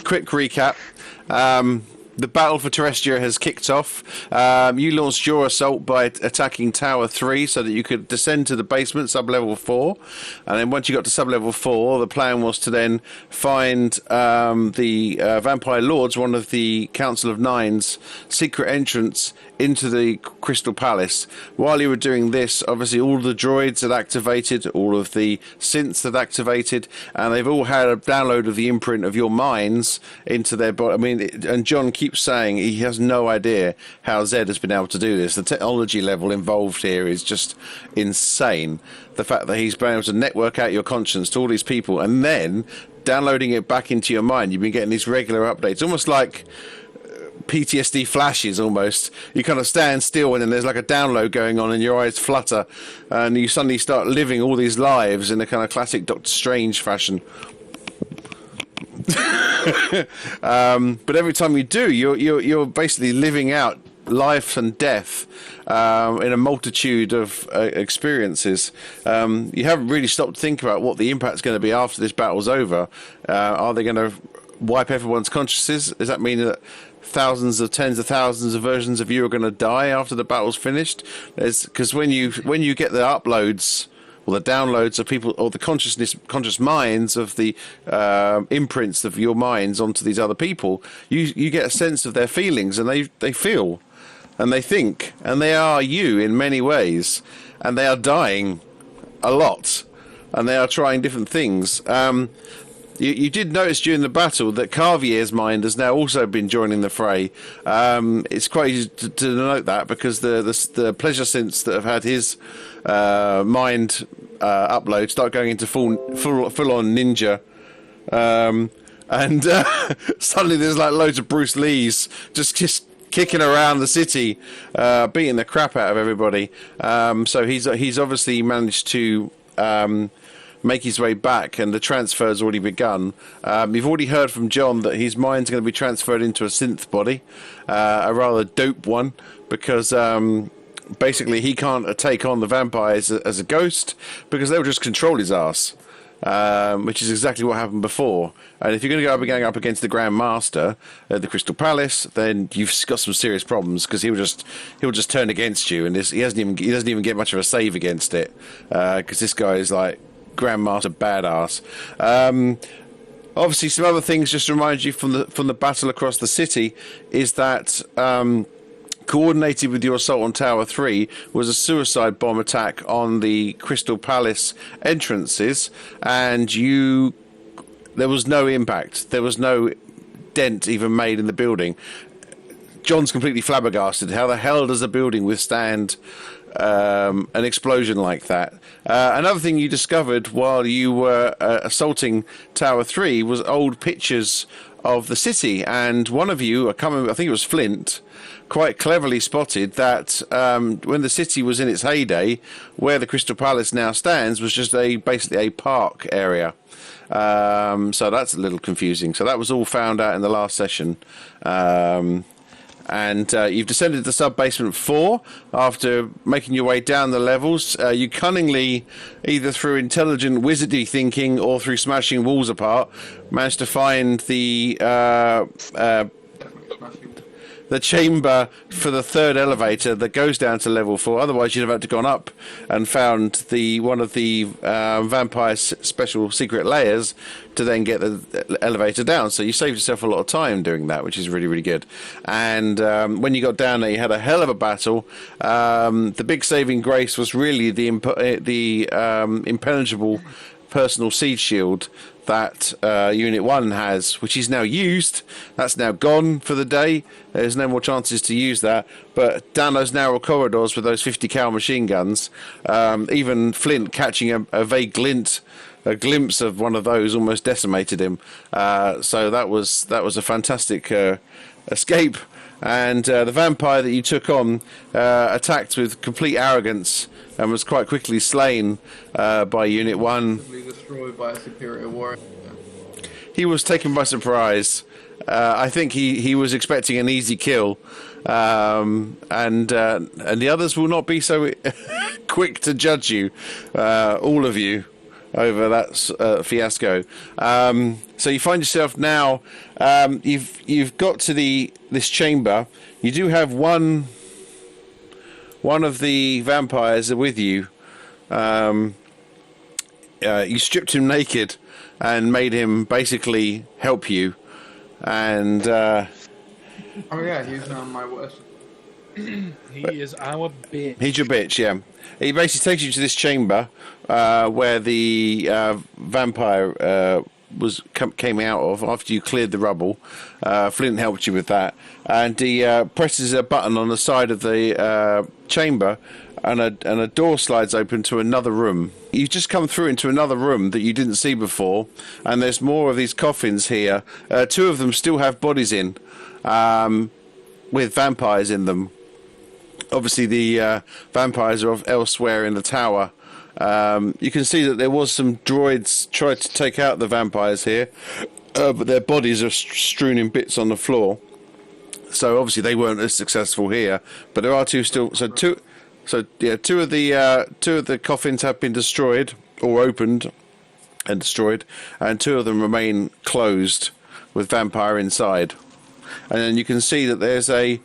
quick recap. The battle for Turestria has kicked off. You launched your assault by attacking Tower 3 so that you could descend to the basement, sub-level 4. And then once you got to sub-level 4, the plan was to then find the Vampire Lords, one of the Council of Nine's secret entrance into the Crystal Palace. While you were doing this, obviously all the droids had activated, all of the synths had activated, and they've all had a download of the imprint of your minds into their body. I mean, and John keeps saying he has no idea how Zed has been able to do this. The technology level involved here is just insane. The fact that he's been able to network out your conscience to all these people and then downloading it back into your mind. You've been getting these regular updates, almost like PTSD flashes almost. You kind of stand still and then there's like a download going on and your eyes flutter and you suddenly start living all these lives in a kind of classic Doctor Strange fashion. But every time you do, you're basically living out life and death in a multitude of experiences. You haven't really stopped to think about what the impact's going to be after this battle's over. Are they going to wipe everyone's consciousness? Does that mean that thousands of tens of thousands of versions of you are going to die after the battle's finished? Because when you get the uploads or the downloads of people or the conscious minds of the imprints of your minds onto these other people, you get a sense of their feelings, and they feel and they think, and they are you in many ways, and they are dying a lot, and they are trying different things. You did notice during the battle that Carvier's mind has now also been joining the fray. It's quite easy to note that because the pleasure synths that have had his mind upload start going into full on ninja, and suddenly there's like loads of Bruce Lees just kicking around the city, beating the crap out of everybody. So he's obviously managed to make his way back, and the transfer's already begun. You've already heard from John that his mind's going to be transferred into a synth body, a rather dope one, because basically he can't take on the vampires as a ghost because they'll just control his ass, which is exactly what happened before. And if you're going to go up against the Grand Master at the Crystal Palace, then you've got some serious problems because he'll just turn against you, and he doesn't even get much of a save against it because this guy is like Grandmaster badass. Obviously, some other things just to remind you from the battle across the city is that coordinated with your assault on Tower 3 was a suicide bomb attack on the Crystal Palace entrances, and there was no impact. There was no dent even made in the building. John's completely flabbergasted. How the hell does a building withstand an explosion like that? Another thing you discovered while you were assaulting Tower 3 was old pictures of the city, and one of you, I think it was Flint, quite cleverly spotted that when the city was in its heyday, where the Crystal Palace now stands was just basically a park area. So that's a little confusing. So that was all found out in the last session. And you've descended to sub-basement 4 after making your way down the levels. You cunningly, either through intelligent wizardy thinking or through smashing walls apart, managed to find the chamber for the third elevator that goes down to level 4. Otherwise, you'd have had to gone up and found one of the vampire's special secret layers to then get the elevator down. So you saved yourself a lot of time doing that, which is really, really good. And when you got down there, you had a hell of a battle. The big saving grace was really the impenetrable personal siege shield that Unit 1 has, which is now used. That's now gone for the day. There's no more chances to use that. But down those narrow corridors with those 50 cal machine guns, even Flint catching a vague a glimpse of one of those almost decimated him. So that was a fantastic escape. And the vampire that you took on attacked with complete arrogance and was quite quickly slain by Unit 1. Destroyed by a superior warrior. He was taken by surprise. I think he was expecting an easy kill, and the others will not be so quick to judge you, all of you. over that fiasco. So you find yourself now. You've got to this chamber. You do have one of the vampires with you. You stripped him naked and made him basically help you. And oh yeah, he's now my worst. He is our bitch. he's your bitch, yeah. He basically takes you to this chamber where the vampire came out of after you cleared the rubble. Flint helped you with that, and he presses a button on the side of the chamber, and a door slides open to another room. You've just come through into another room that you didn't see before, and there's more of these coffins here. Two of them still have bodies in, with vampires in them. Obviously, the vampires are elsewhere in the tower. You can see that there was some droids tried to take out the vampires here, but their bodies are strewn in bits on the floor. So obviously they weren't as successful here. But there are two still. Two of the coffins have been destroyed or opened and destroyed, and two of them remain closed with vampire inside. And then you can see that there's a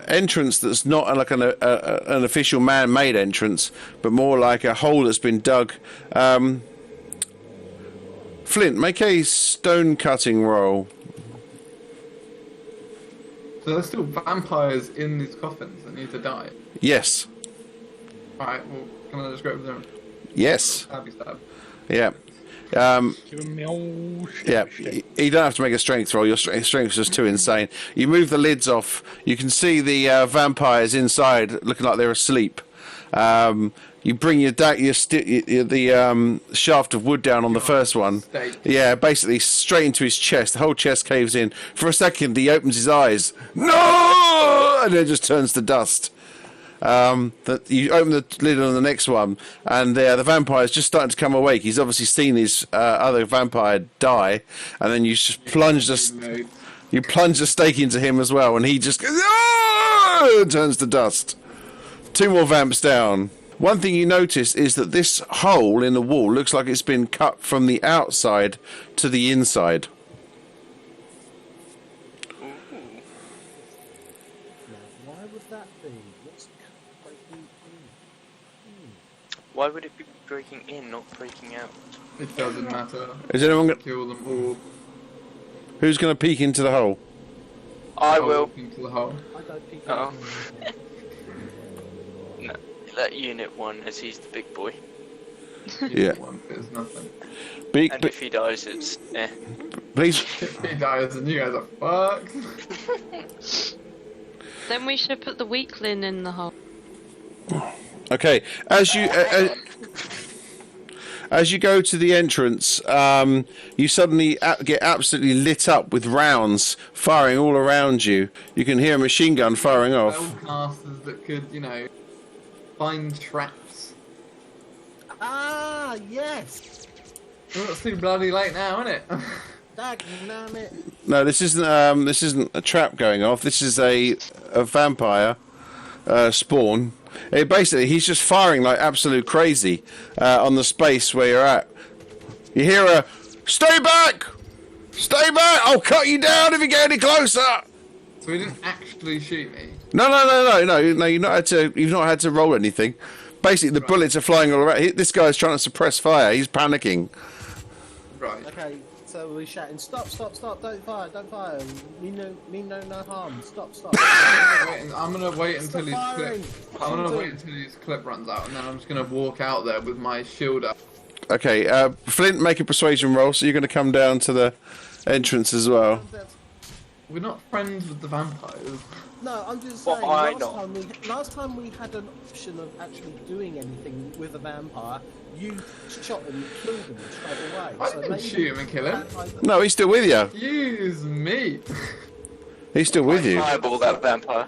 entrance that's not like an official man-made entrance, but more like a hole that's been dug. Flint, make a stone cutting roll. So there's still vampires in these coffins that need to die. Yes. Alright, well, can I just go over there and Yes. stab? Yeah. Give me old shit. Yeah, you don't have to make a strength roll. Your strength is just too insane. You move the lids off. You can see the vampires inside, looking like they're asleep. You bring the shaft of wood down on the first one. Stake. Yeah, basically straight into his chest. The whole chest caves in. For a second, he opens his eyes. No! And then just turns to dust. That you open the lid on the next one, and the vampire's just starting to come awake. He's obviously seen his other vampire die, and then you just plunge the stake into him as well, and he just goes, "Ah!" Turns to dust. Two more vamps down. One thing you notice is that this hole in the wall looks like it's been cut from the outside to the inside. Why would that be? What's breaking Why would it be breaking in, not breaking out? It doesn't matter. Is anyone Kill them all. who's going to peek into the hole? I will. Into the hole. in? I don't think Oh. that's No, let Unit 1, as he's the big boy. Yeah. One is nothing. And if he dies, it's eh. Please. If he dies, then you guys are fucked. Then we should put the weakling in the hole. Okay, as you go to the entrance, you suddenly get absolutely lit up with rounds firing all around you. You can hear a machine gun firing off. Spellcasters that could, find traps. Ah, yes! Well, it's too bloody late now, isn't it? Damn it! No, this isn't a trap going off. This is a vampire spawn. Basically, he's just firing like absolute crazy on the space where you're at. You hear a, "Stay back! Stay back! I'll cut you down if you get any closer!" So he didn't actually shoot me. No. You've not had to roll anything. Basically, the bullets are flying all around. This guy's trying to suppress fire. He's panicking. Right. Okay, so we're shouting, stop, don't fire, mean no harm, stop. I'm gonna wait until his Stop clip. firing. I'm gonna wait until his clip runs out, and then I'm just gonna walk out there with my shield up. Okay, Flint, make a persuasion roll. So you're going to come down to the entrance as well. We're not friends with the vampires. No, I'm just Well, saying, I know. last time we had an option of actually doing anything with a vampire, you shot him, killed him straight away. I didn't shoot him and kill him. No, he's still with you. Use me. He's still with you. Fireball that vampire.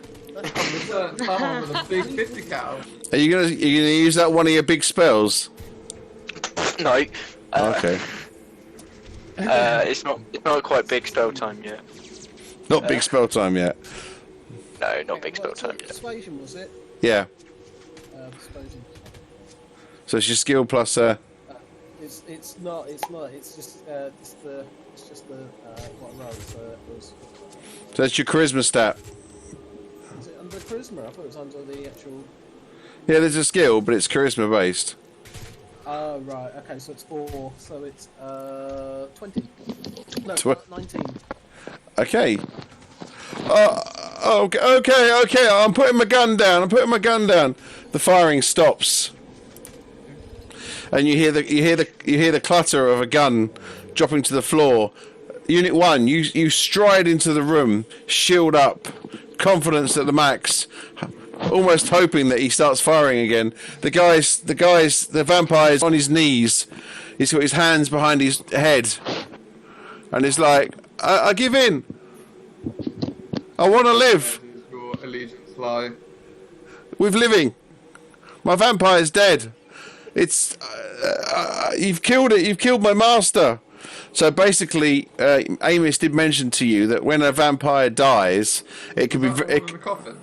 Someone with a big 50 cal. Are you gonna use that one of your big spells? No. Okay. It's not quite big spell time yet. Not big spell time yet. No, not big spell time yet. Persuasion, was it? Yeah. Persuasion. So it's your skill plus. Yeah, It's not. It's not. It's just the what roll? So it was. So that's your charisma stat. Is it under charisma? I thought it was under the actual. Yeah, there's a skill, but it's charisma based. Oh right. Okay, so it's 4. So it's 20. No, 19. Okay. Okay. I'm putting my gun down. The firing stops, and you hear the clutter of a gun dropping to the floor. Unit 1, you stride into the room, shield up, confidence at the max, almost hoping that he starts firing again. The vampire's on his knees. He's got his hands behind his head, and he's like, I give in. I want to live. Where does your allegiance lie? With living. My vampire's dead. It's you've killed it. You've killed my master. So basically, Amos did mention to you that when a vampire dies, it could be. In the coffin.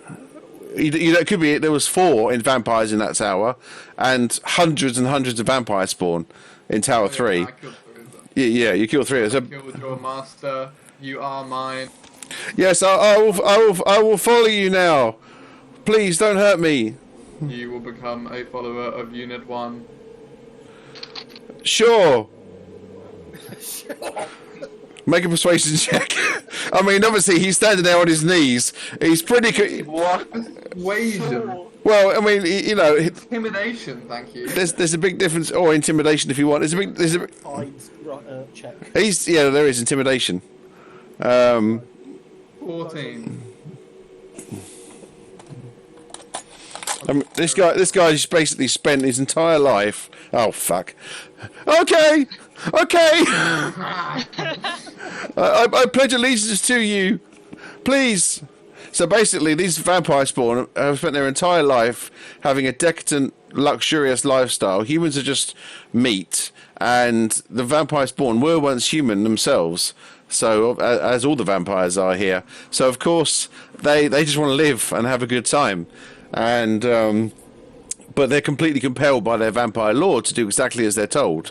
It could be. There was 4 in vampires in that tower, and hundreds and hundreds of vampires spawn in Tower 3. I killed 3 of them. Yeah, you killed 3 of them. I killed your master. You are mine. Yes, I will follow you now. Please don't hurt me. You will become a follower of Unit 1. Sure. Make a persuasion check. I mean, obviously, he's standing there on his knees. He's pretty. Persuasion. Well, I mean, you know, Intimidation, thank you. there's a big difference, or intimidation if you want. There's a. Check. There is intimidation. 14. This guy's basically spent his entire life. Oh fuck. Okay. I pledge allegiance to you, please. So basically, these vampire spawn have spent their entire life having a decadent, luxurious lifestyle. Humans are just meat, and the vampire spawn were once human themselves. So, as all the vampires are here. So, of course, they just want to live and have a good time. And but they're completely compelled by their vampire lord to do exactly as they're told,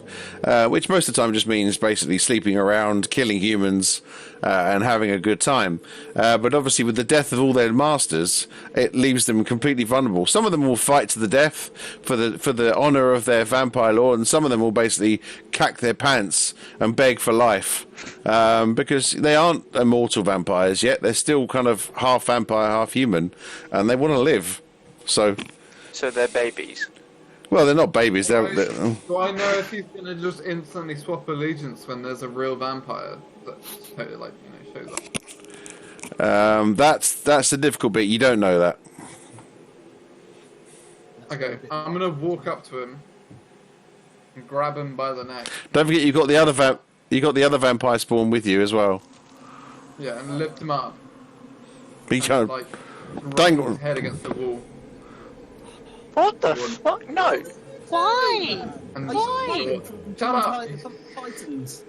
which most of the time just means basically sleeping around, killing humans, and having a good time. But obviously, with the death of all their masters, it leaves them completely vulnerable. Some of them will fight to the death for the honor of their vampire lord, and some of them will basically cack their pants and beg for life, because they aren't immortal vampires yet. They're still kind of half vampire, half human, and they want to live. So they're babies. Well, they're not babies. Do I know if he's gonna just instantly swap allegiance when there's a real vampire that shows up? That's the difficult bit. You don't know that. Okay, I'm gonna walk up to him and grab him by the neck. Don't forget, you got the other vampire spawn with you as well. Yeah, and lift him up. Be trying Like, dangle his head against the wall. What the fuck? No. Why? And Why? Shut up! Titans.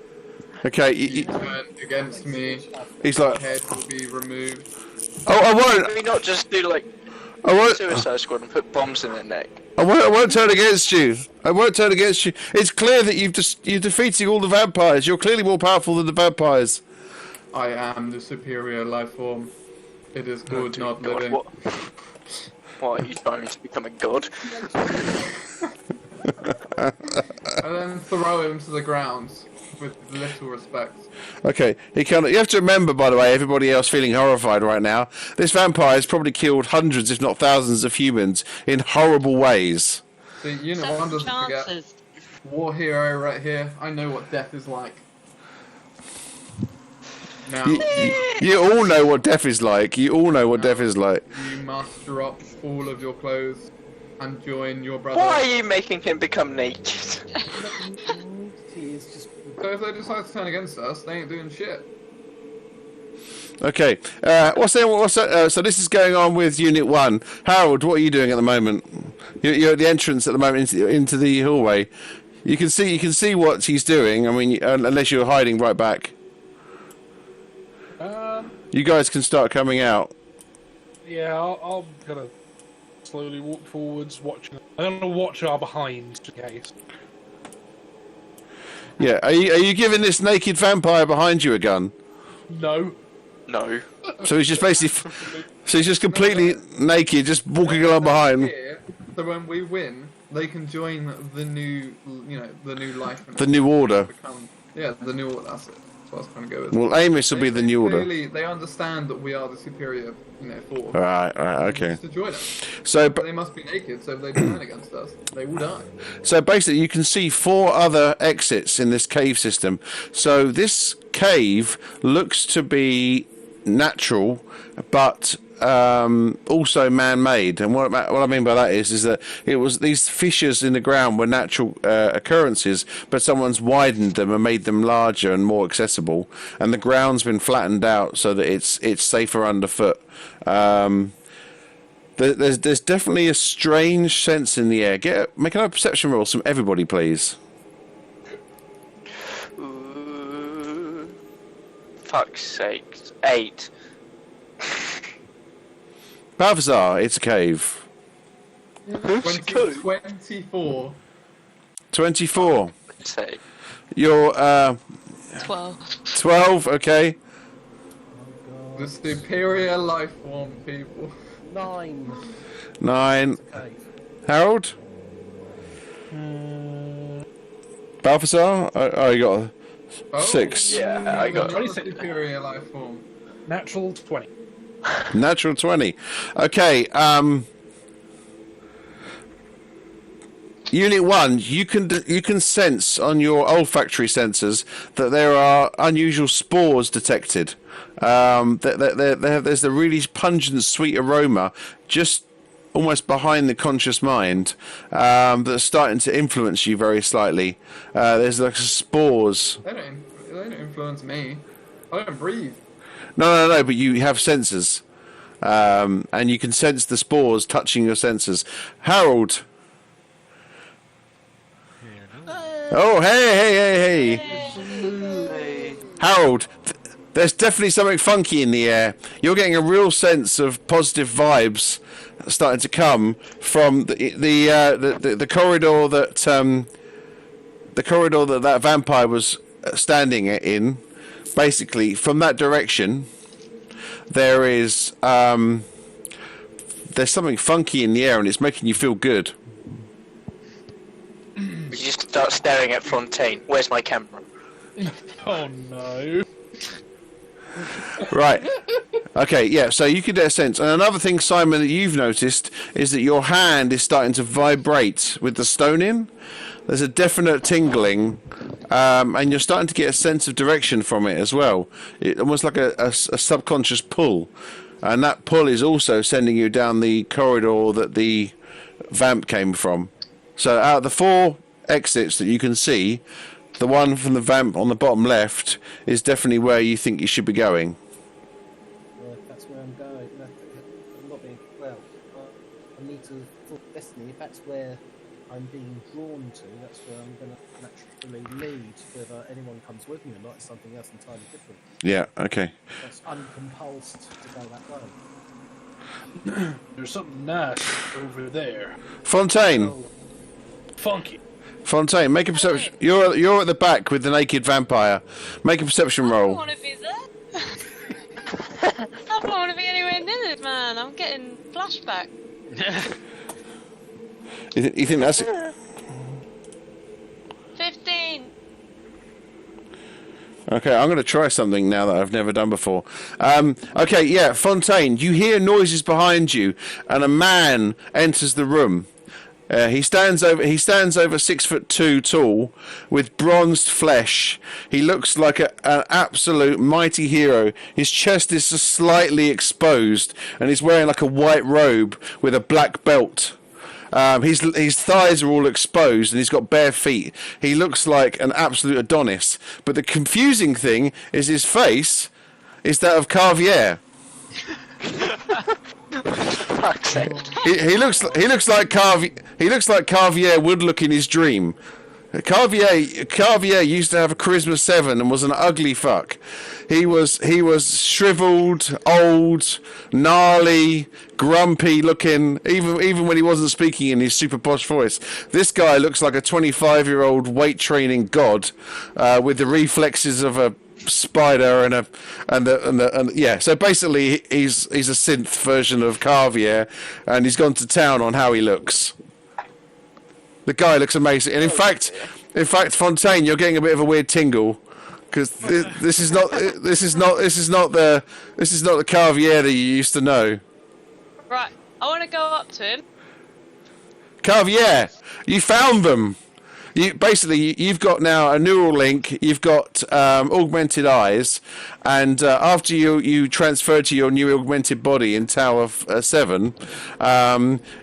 Okay, He turned against me. he's like, Head will be removed. oh, I Can won't, we not just do like I won't, Suicide Squad and put bombs in their neck? I won't turn against you. I won't turn against you. It's clear that you're defeating all the vampires. You're clearly more powerful than the vampires. I am the superior life form. It is good, not God, living. What are you trying to become a god? And then throw him to the ground with little respect. Okay, you have to remember, by the way, everybody else feeling horrified right now. This vampire has probably killed hundreds, if not thousands, of humans in horrible ways. See, Unit 1 doesn't forget. Chances. War hero right here. I know what death is like. Now, You all know what death is like. You all know what death is like. you must drop all of your clothes and join your brother. Why are you making him become naked? He is just. So if they decide to turn against us, they ain't doing shit. Okay, what's that? So this is going on with Unit 1. Harold, what are you doing at the moment? You're at the entrance at the moment into the hallway. You can see what he's doing. I mean, unless you're hiding right back. You guys can start coming out. Yeah, I'll gonna slowly walk forwards, watching. I'm gonna watch our behind, just in case. Yeah. Are you giving this naked vampire behind you a gun? No. No. So he's just basically. So he's just completely naked, just walking along behind. Here, so when we win, they can join the new, the new life. The new order. The new order. That's it. That's what I was trying to go with. Well, Amos will be the new order. Clearly, they understand that we are the superior, force. Right, okay. Just to join us. So, But they must be naked, so if they turn against us, they will die. So basically, you can see 4 other exits in this cave system. So this cave looks to be natural, but also man-made. And what I mean by that is that it was these fissures in the ground were natural occurrences, but someone's widened them and made them larger and more accessible. And the ground's been flattened out so that it's safer underfoot. There's definitely a strange sense in the air. Make another perception roll from everybody, please. Ooh, fuck's sake. 8. Balthazar, it's a cave. 24. 24. Say. You're 12. 12. Okay. The superior life form, people. 9. 9. Okay. Harold. Balthazar. Oh, you got a 6. Yeah, I got the 26. superior life form. Natural 20. Natural 20. Okay. Unit 1, you can sense on your olfactory sensors that there are unusual spores detected. There's a really pungent, sweet aroma just almost behind the conscious mind that's starting to influence you very slightly. There's like spores. They don't influence me. I don't breathe. No, but you have sensors. And you can sense the spores touching your sensors. Harold. Oh, hey. Hey. Harold, there's definitely something funky in the air. You're getting a real sense of positive vibes starting to come from the corridor that vampire was standing in. Basically, from that direction, there's something funky in the air, and it's making you feel good. You just start staring at Fontaine. Where's my camera? Oh no. Right. Okay, yeah, so you can get a sense. And another thing, Simon, that you've noticed is that your hand is starting to vibrate with the stone in. There's a definite tingling, and you're starting to get a sense of direction from it as well. Almost like a subconscious pull. And that pull is also sending you down the corridor that the vamp came from. So out of the 4 exits that you can see, the one from the vamp on the bottom left is definitely where you think you should be going. Well, if that's where I'm going. I'm not being. Well, I need to fulfill destiny. If that's where I'm being drawn to, that's where I'm going to naturally lead. Whether anyone comes with me or not is something else entirely different. Yeah, okay. That's uncompulsed to go that way. There's something nice over there. Fontaine. Oh, funky. Fontaine, make a perception. You're at the back with the naked vampire. Make a perception I don't roll. want to be there. I don't want to be anywhere near this man. I'm getting flashback. You think that's it? 15. Okay, I'm going to try something now that I've never done before. Okay, yeah, Fontaine, you hear noises behind you, and a man enters the room. He stands over 6'2" tall, with bronzed flesh. He looks like an absolute mighty hero. His chest is just slightly exposed, and he's wearing like a white robe with a black belt. His thighs are all exposed, and he's got bare feet. He looks like an absolute Adonis. But the confusing thing is his face is that of Carvier. Fuck's sake. He looks like Carvier would look in his dream. Carvier used to have a charisma 7 and was an ugly fuck. He was shriveled, old, gnarly, grumpy looking, even when he wasn't speaking in his super posh voice. This guy looks like a 25-year-old weight training god with the reflexes of a spider and yeah. So basically, he's a synth version of Carvier, and he's gone to town on how he looks. The guy looks amazing, and in fact, Fontaine, you're getting a bit of a weird tingle because this is not the Carvier that you used to know. Right, I want to go up to him. Carvier, you found them. You've got now a neural link. You've got augmented eyes, and after you transferred to your new augmented body in Tower 7,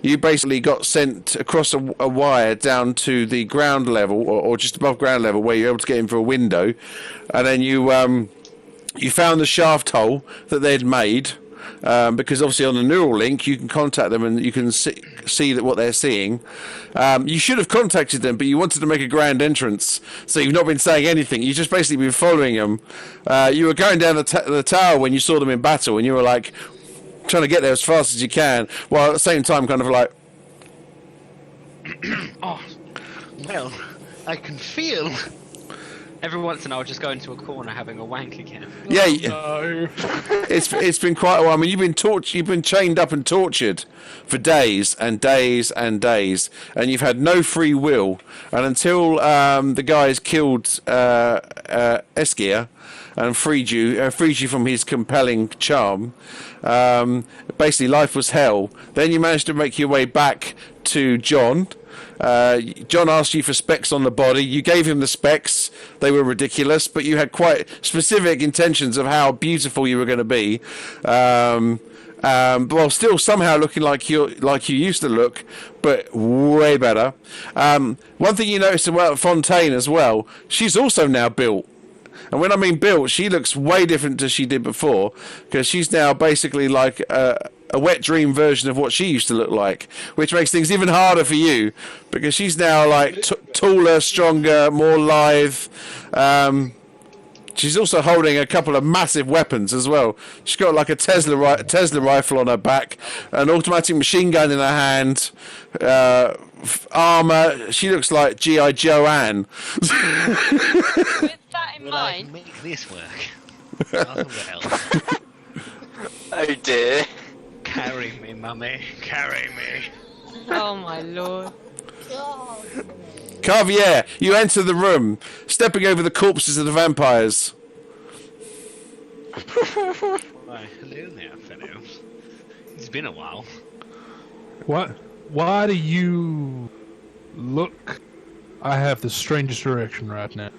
you basically got sent across a wire down to the ground level, or just above ground level, where you're able to get in for a window, and then you found the shaft hole that they'd made. Because obviously on the neural link you can contact them and you can see that what they're seeing. You should have contacted them, but you wanted to make a grand entrance, so you've not been saying anything. You've just basically been following them. You were going down the tower when you saw them in battle, and you were like trying to get there as fast as you can, while at the same time kind of like Oh, well, I can feel. Every once in a while, I'll just go into a corner having a wank again. yeah. No. It's been quite a while. I mean, you've been chained up and tortured for days and days and days, and you've had no free will. And until the guys killed Eskia and freed you from his compelling charm, basically life was hell. Then you managed to make your way back to John. John asked you for specs on the body. You gave him the specs. They were ridiculous, but you had quite specific intentions of how beautiful you were going to be, while still somehow looking like you used to look, but way better. One thing you noticed about Fontaine as well, she's also now built. And when I mean built, she looks way different to she did before, because she's now basically like a wet dream version of what she used to look like, which makes things even harder for you, because she's now like taller, stronger, more lithe. She's also holding a couple of massive weapons as well. She's got like a Tesla rifle on her back, an automatic machine gun in her hand, armor. She looks like G.I. Joanne. With that in Will I mind, make this work? Oh, well. Oh dear. Carry me, mummy. Carry me. oh my lord. Carvier, you enter the room, stepping over the corpses of the vampires. Why, hello there, fellows. It's been a while. What? Why do you look? I have the strangest erection right now.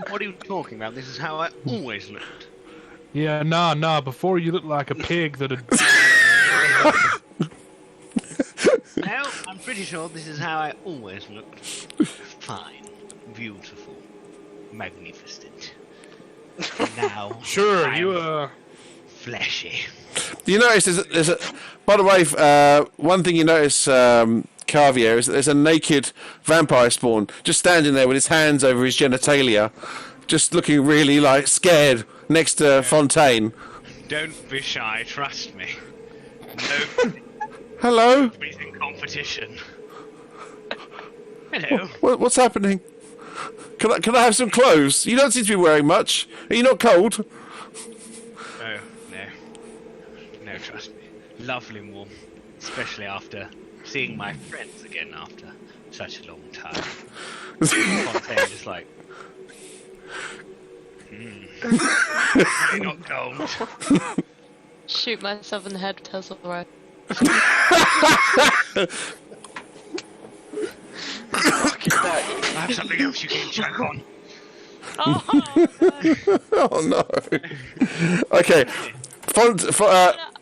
What are you talking about? This is how I always looked. Yeah, nah. Before you looked like a pig that had. No, I'm pretty sure this is how I always looked. Fine, beautiful, magnificent. Now, Sure, I'm you fleshy. You notice there's a. By the way, one thing you notice, Carvier, is that there's a naked vampire spawn just standing there with his hands over his genitalia, just looking really like scared next to Fontaine. Don't be shy. Trust me. No. Hello. He's in competition. Hello. What's happening? Can I have some clothes? You don't seem to be wearing much. Are you not cold? Oh, no, trust me. Lovely and warm, especially after seeing my friends again after such a long time. Fontaine is like, you're not cold. Shoot myself in the head with Tesla right. I have something else you can check on. Oh, Oh no. Okay.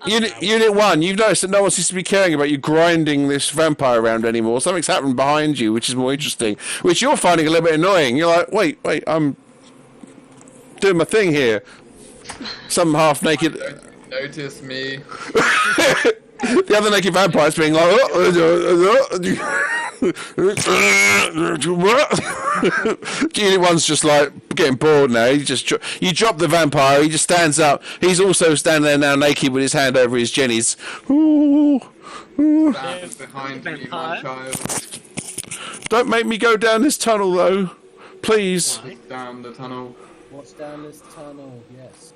Unit 1, you've noticed that no one seems to be caring about you grinding this vampire around anymore. Something's happened behind you, which is more interesting, which you're finding a little bit annoying. You're like, wait, I'm doing my thing here. Some half-naked... Notice me. The other naked vampire's being like, Unit one's just like getting bored now. You drop the vampire. He just stands up. He's also standing there now, naked, with his hand over his jennies. Stand behind me, my child. Don't make me go down this tunnel, though, please. Down the tunnel. What's down this tunnel? Yes.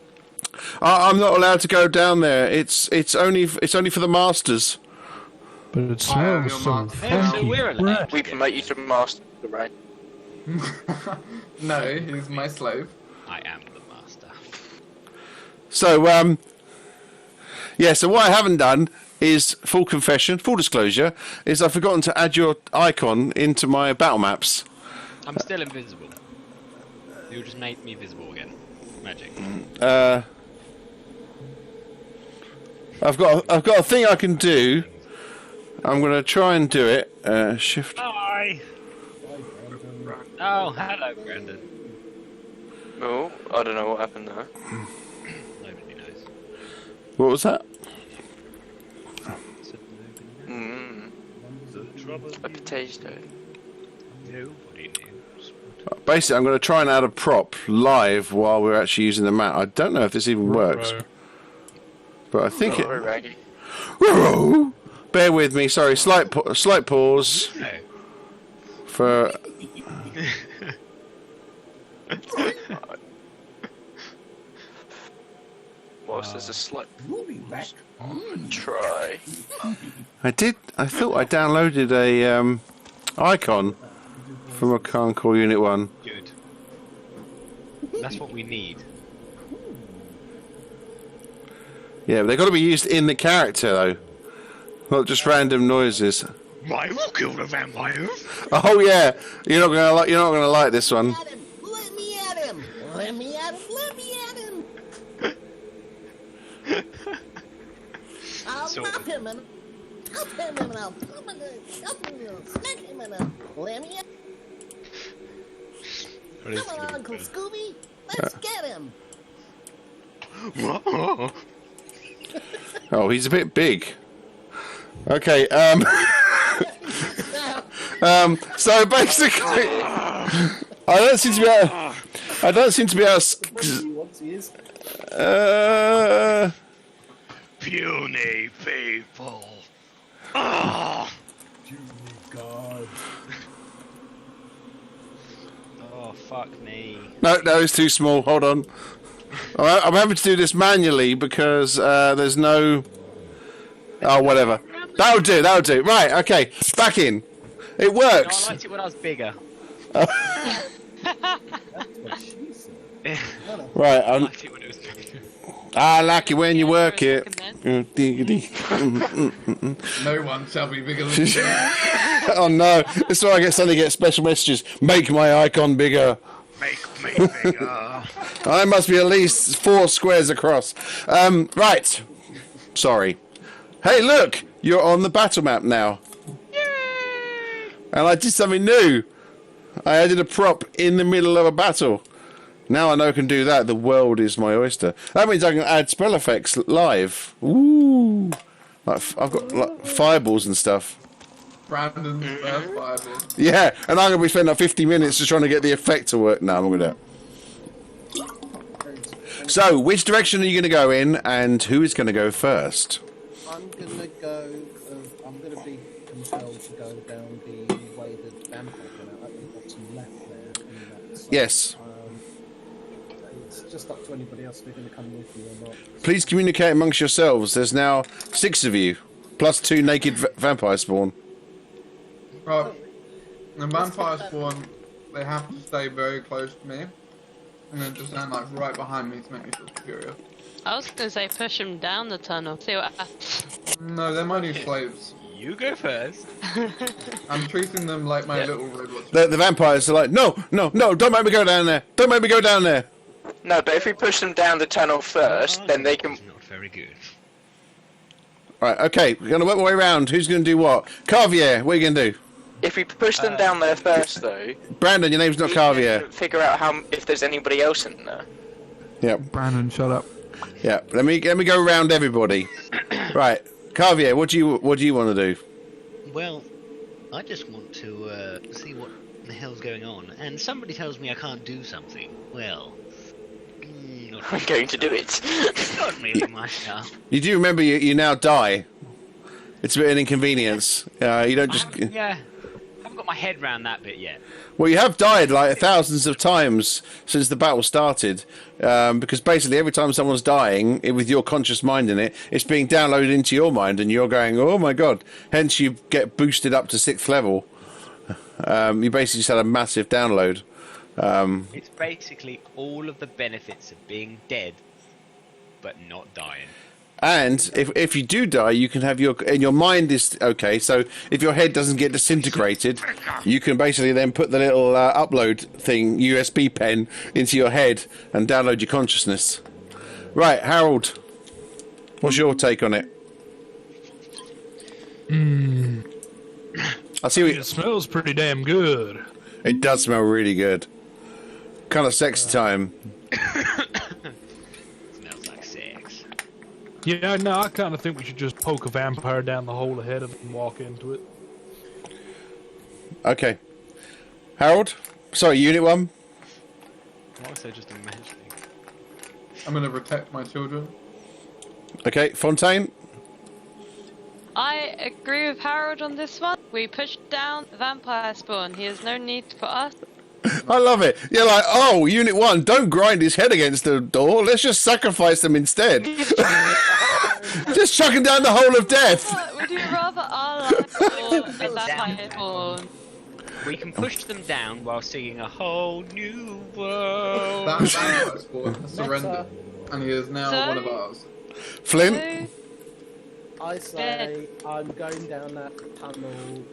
I'm not allowed to go down there. It's only for the masters. But it I am smells your so master. Yeah, so funky. we're allowed. We promote you to master, right? No, he's my slave. I am the master. So so what I haven't done is full confession, full disclosure, is I've forgotten to add your icon into my battle maps. I'm still invisible. You just made me visible again. Magic. I've got a thing I can do. I'm going to try and do it. Shift. Hi. Oh, hello, Brandon. Oh, I don't know what happened there. Nobody knows. What was that? A potato. Nobody knows. Basically, I'm going to try and add a prop live while we're actually using the map. I don't know if this even works, but I think Oh, Raggy. it. Bear with me. Sorry, slight pause No. for. Whilst there's a slight try. I thought I downloaded a icon from a Concord Unit 1. Good. That's what we need. Yeah, but they've got to be used in the character though, not just random noises. I will kill the vampire. Oh yeah, you're not gonna like this one. Let me at him! Let me at him! Let me at him! I'll pop him and pop him and I'll pop him and smack him and let me at him! Come on, Uncle Scooby! Let's get him! Oh, he's a bit big. Okay, so basically, I don't seem to be able to. Puny people. Oh. God. Oh, fuck me. No, it's too small. Hold on. I'm having to do this manually because there's no. Oh, whatever. That'll do. Right. Okay. Back in. It No, I works. liked it when I was bigger. That's what she said. Right. I liked it when it was bigger. I like it when you work it. Then. No one shall be bigger than you. Oh no! This is why I suddenly get special messages. Make my icon bigger. Make me bigger. I must be at least 4 squares across. Right. Sorry. Hey, look! You're on the battle map now. Yay! And I did something new. I added a prop in the middle of a battle. Now I know I can do that. The world is my oyster. That means I can add spell effects live. Ooh. Like, I've got like, fireballs and stuff. Brandon's first Bible. Yeah, and I'm going to be spending like 50 minutes just trying to get the effect to work. No, I'm not going to do it. So, which direction are you going to go in, and who is going to go first? I'm gonna go. I'm gonna be compelled to go down the way that vampire went out at the bottom left there. In that side. Yes. It's just up to anybody else if they're gonna come with me or not. Please communicate amongst yourselves. There's now 6 of you, plus 2 naked vampire spawn. Right. The vampire spawn, they have to stay very close to me. And then just stand like right behind me to make me feel superior. I was gonna say push him down the tunnel. See what happens. No, they're my new slaves. You go first. I'm treating them like my little robots. The vampires are like, no, don't make me go down there. Don't make me go down there. No, but if we push them down the tunnel first, then they can. Not very good. Right, okay, we're going to work our way around. Who's going to do what? Carvier, what are you going to do? If we push them down there first, though, Brandon, your name's not we Carvier. can figure out if there's anybody else in there. Yep. Brandon, shut up. Yeah, let me go around everybody. Right, Carvier, what do you want to do? Well, I just want to see what the hell's going on. And somebody tells me I can't do something. Well, I'm going to do it. not really my style. You do remember you now die. It's a bit of an inconvenience. You don't just. Yeah, I haven't got my head around that bit yet. Well, you have died like thousands of times since the battle started, because basically every time someone's dying with your conscious mind in it, it's being downloaded into your mind, and you're going, "Oh my god!" Hence, you get boosted up to 6th level. You basically just had a massive download. It's basically all of the benefits of being dead, but not dying. And if you do die, you can have your mind is okay. So if your head doesn't get disintegrated, you can basically then put the little upload thing, USB pen, into your head and download your consciousness. Right, Harold, what's your take on it? I see. It smells pretty damn good. It does smell really good. Kind of sexy time. Smells like sex. Yeah, no, I kind of think we should just poke a vampire down the hole ahead of it and walk into it. Okay. Harold? Sorry, Unit 1? Why was I just imagining? I'm gonna protect my children. Okay, Fontaine? I agree with Harold on this one. We pushed down the vampire spawn. He has no need for us. I love it. You're like, oh, Unit 1, don't grind his head against the door. Let's just sacrifice him instead. Just chuck him down the hole of death. Would you rather our life or a vampire spawn? We can push them down while singing a whole new world. That vampire spawn has surrendered, and he is now one of ours. Flint? I say I'm going down that tunnel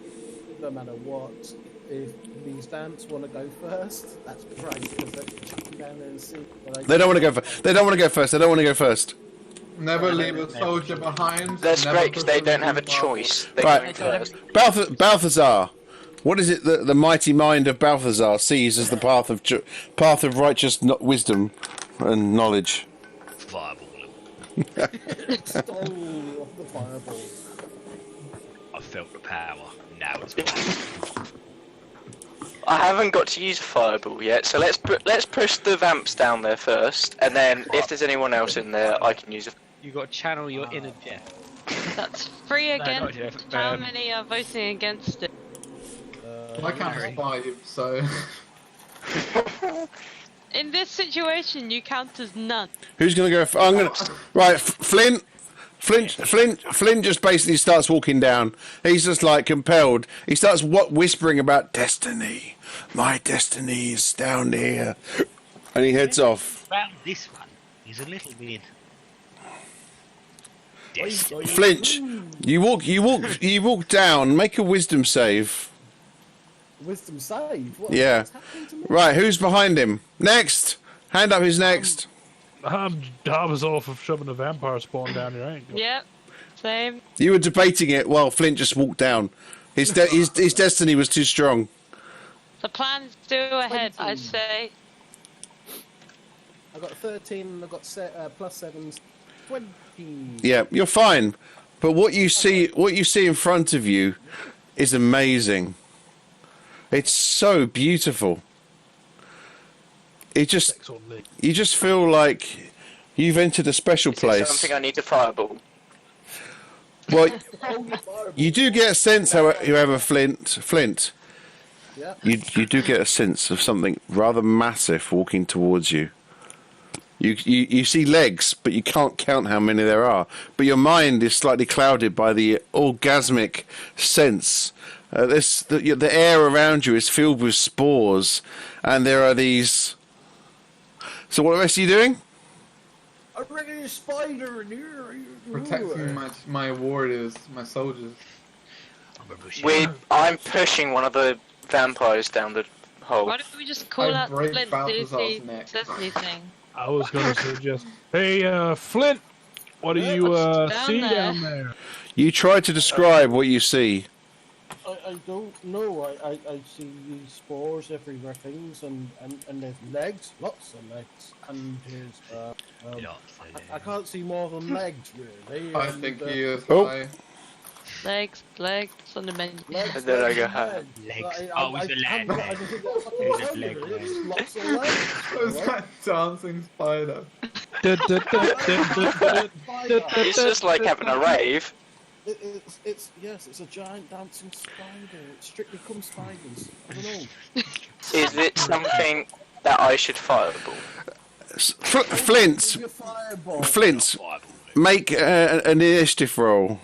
no matter what. If these vamps want to go first, that's great, because they can chuck them down there and see what They don't want to go first. They don't want to go first. They don't want to go first. Never leave a soldier behind. That's never great because push they them don't have a too far. choice. They Right. go first. Balthazar. What is it that the mighty mind of Balthazar sees as the path of righteous wisdom and knowledge? Fireball. Stole off the fireball. I felt the power. Now it's mine. I haven't got to use a fireball yet, so let's push the vamps down there first, and then if there's anyone else in there, I can use a. You got to channel your inner Jeff. That's 3 not against. Jeff, How many are voting against it? I count as 5, so. In this situation, you count as none. Who's going to go? I'm going to. Right, Flint just basically starts walking down. He's just like compelled. He starts whispering about destiny. My destiny is down here, and he heads off. Well, this one is a little weird. Flinch, you walk down. Make a wisdom save. Wisdom save? What, Yeah. what's happening to me? Right, who's behind him? Next. Hand up who's next. I was off of shoving a vampire spawn down your ankle. Yep, same. You were debating it while Flint just walked down. His destiny was too strong. The plan's still ahead, 20. I'd say. I got 13 and I got plus 7's 20. Yeah, you're fine. But what you see in front of you is amazing. It's so beautiful. You just feel like you've entered a special place. Something I need to fireball. Well, you do get a sense, however, Flint. Yeah. You do get a sense of something rather massive walking towards you. You see legs, but you can't count how many there are. But your mind is slightly clouded by the orgasmic sense. The air around you is filled with spores, and there are these. So what else are you doing? I reckon a spider in here. Protecting my warriors, my soldiers. I'm pushing one of the vampires down the hole. Why don't we just call I out break Flint Balthazar's if he neck. says anything? I was going to suggest, hey, Flint, what do you What's see down there? down there? You try to describe what you see. I don't know. I see these spores everywhere, things, and there's legs, lots of legs, and there's I can't see more than legs really. I and, think he is Oh. high. Legs on the menu. legs, And then I go, legs, "Huh." Legs. Like, Oh, it's a leg. haven't got anything else I can It's a put leg, under it. leg. It's lots of legs. What's that dancing spider? It's just like having a rave. It's a giant dancing spider. It's strictly come spiders. I don't know. Is it something that I should fireball? Flint, Your fireball. Flint, make an initiative roll.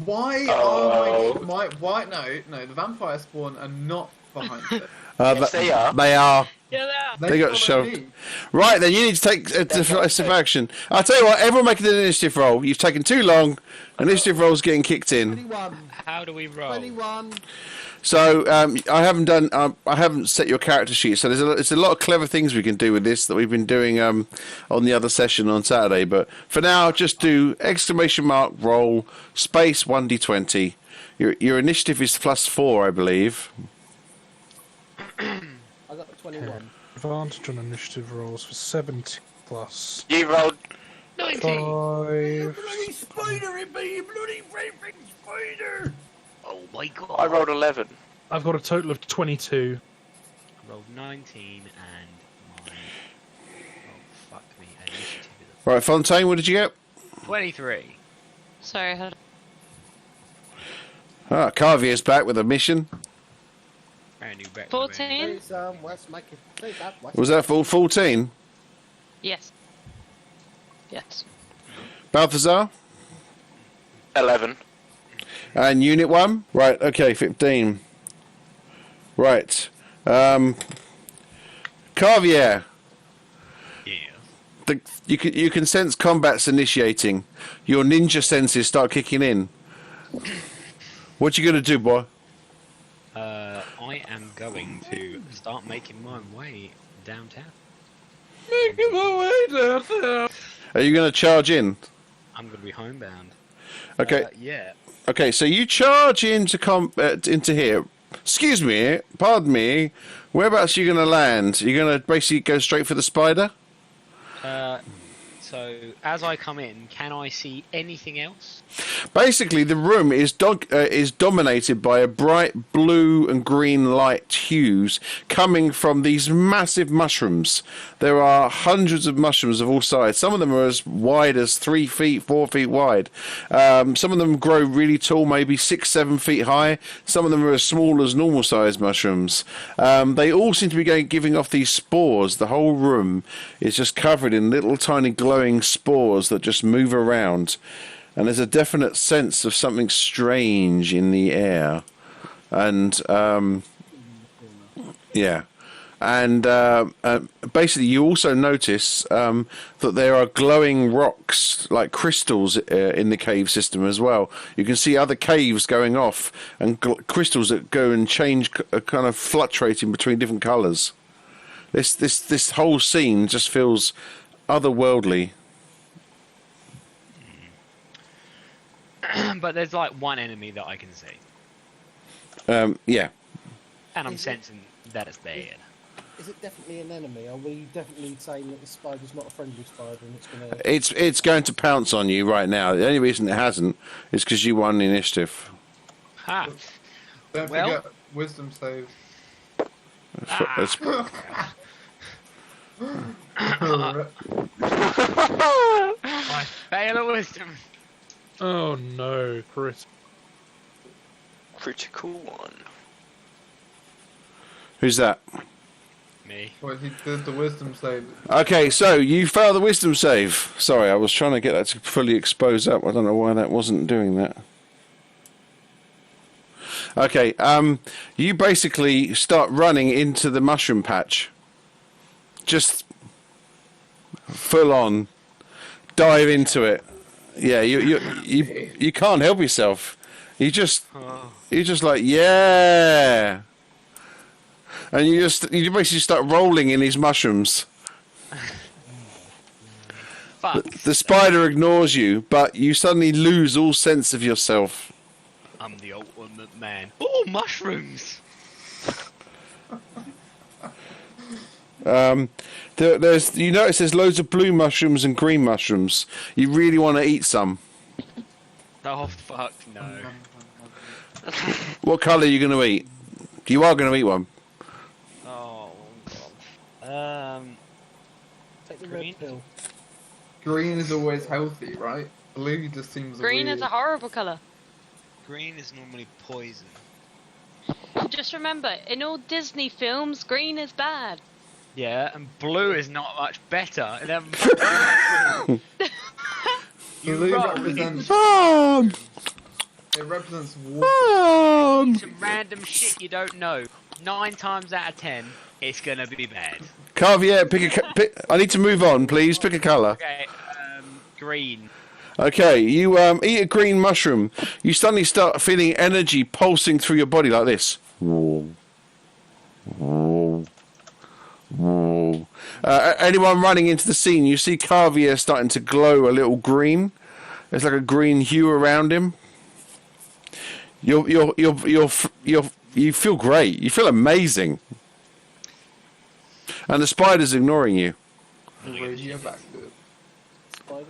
Why Oh. are why no, the vampire spawn are not behind it. Yes, they are. They are. Yeah, They got follow shoved. me. Right, then you need to take a decisive action. I'll tell you what, everyone make an initiative roll. You've taken too long. Initiative roll's getting kicked in. 21. How do we roll? 21. So I haven't set your character sheet. So there's a lot of clever things we can do with this that we've been doing on the other session on Saturday. But for now, just do exclamation mark roll space 1d20. Your initiative is +4, I believe. I got a 21. Advantage on initiative rolls for 70 plus You rolled 19. 5. Bloody spider, it be you bloody raving spider! Oh my god. I rolled 11. I've got a total of 22. I rolled 19 and my. Oh, fuck me. Initiative is Right, Fontaine, what did you get? a 23. Sorry, I had Carvier's back with a mission. Brand new back. 14. West, make it. Say that, West. Was that full 14? Yes. Yes. Balthazar? 11. And Unit 1? Right, okay, 15. Right. Carvier, Yeah. you can sense combat's initiating. Your ninja senses start kicking in. What you gonna do, boy? I am going to start making my way downtown. Making my way downtown. Are you gonna charge in? I'm going to be homebound. Okay. Yeah. Okay, so you charge into here. Excuse me, pardon me. Whereabouts are you going to land? You're going to basically go straight for the spider? So, as I come in, can I see anything else? Basically, the room is dominated by a bright blue and green light hues coming from these massive mushrooms. There are hundreds of mushrooms of all sizes. Some of them are as wide as 3 feet, 4 feet wide. Some of them grow really tall, maybe 6, 7 feet high. Some of them are as small as normal sized mushrooms. They all seem to be giving off these spores. The whole room is just covered in little tiny glowing spores that just move around. And there's a definite sense of something strange in the air. And, yeah. And basically, you also notice that there are glowing rocks, like crystals, in the cave system as well. You can see other caves going off, and crystals that go and change, kind of fluctuating between different colours. This whole scene just feels otherworldly. But there's like one enemy that I can see. Yeah. And I'm sensing that it's there. Is it definitely an enemy? Are we definitely saying that the spider's not a friendly spider and it's going to... It's going to pounce on you right now. The only reason it hasn't is because you won the initiative. Ha! Don't Well- forget wisdom saves. It's- I fail at wisdom. Oh no, Chris. Critical one. Who's that? Me. Well, he did the wisdom save. Okay, so you failed the wisdom save. Sorry, I was trying to get that to fully expose up. I don't know why that wasn't doing that. Okay, you basically start running into the mushroom patch. Just full on dive into it. Yeah, you can't help yourself. You're just like, yeah. And you basically start rolling in these mushrooms. Fuck. The spider ignores you, but you suddenly lose all sense of yourself. I'm the ultimate man. Oh, mushrooms! There's you notice there's loads of blue mushrooms and green mushrooms. You really want to eat some. Oh, fuck no. What colour are you going to eat? You are going to eat one. Oh, God. Take the Green? red pill. Green is always healthy, right? Blue just seems Green weird. is a horrible colour. Green is normally poison. Just remember, in all Disney films, green is bad. Yeah, and blue is not much better. Blue right. represents Mom! it represents water. Some random shit you don't know. 9 times out of 10, it's gonna be bad. Carvier, pick. I need to move on, please. Pick a colour. Okay, green. Okay, you eat a green mushroom. You suddenly start feeling energy pulsing through your body like this. Whoa. Whoa. Whoa. Anyone running into the scene, you see Carvier starting to glow a little green. There's like a green hue around him. You feel great. You feel amazing. And the spider's ignoring you. Radioactive. Spiders.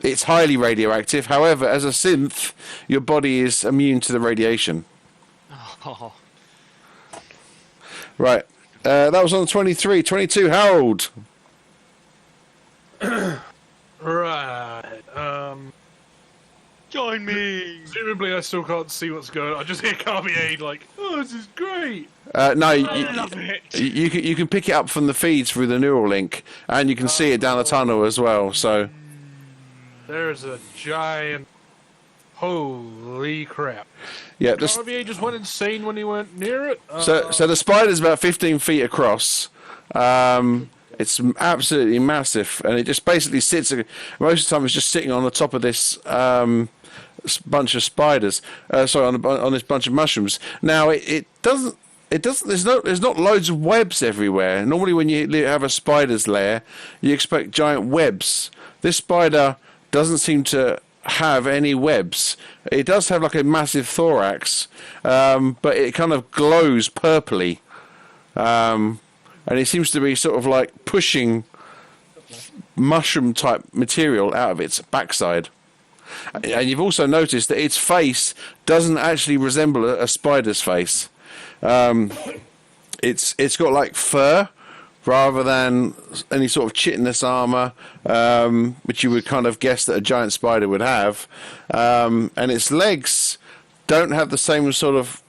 It's highly radioactive. However, as a synth, your body is immune to the radiation. Oh, Right. That was on 23. 22, Harold. Right. join me! Presumably, I still can't see what's going on. I just hear Carvier like, "Oh, this is great." No, I love it. you can pick it up from the feeds through the neural link, and you can see it down the tunnel as well. So, There's a giant. Holy crap! yeah. Carvier just went insane when he went near it. So the spider's about 15 feet across. It's absolutely massive, and it just basically sits. Most of the time, it's just sitting on the top of this bunch of spiders. On this bunch of mushrooms. Now it doesn't. There's not loads of webs everywhere. Normally, when you have a spider's lair, you expect giant webs. This spider doesn't seem to have any webs. It does have like a massive thorax, but it kind of glows purpley. And it seems to be sort of like pushing mushroom type material out of its backside. And you've also noticed that its face doesn't actually resemble a spider's face. It's got like fur rather than any sort of chitinous armor, which you would kind of guess that a giant spider would have. And its legs don't have the same sort of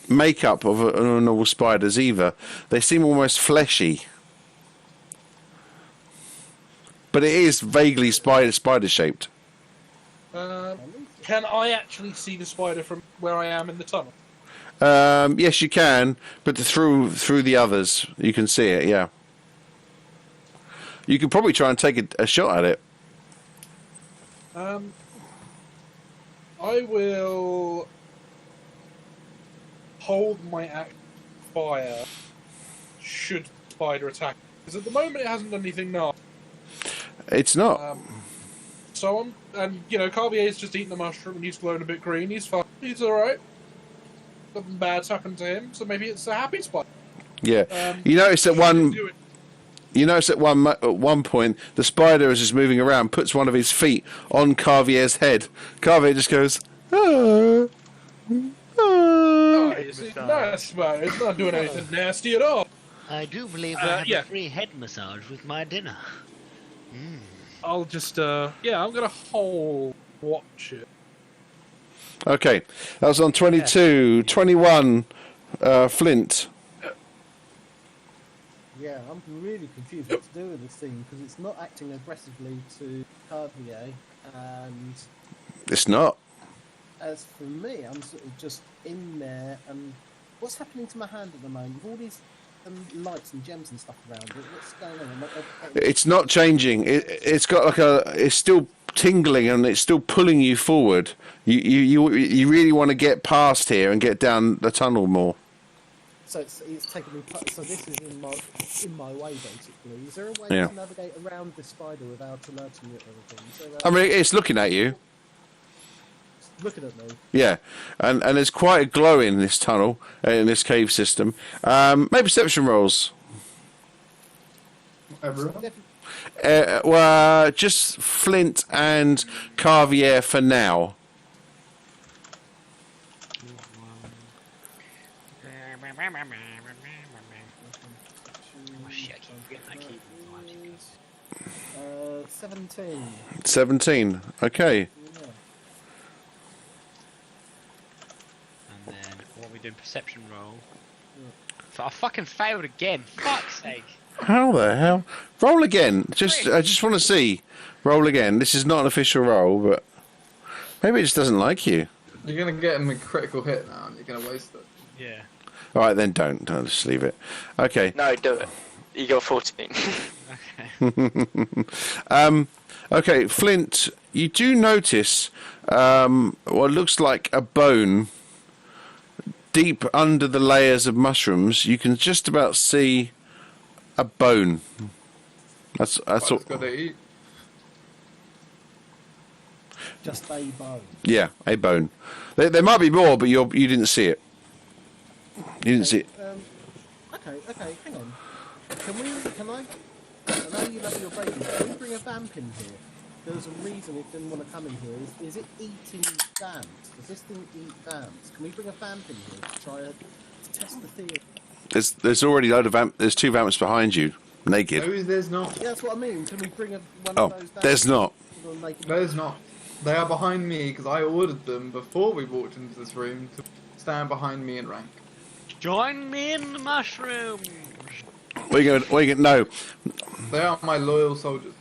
makeup of a normal spider's either. They seem almost fleshy, but it is vaguely spider shaped. Can I actually see the spider from where I am in the tunnel? Yes, you can, but through the others, you can see it. Yeah, you could probably try and take a shot at it. I will hold my act fire should spider attack, because at the moment it hasn't done anything now. It's not. Carvier's just eaten the mushroom and he's glowing a bit green. He's fine. He's all right. Nothing bad's happened to him, so maybe it's a happy spider. Yeah. You notice at one point the spider is just moving around, puts one of his feet on Carvier's head. Carvier just goes, "Ah." It's nice, man. It's not doing anything nasty at all. I do believe I have a free head massage with my dinner. I'll just, I'm gonna hold watch it. Okay, that was on 22. 21, Flint. Yeah, I'm really confused what to do with this thing, because it's not acting aggressively to Carvier, and It's not. as for me, I'm sort of just in there, and what's happening to my hand at the moment? With all these lights and gems and stuff around it, what's going on? It's not changing. It's got like it's still tingling and it's still pulling you forward. You really want to get past here and get down the tunnel more. So it's taking me. So this is in my way, basically. Is there a way Yeah. to navigate around the spider without alerting it or anything? I mean, it's looking at you. It's looking at me. Yeah, and there's quite a glow in this tunnel, in this cave system. Maybe perception rolls. Everyone? Well, just Flint and Carvier for now. Oh shit, I keep forgetting that key. 17. 17. Okay. Yeah. And then what are we doing? Perception roll. So I fucking failed again. Fuck's sake. How the hell? Roll again. I just want to see. Roll again. This is not an official roll, but maybe it just doesn't like you. You're gonna get him a critical hit now, and you're gonna waste it. Yeah. All right, then don't. Don't just leave it. Okay. No, do it. You got 14. Okay, Flint. You do notice what looks like a bone deep under the layers of mushrooms. You can just about see a bone. That's What all. it's gotta eat. Just a bone. Yeah, a bone. There might be more, but you didn't see it. You didn't see it. Okay, hang on. Can I know you love your baby, can we bring a vamp in here? There's a reason it didn't want to come in here. Is it eating vamps? Does this thing eat vamps? Can we bring a vamp in here to try to test the theory? There's already a load of vamp. There's 2 vamps behind you, naked. No, there's not. Yeah, that's what I mean. Can we bring one Oh, of those vamps? there's not. There's not. They are behind me because I ordered them before we walked into this room to stand behind me and rank. Join me in the mushrooms. What are you going? No. They are my loyal soldiers.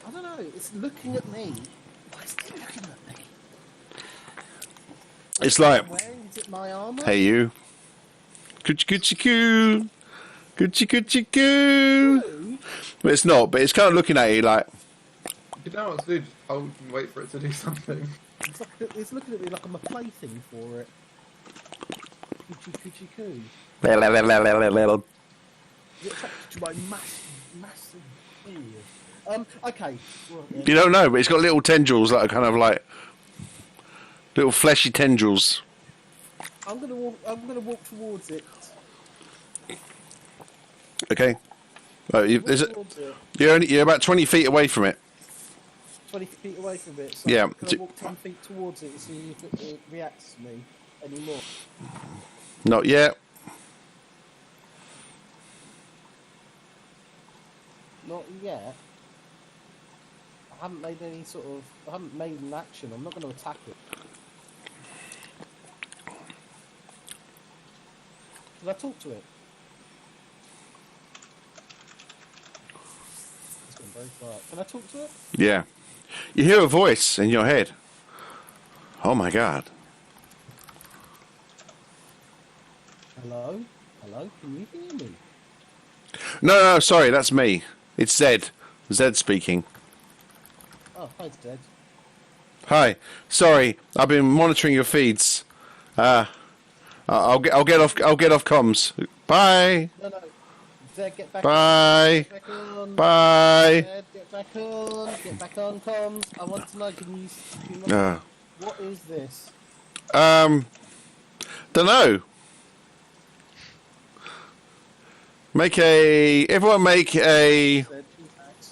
I don't know. It's looking at me. Why is it looking at me? It's like, Is it my armor? hey you. Coochie coochie coo. Coochie coochie coo. But it's not. But it's kind of looking at you like. You don't know what to do. Just hold and wait for it to do something. It's looking at me like I'm a plaything for it. Coochie coochie coo. Well, Is it attracted to my massive beard? Okay. Well, yeah. you don't know, but it's got little tendrils that are kind of like little fleshy tendrils. I'm gonna walk towards it. Okay. Walk towards it. You're about 20 feet away from it. 20 feet away from it. So Yeah. Can I walk 10 feet towards it and see if it reacts to me anymore? Not yet. Not yet. I haven't made any sort of. I haven't made an action. I'm not going to attack it. Can I talk to it? It's gone very quiet. Can I talk to it? Yeah. You hear a voice in your head. Oh my god. Hello? Hello? Can you hear me? No, sorry, that's me. It's Zed. Zed speaking. Oh, hi, Dad. Hi. Sorry, I've been monitoring your feeds. I'll get off comms. Bye. No. Zed, get back Bye. Get back on. Bye. Zed, get back on. Get back on comms. I want to know, can you what is this? Dunno. Everyone make a... Zed, impact.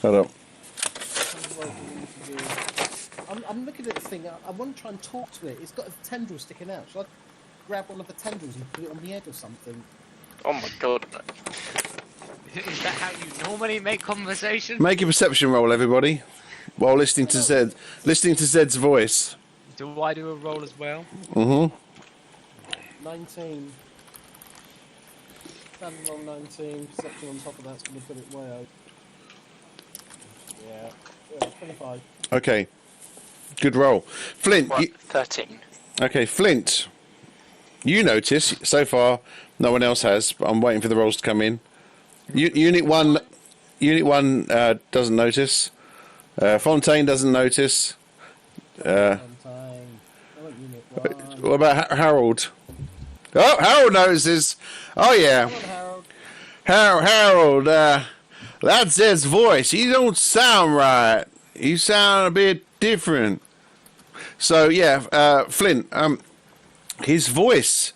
Hold up. I'm looking at this thing. I want to try and talk to it. It's got a tendril sticking out. Should I grab one of the tendrils and put it on the head or something? Oh my god. Is that how you normally make conversation? Make a perception roll, everybody, while listening to Zed's voice. Do I do a roll as well? 19. Standing roll 19. Perception on top of that's going to put it way out. Yeah, 25. Okay. Good roll. Flint. What? 13. Okay, Flint. You notice so far. No one else has. But I'm waiting for the rolls to come in. Unit one doesn't notice. Fontaine doesn't notice. Sometime. I want unit 1. What about Harold? Oh, Harold notices. Oh yeah, Come on, Harold. Harold. That's his voice. He don't sound right. You sound a bit different. So yeah, Flint. His voice.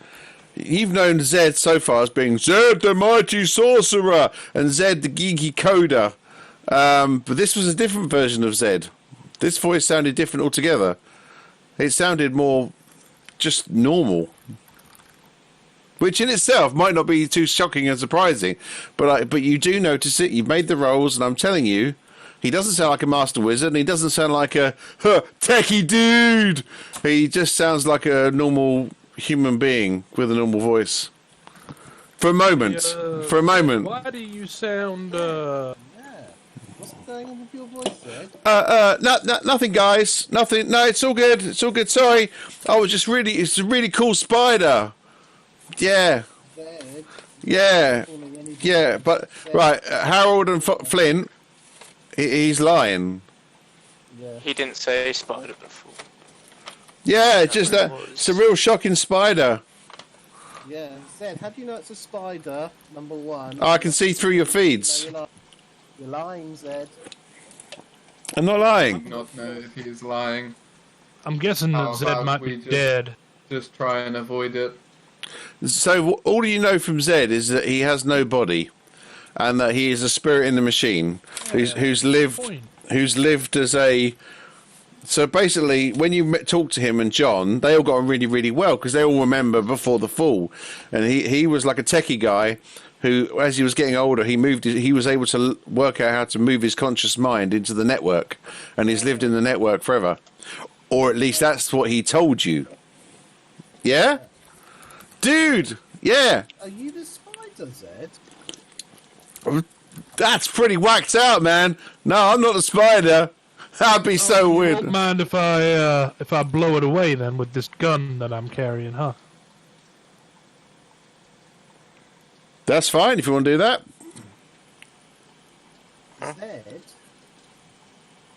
You've known Zed so far as being Zed the mighty sorcerer and Zed the geeky coder. But this was a different version of Zed. This voice sounded different altogether. It sounded more just normal. Which in itself might not be too shocking and surprising. But you do notice it. You've made the rolls, and I'm telling you, he doesn't sound like a master wizard, and he doesn't sound like a techie dude. He just sounds like a normal human being with a normal voice. For a moment. For a moment. Why do you sound, What's going on with your voice, Zed? Nothing, guys. Nothing. No, it's all good. It's all good. Sorry. I was just really... It's a really cool spider. Yeah. Zed? Yeah. Yeah, but... Right, Harold and Flint, he's lying. Yeah. He didn't say spider before. Yeah, it's just that... It's a real shocking spider. Yeah, Zed, how do you know it's a spider, number one? I can see through your feeds. No, you're lying, Zed. I'm not I do lying. not know if he's lying. I'm guessing How that Zed about might we be dead. Just try and avoid it. So all you know from Zed is that he has no body, and that he is a spirit in the machine who's lived as a. So basically, when you talk to him and John, they all got on really, really well because they all remember before the fall, and he was like a techie guy who, as he was getting older, he was able to work out how to move his conscious mind into the network, and he's lived in the network forever, or at least that's what he told you. Yeah. Dude, yeah. Are you the spider, Zed? That's pretty whacked out, man. No, I'm not a spider. That'd be so You weird. won't mind if I blow it away then with this gun that I'm carrying, huh? That's fine if you want to do that. Zed?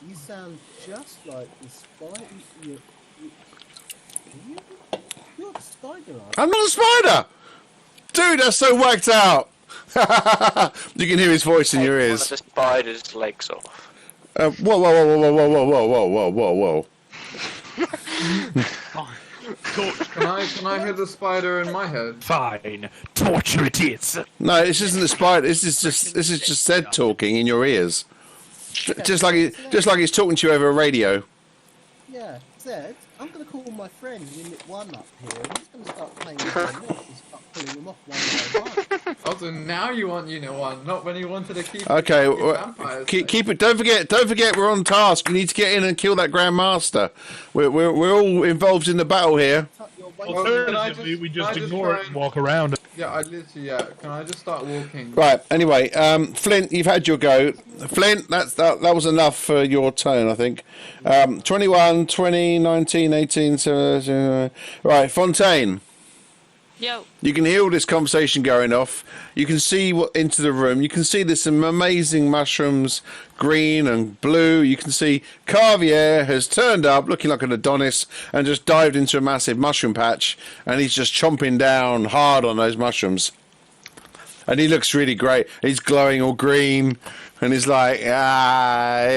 You sound just like the spider. You're the spider, aren't you? I'm not a spider. Dude, that's so whacked out. You can hear his voice in your Take ears. one of the spider's legs off. Whoa, whoa, whoa, whoa, whoa, whoa, whoa, whoa, whoa, whoa, whoa. Can I hit the spider in my head? Fine. Torture it is. No, this isn't a spider. This is just Zed talking in your ears. Just like he's talking to you over a radio. Yeah, Zed, I'm going to call my friend Unit 1 up here, and he's going to start playing with them off and start pulling them off one by one. Also, now you want Unit 1, not when you wanted to keep Okay, the vampires. keep it. Don't forget, we're on task. We need to get in and kill that Grand Master. We're all involved in the battle here. Well, can I Alternatively, we can I just ignore try it and walk around. Yeah, I literally, yeah. Can I just start walking? Right. Anyway, Flint, you've had your go. Flint, that was enough for your turn, I think. 21, 20, 19, 18, 17. Right, Fontaine. Yo. You can hear all this conversation going off. You can see into the room. You can see there's some amazing mushrooms, green and blue. You can see Carvier has turned up looking like an Adonis and just dived into a massive mushroom patch, and he's just chomping down hard on those mushrooms. And he looks really great. He's glowing all green, and he's like, yeah.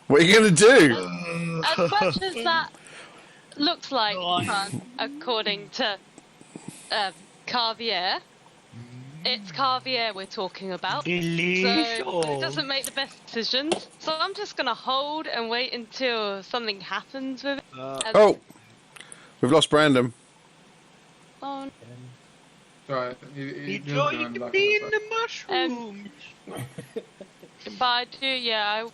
What are you going to do? As much as that looks like fun, according to Carvier, it's Carvier we're talking about. So it doesn't make the best decisions. So I'm just going to hold and wait until something happens with it. Oh, we've lost Brandon. Oh, Right. Enjoy being the mushrooms. but I do, yeah, I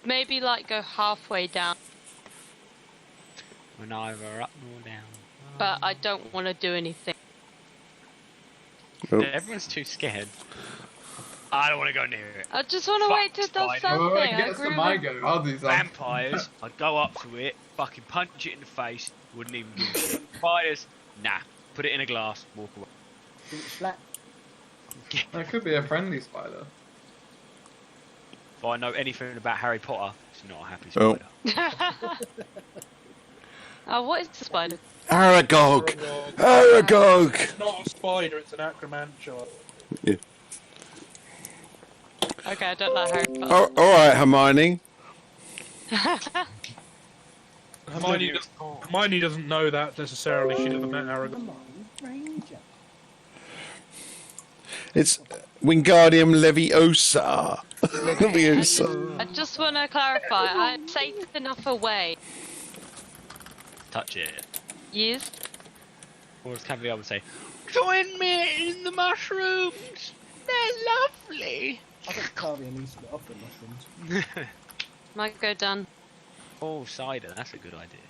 maybe like go halfway down, We're neither up nor down. but I don't want to do anything. Oh. Everyone's too scared. I don't want to go near it. I just want to Fuck wait till it does spider. Oh, something. it I gets agree to my with- go. I'll do something. Vampires, I'd go up to it, fucking punch it in the face, wouldn't even give a shit. Spiders, nah. Put it in a glass, walk away. Slap. That could be a friendly spider. If I know anything about Harry Potter, it's not a happy Oh. spider. Oh, what is the spider? Aragog! Aragog! It's not a spider, it's an acromantia. Yeah. Okay, I don't like Harry Potter. Oh, all right, Hermione. Hermione doesn't know that necessarily. She never met Aragorn. Come on, Ranger. It's Wingardium Leviosa. Leviosa. I just want to clarify. I'm safe enough away. Touch it. Yes. Or as Caviar would say, join me in the mushrooms. They're lovely. I think Carvey needs to get off the mushrooms. Might go done. Oh, cider. That's a good idea.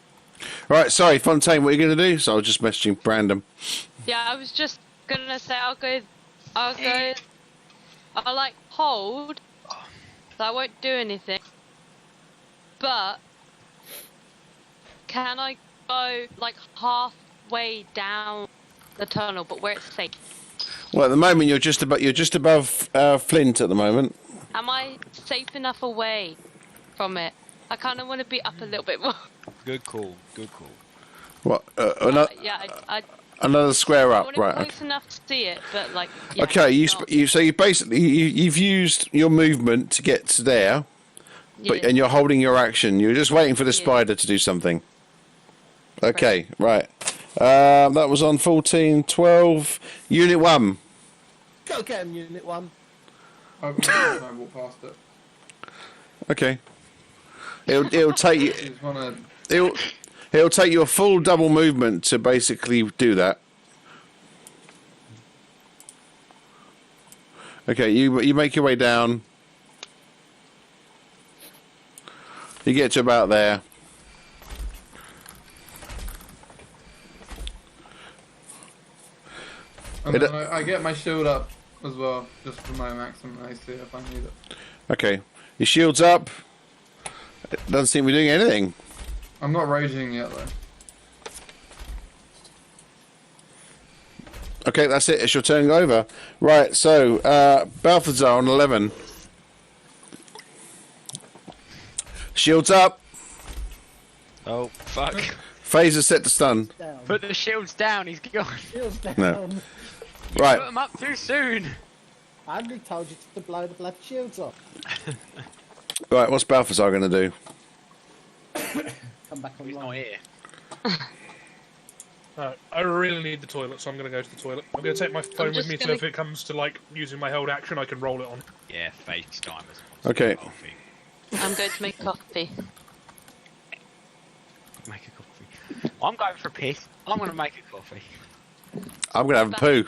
Right, sorry, Fontaine, what are you going to do? So I was just messaging Brandon. Yeah, I was just gonna say I'll like hold, so I won't do anything. But can I go like halfway down the tunnel, but where it's safe? Well, at the moment you're just above Flint at the moment. Am I safe enough away from it? I kind of want to be up a little bit more. Good call. Good call. What? Yeah, I Another square I up, want to right? be Okay. close enough to see it, but like. Yeah, Okay, not. so you basically you've used your movement to get to there, Yeah. and you're holding your action. You're just waiting for the spider to do something. Okay, right. That was on 1412, Unit 1. Go get him, Unit 1. I walk past it. Okay. It'll take you. I just wanna. It'll take you a full double movement to basically do that. Okay, you make your way down. You get to about there. And then I get my shield up as well, just for my maximum AC if I need it. Okay, your shield's up. It doesn't seem to be doing anything. I'm not raging yet though. Okay, that's it. It's your turn over. Right, so Balthazar on 11. Shields up. Oh, fuck. Phaser set to stun. Down. Put the shields down. He's gone. Shields down. No. Put Right. them up too soon. I only told you to blow the bloody shields off. Right, what's Balthazar going to do? Come back He's not online. here. I really need the toilet, so I'm going to go to the toilet. I'm going to take my phone with just me, so gonna- if it comes to like using my held action, I can roll it on. Yeah, FaceTime us. Okay. Coffee. I'm going to make coffee. Make a coffee. I'm going for a piss. I'm going to make a coffee. I'm going to have a poo.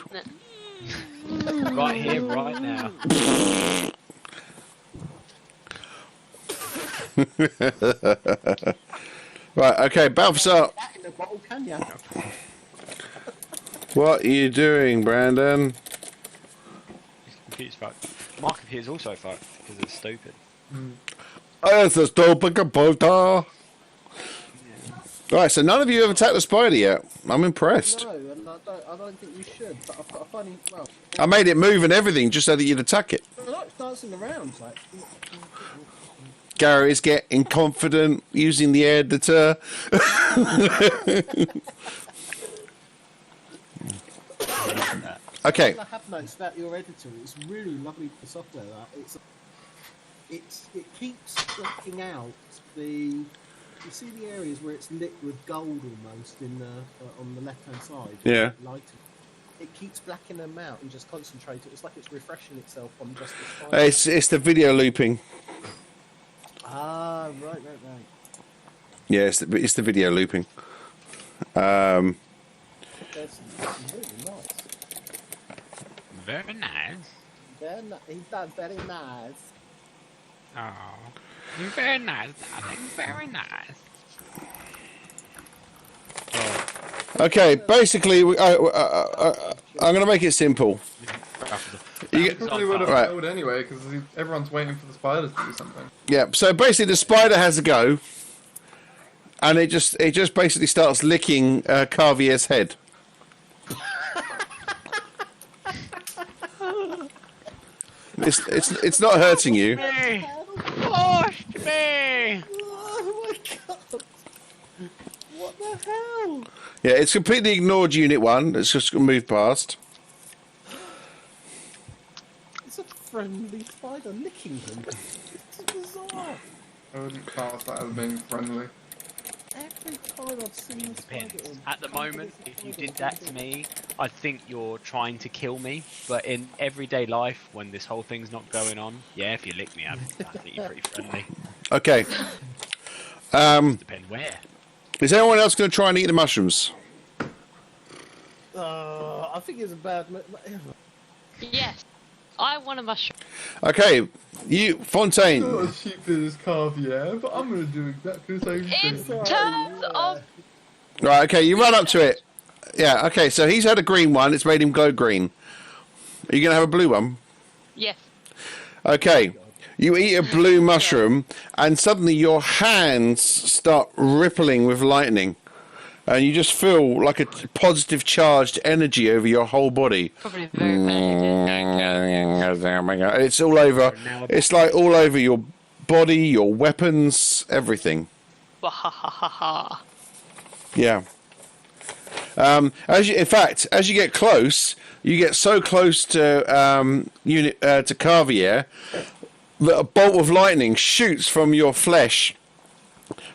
Right here, right now. Right, okay, Balthazar. That in a bottle, can ya? What are you doing, Brandon? This computer's fucked. My computer's also fucked because it's stupid. It's a stupid computer. Right, so none of you have attacked the spider yet. I'm impressed. No, and I don't think you should, but I find it, well, I made it move and everything just so that you'd attack it. I like dancing around, like, Gary's getting confident using the editor. Okay. I have noticed about your editor, it's really lovely the software that it keeps blocking out the. You see the areas where it's lit with gold almost in the on the left hand side. Yeah. Lighting. It keeps blacking them out and just concentrating. It's like it's refreshing itself on just the spider. It's the video looping. Ah, right. Yeah, it's the video looping. There's some really nice. Very nice. He's done very nice. Oh, very nice, darling. Very nice. Okay, basically, I'm going to make it simple. You get, Probably would have Right. failed anyway because everyone's waiting for the spiders to do something. yeah, so basically the spider has a go, and it just basically starts licking Carvier's head. It's not hurting you. Me! Push me! Oh my god! What the hell? Yeah, it's completely ignored Unit 1. It's just moved past. It's a friendly spider licking them. It's bizarre. I wouldn't class that as being friendly. Every time I've seen a spider... Depends. At the moment, if you did that to me, I'd think you're trying to kill me. But in everyday life, when this whole thing's not going on, yeah, if you lick me, I think you're pretty friendly. Okay. Depend where. Is anyone else going to try and eat the mushrooms? I think it's a bad... Yes. I want a mushroom. Okay, you, Fontaine. Not as cheap as Caviar, but I'm going to do exactly the same In thing. terms of... Right, okay, you run up to it. Yeah, okay, so he's had a green one. It's made him glow green. Are you going to have a blue one? Yes. Okay, you eat a blue mushroom, and suddenly your hands start rippling with lightning. And you just feel like a positive charged energy over your whole body. Probably very bad. It's all over. It's like all over your body, your weapons, everything. Yeah. In fact, as you get close, you get so close to to Caviar that a bolt of lightning shoots from your flesh,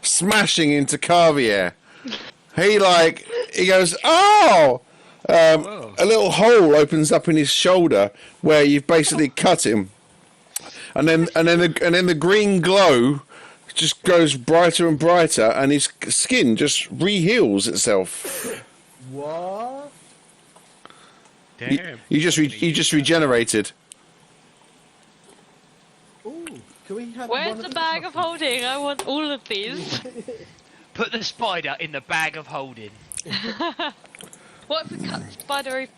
smashing into Caviar. He goes, oh! A little hole opens up in his shoulder where you've basically cut him, and then the green glow just goes brighter and brighter, and his skin just re-heals itself. What? Damn. You just regenerated. Ooh, can we have Where's one the of bag of holding? I want all of these. Put the spider in the bag of holding. What's the cut spidery?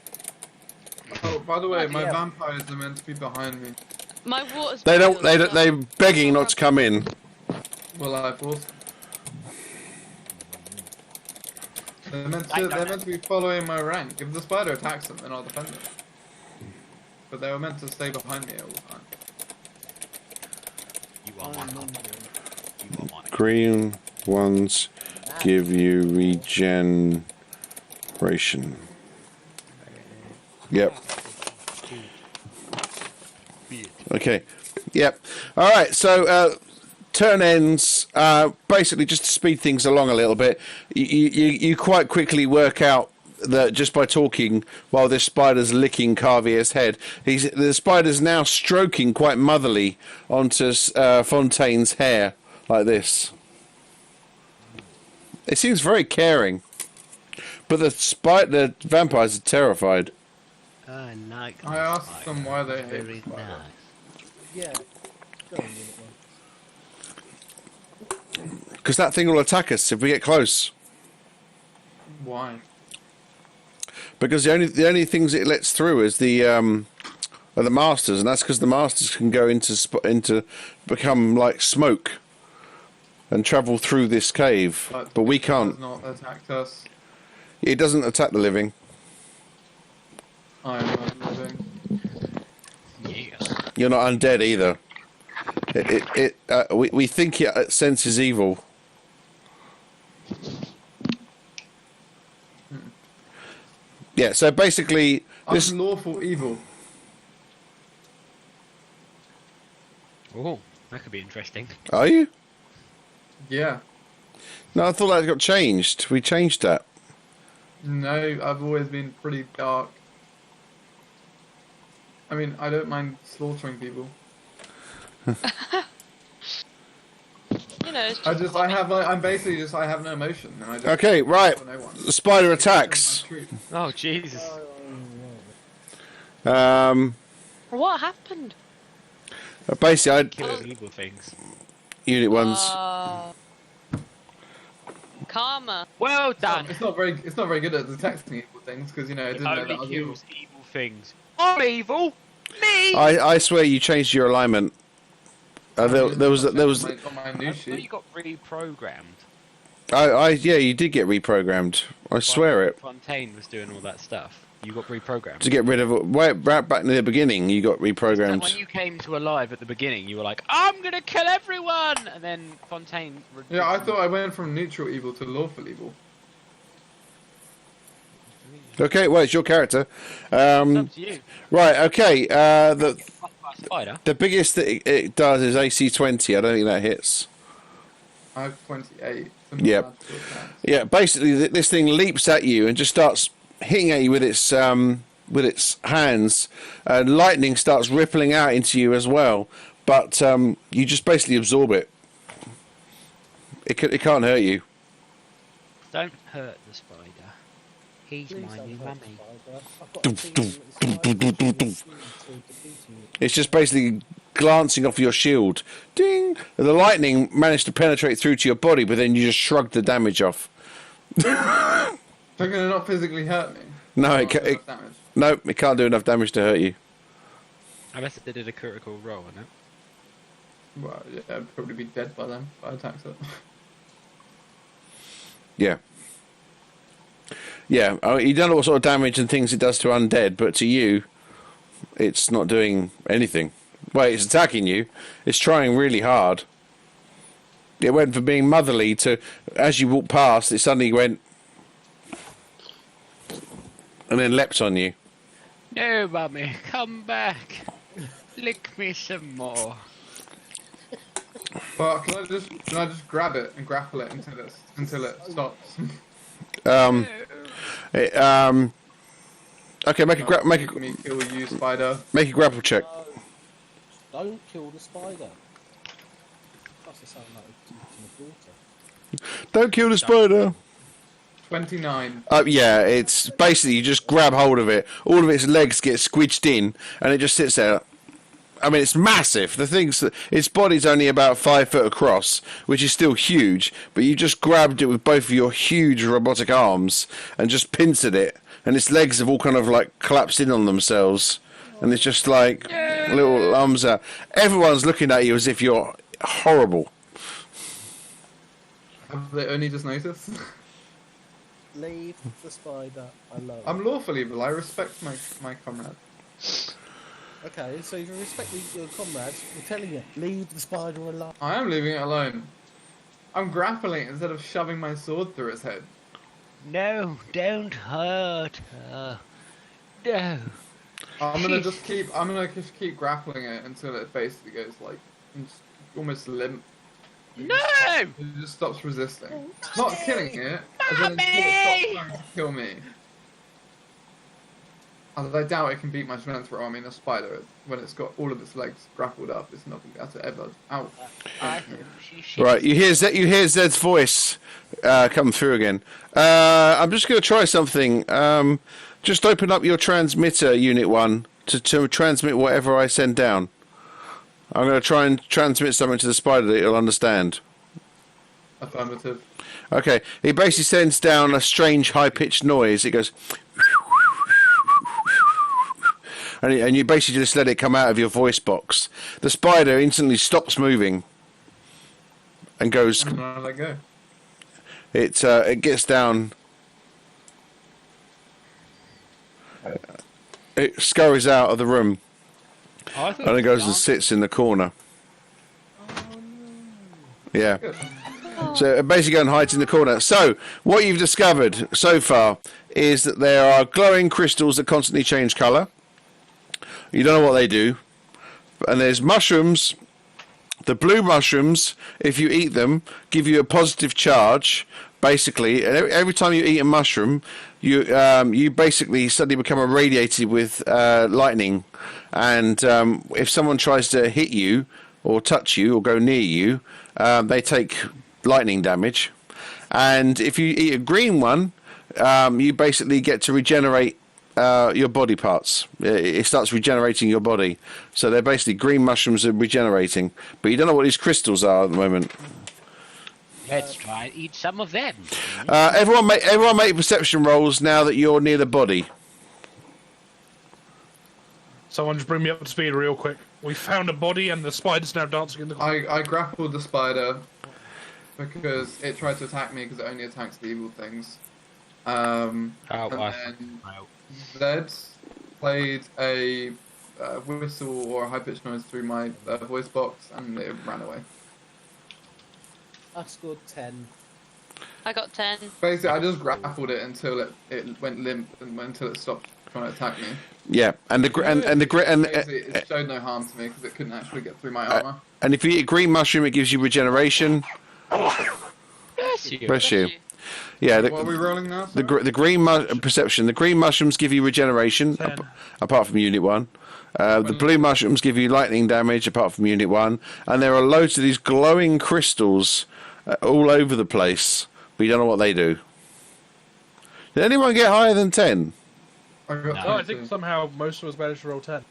Oh, by the way, my Yeah. vampires are meant to be behind me. My water's... They're begging not to come in. Well, I forced them. They're meant to be following my rank. If the spider attacks them, then I'll defend them. But they were meant to stay behind me all the time. You are my hunter. You are my Green ones give you regeneration. Yep. Okay. Yep. All right. So turn ends. Basically, just to speed things along a little bit, you quite quickly work out that just by talking while this spider's licking Caviar's head, the spider's now stroking quite motherly onto Fontaine's hair like this. It seems very caring, but the vampires are terrified. I like. I asked them why they hate Very the spider. nice. Yeah. Go on, unit one. Because that thing will attack us if we get close. Why? Because the only things it lets through is are the masters, and that's because the masters can go into become like smoke and travel through this cave, but we It can't. has not attacked us. It doesn't attack the living. I am not living. Yes. You're not undead either. We think it senses evil. Yeah, so basically, this. I'm lawful evil. Oh, that could be interesting. Are you? Yeah. No, I thought that got changed. We changed that. No, I've always been pretty dark. I mean, I don't mind slaughtering people. You know, it's I have no emotion. And I just Okay, right. kill no one. The spider attacks. My truth. Oh Jesus! What happened? Basically, Killing evil things. unit ones. Karma. Well done. It's not very good at detecting evil things because it didn't know that I Only was evil. kills evil things. I'm evil. Me. I swear you changed your alignment. There was. On my new You sheet. got reprogrammed. Yeah, you did get reprogrammed. I swear it. Fontaine was doing all that stuff. You got reprogrammed. To get rid of right back in the beginning, you got When reprogrammed. you came to alive at the beginning, you were like, "I'm gonna kill everyone," and then Fontaine. Yeah, I thought I went from neutral evil to lawful evil. Okay, well, it's your character. It's up to you. Right. Okay. Spider. The biggest that it does is AC 20. I don't think that hits. I have 28. Yeah. Yeah, basically this thing leaps at you and just starts hitting at you with its hands, and lightning starts rippling out into you as well. But you just basically absorb it. It can't hurt you. Don't hurt the spider. He's Please my don't new hurt mummy. the spider. I've got a feeling that the spider is key to defeating you. It's just basically glancing off your shield. Ding! The lightning managed to penetrate through to your body, but then you just shrugged the damage off. They're gonna not physically hurt me. No, Not do enough damage. no, it can't do enough damage to hurt you. Unless they did a critical roll on it. Well, yeah, I'd probably be dead by then. By attacks it. Yeah. Yeah, you don't know what sort of damage and things it does to undead, but to you, it's not doing anything. Well, it's attacking you. It's trying really hard. It went from being motherly to, as you walk past, it suddenly went and then leapt on you. No, mummy, come back. Lick me some more. Well, can I just grab it and grapple it until it stops? Okay, make a Make me kill you, spider. grapple check. Don't kill the spider. Plus, it sounds like it's a daughter. Don't kill the spider. 29. Yeah, it's basically you just grab hold of it. All of its legs get squidged in, and it just sits there. I mean, it's massive. Its body's only about 5 foot across, which is still huge. But you just grabbed it with both of your huge robotic arms and just pincered it, and its legs have all kind of like collapsed in on themselves, and it's just like little arms out. Everyone's looking at you as if you're horrible. Have they only just noticed? Leave the spider alone. I'm lawful evil. I respect my comrade. Okay, so if you respect your comrades, we're telling you, leave the spider alone. I am leaving it alone. I'm grappling it instead of shoving my sword through its head. No, don't hurt her. No. I'm gonna just keep grappling it until it basically goes like almost limp. No! It just stops resisting. Not killing it, as in until it stops trying to kill me. And I doubt it can beat my strength roll. I mean, a spider, when it's got all of its legs grappled up, it's not going to be able to ever out. Right, you hear Zed's voice come through again. I'm just going to try something. Just open up your transmitter, Unit 1, to transmit whatever I send down. I'm going to try and transmit something to the spider that it'll understand. Affirmative. Okay, he basically sends down a strange high-pitched noise. It goes... And you basically just let it come out of your voice box. The spider instantly stops moving and goes... I'm gonna let go. It gets down... It scurries out of the room. And it goes and sits in the corner. Yeah. So it basically goes and hides in the corner. So, what you've discovered so far is that there are glowing crystals that constantly change colour. You don't know what they do. And there's mushrooms. The blue mushrooms, if you eat them, give you a positive charge. Basically, every time you eat a mushroom, you basically suddenly become irradiated with lightning. And if someone tries to hit you or touch you or go near you, they take lightning damage. And if you eat a green one, you basically get to regenerate your body parts. It starts regenerating your body. So they're basically green mushrooms are regenerating. But you don't know what these crystals are at the moment. Let's try and eat some of them. Everyone make perception rolls now that you're near the body. Someone just bring me up to speed real quick. We found a body and the spider's now dancing in the corner. I grappled the spider because it tried to attack me because it only attacks the evil things. And then Zed played a whistle or a high-pitched noise through my voice box and it ran away. I scored 10. I got 10. Basically, I just grappled it until it went limp and until it stopped trying to attack me. Yeah, and it showed no harm to me because it couldn't actually get through my armor. And if you eat a green mushroom, it gives you regeneration. Bless you. Yeah. What are we rolling now? The green perception. The green mushrooms give you regeneration, apart from Unit 1. The blue mushrooms give you lightning damage, apart from Unit 1. And there are loads of these glowing crystals all over the place, but you don't know what they do. Did anyone get higher than 10? I think somehow most of us managed to roll 10.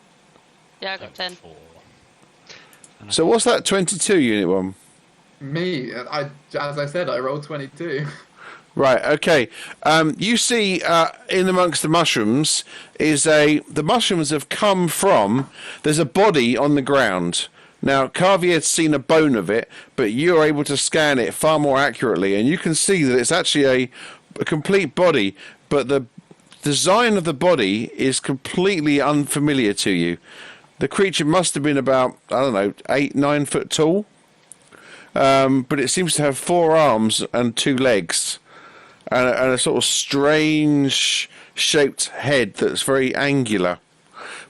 Yeah, I got 10. So what's that 22, Unit 1? Me, as I said, I rolled 22. Right, okay. You see, in amongst the mushrooms, the mushrooms have come from, there's a body on the ground. Now, Carvier's seen a bone of it, but you're able to scan it far more accurately, and you can see that it's actually a complete body, but the design of the body is completely unfamiliar to you. The creature must have been about, 8-9 foot tall, but it seems to have 4 arms and 2 legs, and a sort of strange shaped head that's very angular.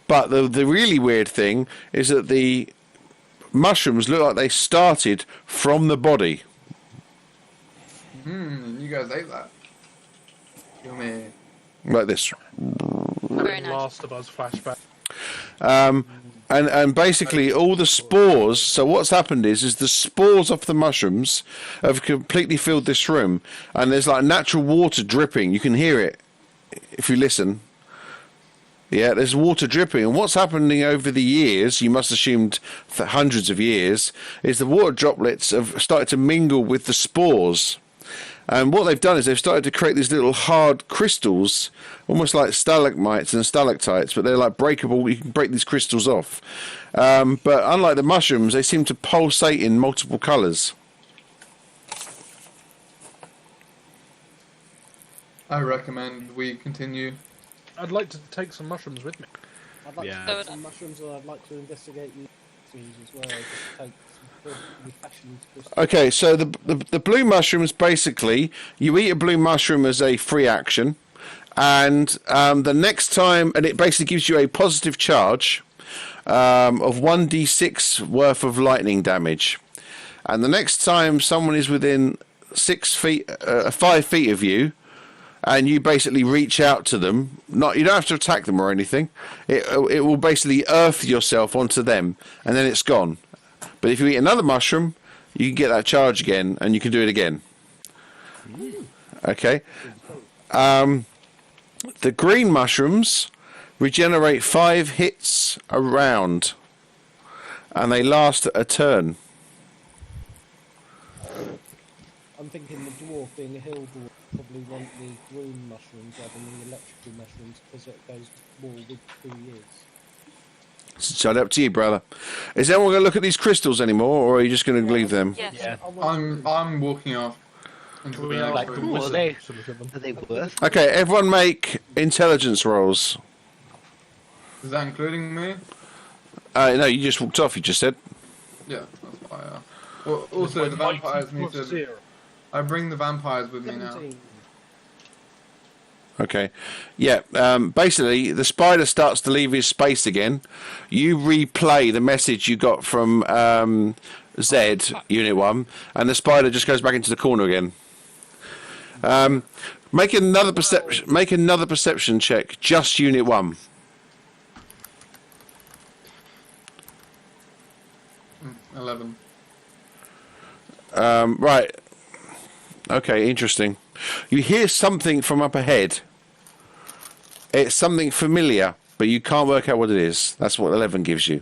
But the really weird thing is that the mushrooms look like they started from the body. You guys ate that. Yummy. Like this. Very nice. Last of Us flashback. And basically all the spores, so what's happened is the spores off the mushrooms have completely filled this room, and there's like natural water dripping. You can hear it if you listen. Yeah, there's water dripping, and what's happening over the years, you must have assumed hundreds of years, is the water droplets have started to mingle with the spores. And what they've done is they've started to create these little hard crystals, almost like stalagmites and stalactites, but they're like breakable. You can break these crystals off. But unlike the mushrooms, they seem to pulsate in multiple colours. I recommend we continue. I'd like to take some mushrooms with me. I'd like to take some mushrooms, and I'd like to investigate these as well. Just take Okay, so the blue mushrooms, basically, you eat a blue mushroom as a free action, and the next time, and it basically gives you a positive charge of 1d6 worth of lightning damage. And the next time someone is within 5 feet of you, and you basically reach out to them, you don't have to attack them or anything, it will basically earth yourself onto them, and then it's gone. But if you eat another mushroom, you can get that charge again, and you can do it again. Okay. The green mushrooms regenerate 5 hits a round, and they last a turn. I'm thinking the dwarf, being a hill dwarf, probably want the green mushrooms rather than the electrical mushrooms because it goes more with 2 years. It's up to you, brother. Is anyone going to look at these crystals anymore, or are you just going to leave them? Yes. Yeah. I'm walking off. Are they worth? Okay, everyone make intelligence rolls. Is that including me? No, you just walked off, you just said. Yeah, that's why. Well, also, the vampires need to... I bring the vampires with me now. Okay. Yeah, basically, the spider starts to leave his space again. You replay the message you got from Z, Unit 1, and the spider just goes back into the corner again. Make another perception check, just Unit 1. Mm, 11. Right. Okay, interesting. You hear something from up ahead. It's something familiar, but you can't work out what it is. That's what 11 gives you.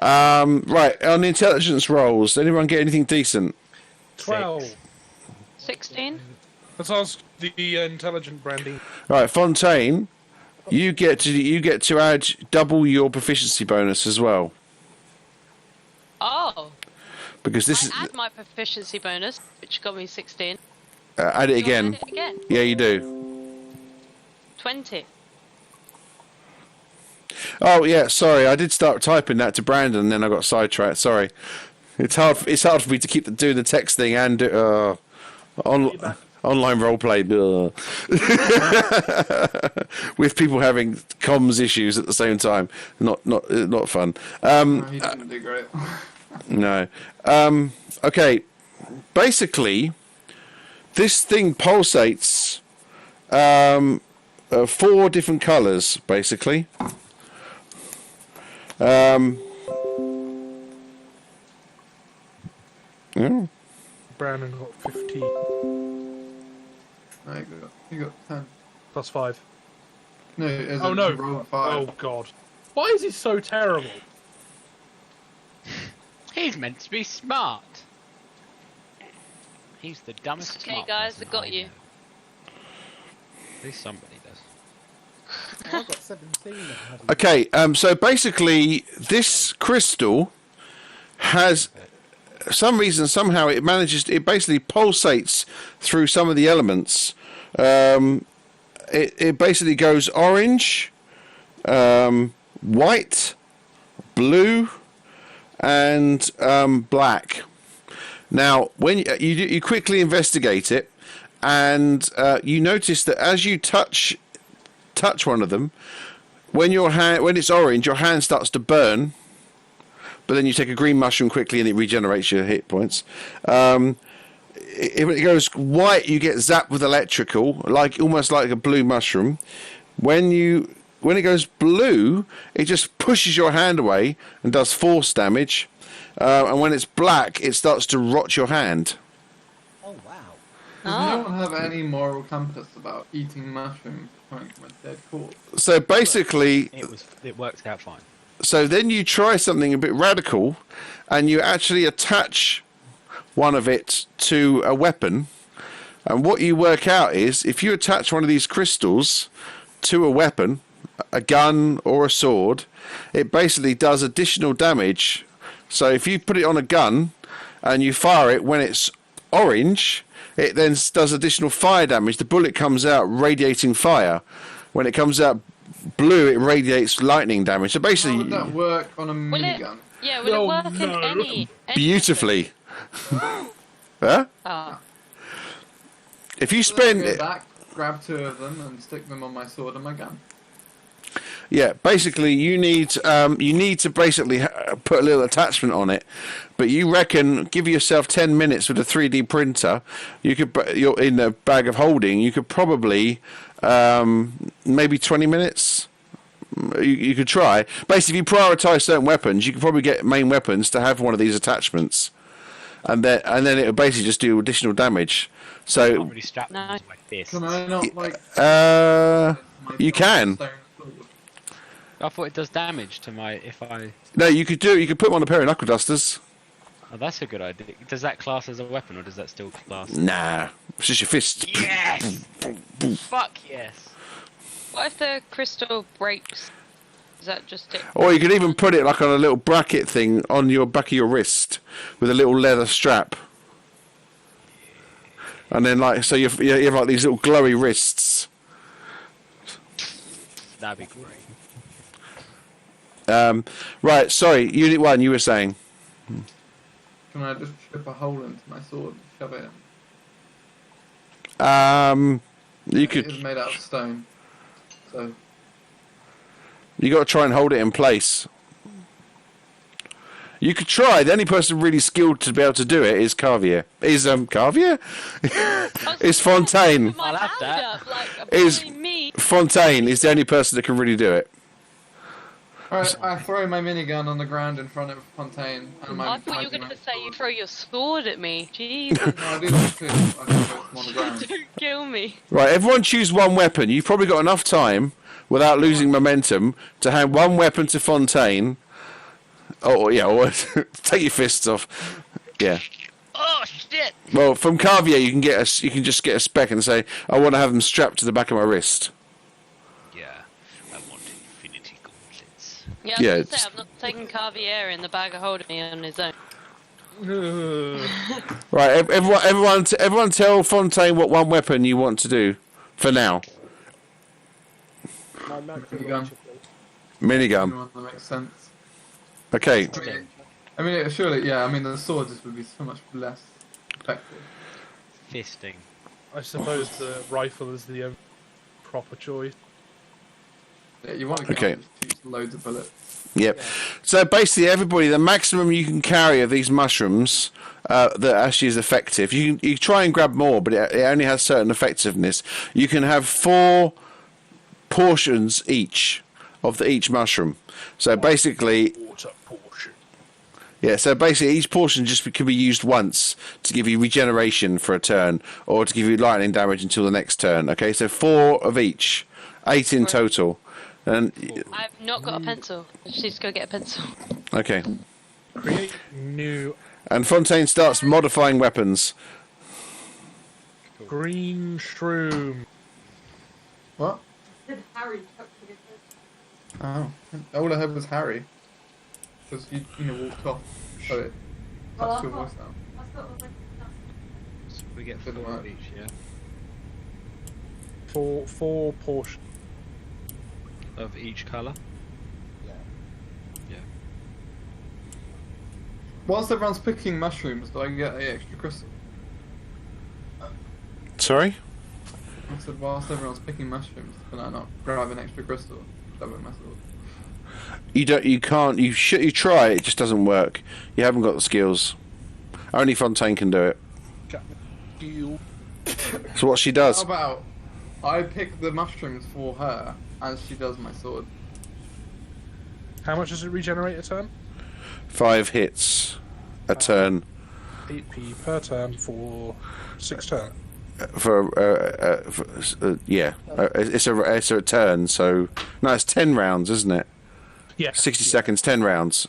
Right, on the intelligence rolls, did anyone get anything decent? 12. 16. Let's ask the intelligent Brandy. Right, Fontaine, you get to add double your proficiency bonus as well. Oh. Because this add my proficiency bonus, which got me 16. Add it again. Add it again. Yeah, you do. 20. Oh yeah, sorry. I did start typing that to Brandon, and then I got sidetracked. Sorry. It's hard for me to keep doing the text thing and Online roleplay. With people having comms issues at the same time. Not fun. He didn't do great. No. Okay. Basically, this thing pulsates 4 different colours, basically. Yeah. Brandon got 15. No, you got 10. Plus 5. No, it's Oh no! roll 5. Oh god. Why is he so terrible? He's meant to be smart. He's the dumbest. Okay, smart guys, person I got you. know. At least somebody does. Oh, I got 17. Okay, so basically, this crystal has, for some reason, somehow it basically pulsates through some of the elements. It basically goes orange, white, blue, and black. Now, when you quickly investigate it, and you notice that as you touch one of them, when it's orange, your hand starts to burn. But then you take a green mushroom quickly, and it regenerates your hit points. If it goes white, you get zapped with electrical, almost like a blue mushroom. When it goes blue, it just pushes your hand away and does force damage. And when it's black, it starts to rot your hand. Oh wow. Does no one have any moral compass about eating mushrooms from a dead corpse? So basically, It worked out fine. so then you try something a bit radical, and you actually attach one of it to a weapon. And what you work out is, if you attach one of these crystals to a weapon, a gun or a sword, it basically does additional damage. So if you put it on a gun and you fire it when it's orange, it then does additional fire damage. The bullet comes out radiating fire. When it comes out blue, it radiates lightning damage. So basically, how would that work on a minigun? Yeah, will it work in any beautifully. Huh? Oh. If you So spend I'll go back, grab 2 of them, and stick them on my sword and my gun. Yeah, basically you need to basically put a little attachment on it, but you reckon give yourself 10 minutes with a 3D printer. You're in a bag of holding. You could probably maybe 20 minutes. You could try. Basically, if you prioritise certain weapons, you could probably get main weapons to have one of these attachments, and then it would basically just do additional damage. So Not really strapped No. into my fist. Can I not, like... you can. stone sword? I thought it does damage to my if I. No, you could put them on a pair of knuckle dusters. Oh, that's a good idea. Does that class as a weapon, or does that still class? Nah, it's just your fist. Yes. Fuck yes. What if the crystal breaks? Is that just it? Or you could even put it like on a little bracket thing on your back of your wrist with a little leather strap. And then so you have like these little glowy wrists. That'd be great. Right, sorry, Unit 1, you were saying. Can I just chip a hole into my sword and shove it in? You It's could. made out of stone. So, You got to try and hold it in place. You could try. The only person really skilled to be able to do it is Carvier. Carvier? Is Fontaine. I'll have that. Fontaine is the only person that can really do it. alright, I throw my minigun on the ground in front of Fontaine. And my I thought you were going to say you throw your sword at me. Jesus. No, I do that too. I throw them on the ground. Don't kill me. Right, everyone choose one weapon. You've probably got enough time, without losing momentum, to hand one weapon to Fontaine. Or take your fists off. Yeah. Oh shit! Well, from Carvier, you can just get a spec and say, I want to have them strapped to the back of my wrist. Yeah, I want infinity gauntlets. Yeah, Yeah, I was it's- I'm not taking Carvier in the bag of holding me on his own. Right, everyone, tell Fontaine what one weapon you want to do for now. My micro Minigun. launcher, please. Minigun. That makes sense. Okay. I mean, surely, yeah, I mean, the sword just would be so much less effective. Fisting. I suppose the rifle is the only proper choice. Yeah, you want to Okay. shoot loads of bullets. Yep. So basically, everybody, the maximum you can carry of these mushrooms that actually is effective. You try and grab more, but it only has certain effectiveness. You can have 4 portions each of each mushroom. So basically, Water portion. yeah. So basically, each portion just can be used once to give you regeneration for a turn, or to give you lightning damage until the next turn. Okay, so 4 of each, 8 in total. And I've not got a pencil. I just need to go get a pencil. okay. Create new And Fontaine starts modifying weapons. green shroom. What? Oh, all I heard was Harry. Because you walked off, so it touched your voice now. So we get 4 of each, yeah? 4 portions. Of each colour? Yeah. Whilst everyone's picking mushrooms, do I get an extra crystal? Sorry? I said, whilst everyone's picking mushrooms, can I not grab an extra crystal? That would mess with. You don't. You can't. You try. It just doesn't work. You haven't got the skills. Only Fontaine can do it. So what she does? How about I pick the mushrooms for her as she does my sword? How much does it regenerate a turn? 5 hits a turn 8p per turn for 6 turns. yeah. It's a turn. So no, it's 10 rounds, isn't it? Yeah. 60 seconds, 10 rounds.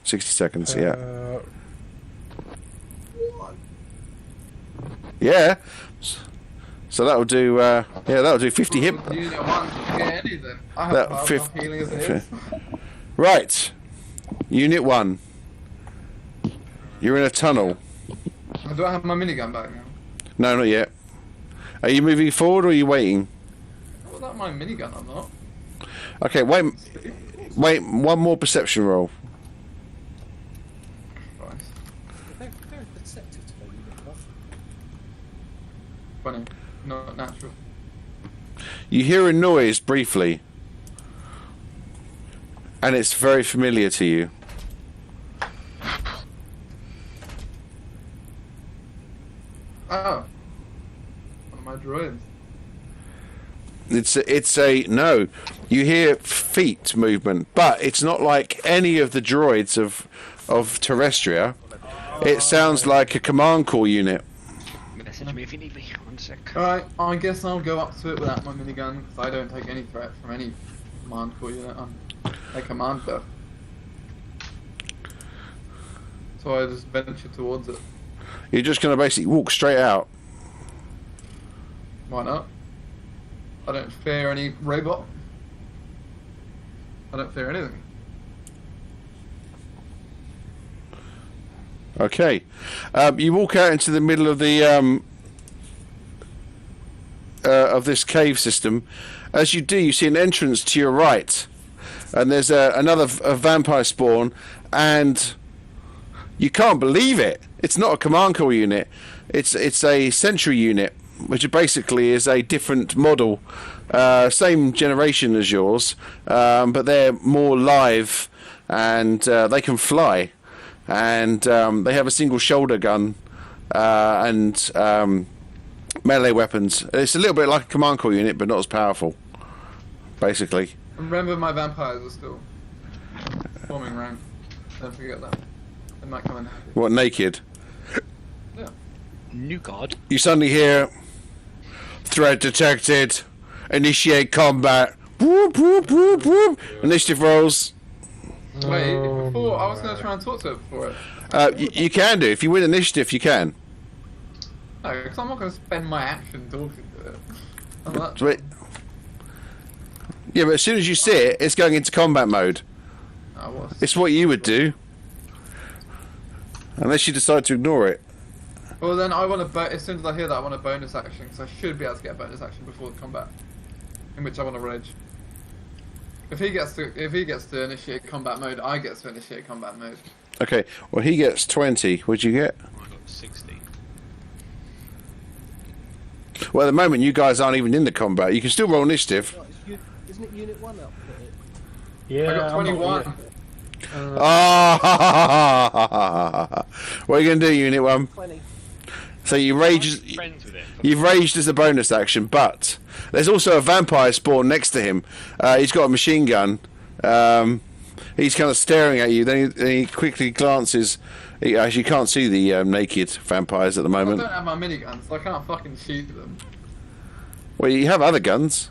60 seconds. Yeah. Yeah. So that'll do. That'll do 50 hit. You know, one can get anything. I That have fifth- enough healing as it is. Right. Unit 1. You're in a tunnel. Do I have my minigun back now? No, not yet. Are you moving forward or are you waiting? Well, that my minigun, I'm not. Okay, wait. One more perception roll. Christ. Very perceptive to know you look off. Funny. Not natural. You hear a noise briefly, and it's very familiar to you. Oh. One of my droids. It's a no. You hear feet movement, but it's not like any of the droids of Turestria. It sounds like a command call unit. Message me if you need me. 1 sec. Alright, I guess I'll go up to it without my minigun, because I don't take any threat from any command call unit. I'm a commander. So I just venture towards it. You're just going to basically walk straight out. Why not? I don't fear any robot. I don't fear anything. Okay. You walk out into the middle of the of this cave system. As you do, you see an entrance to your right, and there's another vampire spawn, and you can't believe it. It's not a command call unit. It's a sentry unit, which basically is a different model, same generation as yours, but they're more live, and they can fly, and they have a single shoulder gun and melee weapons. It's a little bit like a command call unit, but not as powerful, basically. Remember, my vampires are still forming rank. Don't forget that. They might come in handy. What, naked? Yeah. New god. You suddenly hear threat detected, initiate combat. Whoop, whoop, whoop, whoop. Initiative rolls. Wait, before I was going to try and talk to her before it. You can do. If you win initiative, you can. No, because I'm not going to spend my action talking to it. I'm not- Wait. Yeah, but as soon as you see it, it's going into combat mode. I was. It's what you would do. Unless you decide to ignore it. Well, then I want to. As soon as I hear that, I want a bonus action, because I should be able to get a bonus action before the combat, in which I want to rage. If he gets to initiate combat mode, I get to initiate combat mode. Okay, well, he gets 20. What'd you get? I got 60. Well, at the moment, you guys aren't even in the combat. You can still roll initiative. Isn't it Unit 1 up for it? I got 21. What are you going to do, Unit 1? 20. So you've raged as a bonus action, but there's also a vampire spawn next to him. He's got a machine gun. He's kind of staring at you. Then he quickly glances. You can't see the naked vampires at the moment. I don't have my minigun, so I can't fucking shoot them. Well, you have other guns.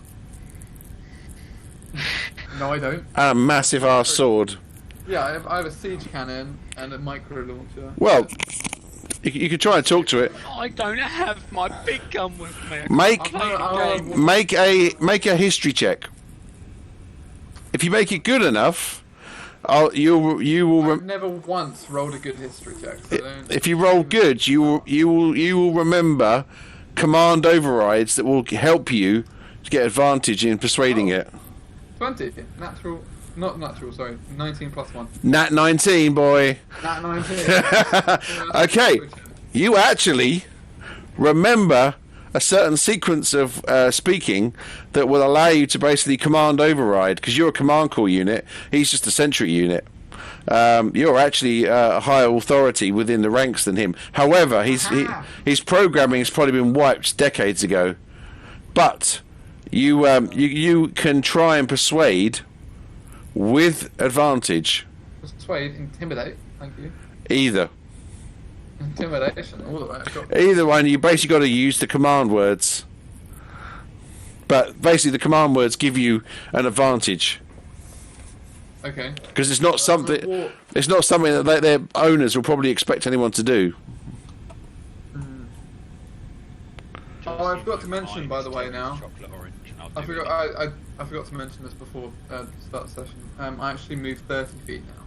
No, I don't. And a massive ass sword. Yeah, I have a siege cannon and a micro launcher. Well, you could try and talk to it. I don't have my big gun with me. Make a history check. If you make it good enough, you will. I've never once rolled a good history check. So if you roll good, you will remember command overrides that will help you to get advantage in persuading it. 20 natural. Not natural, sorry. 19 plus 1. Nat 19, boy. Nat 19. Okay, you actually remember a certain sequence of speaking that will allow you to basically command override, because you're a command core unit, he's just a sentry unit. You're actually a higher authority within the ranks than him. However, his programming has probably been wiped decades ago. But you can try and persuade with advantage. Persuade, intimidate, thank you. Either. Intimidation, all the way. Either one, you basically got to use the command words. But basically, the command words give you an advantage. Okay. Because it's not something. It's not something that their owners will probably expect anyone to do. Oh, I forgot to mention, by the way, now. I forgot to mention this before start the session. I actually moved 30 feet now.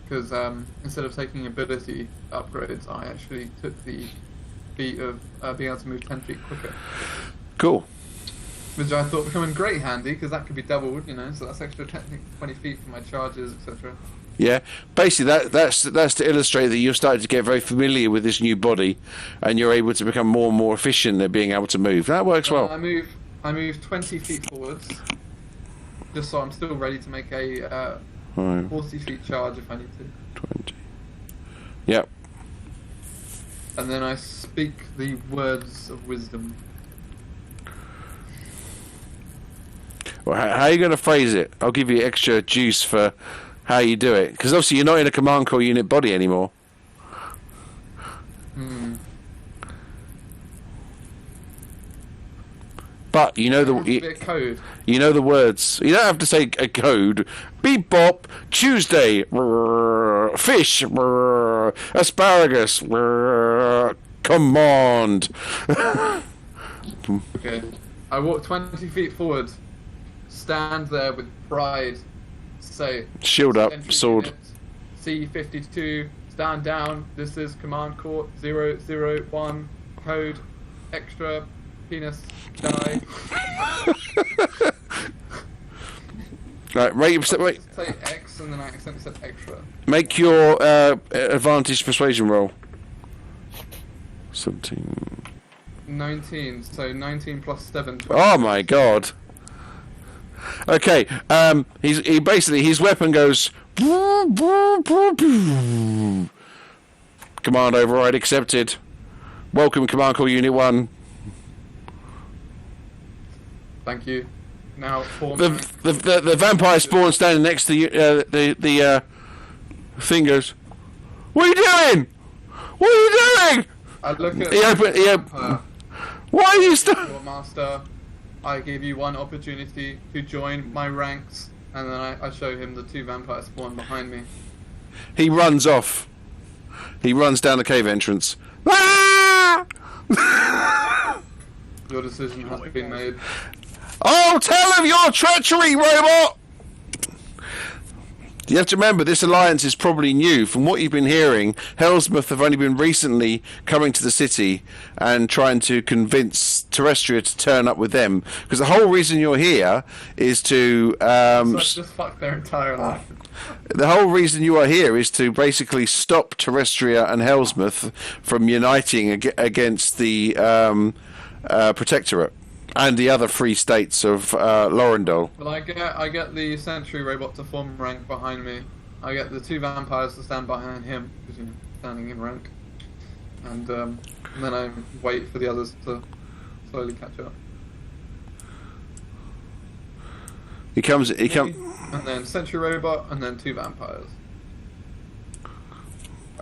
Because instead of taking ability upgrades, I actually took the feat of being able to move 10 feet quicker. Cool. Which I thought would come in great handy, because that could be doubled, you know, so that's extra 20 feet for my charges, etc. Yeah, basically that's to illustrate that you're starting to get very familiar with this new body, and you're able to become more and more efficient at being able to move. That works well. I move 20 feet forwards, just so I'm still ready to make a 40 feet charge if I need to. 20. Yep. And then I speak the words of wisdom. Well, how are you going to phrase it? I'll give you extra juice for how you do it, because obviously you're not in a command core unit body anymore. But you know code. You know the words. You don't have to say a code. Beep bop. Tuesday. Fish. Asparagus. Command. Okay. I walk 20 feet forward. Stand there with pride. Say. Shield up. Sword. C52. Stand down. This is command core 001. Code. Extra. Penis. Die. Right, wait. Say X and then I accidentally said extra. Make your advantage persuasion roll. 17. 19. So 19 plus 7. 20. Oh my god. Okay. He basically his weapon goes. Command override accepted. Welcome, Command Core Unit 1. Thank you. Now form. The vampire spawn standing next to you, the thing goes. What are you doing? What are you doing? I look at. Why are you Master, I give you one opportunity to join my ranks, and then I show him the 2 vampire spawn behind me. He runs off. He runs down the cave entrance. Ah! Your decision has been made. Oh, tell of your treachery, robot! You have to remember, this alliance is probably new. From what you've been hearing, Hellsmouth have only been recently coming to the city and trying to convince Turestria to turn up with them. Because the whole reason you're here is to... just fuck their entire life. The whole reason you are here is to basically stop Turestria and Hellsmouth from uniting against the Protectorate and the other 3 states of Lorendal. Well, I get the sentry robot to form rank behind me. I get the 2 vampires to stand behind him, because you know, standing in rank, and then I wait for the others to slowly catch up. He comes. And then sentry robot, and then 2 vampires.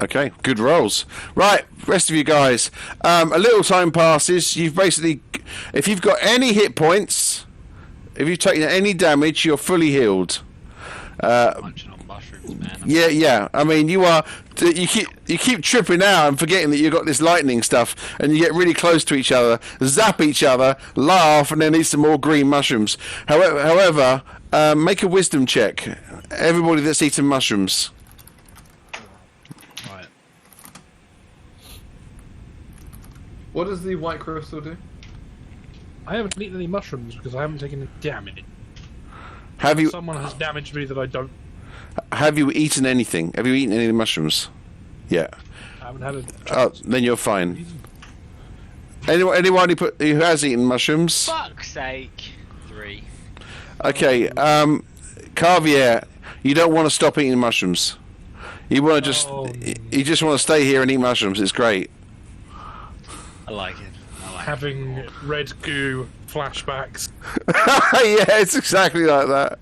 Okay, good rolls. Right, rest of you guys. A little time passes. You've basically, if you've got any hit points, if you've taken any damage, you're fully healed. Munching on mushrooms, man. Yeah. I mean, you keep tripping out and forgetting that you've got this lightning stuff, and you get really close to each other, zap each other, laugh, and then eat some more green mushrooms. However, make a wisdom check. Everybody that's eaten mushrooms. Right. What does the white crystal do? I haven't eaten any mushrooms because I haven't taken any damage. Have you? Someone has damaged me that I don't. Have you eaten anything? Have you eaten any of the mushrooms? Yeah. I haven't had a. Oh, then you're fine. Anyone who has eaten mushrooms? Fuck's sake. 3. Okay. Carvier, you don't want to stop eating mushrooms. You want to just. You just want to stay here and eat mushrooms. It's great. I like it. Having red goo flashbacks. Yeah, it's exactly like that.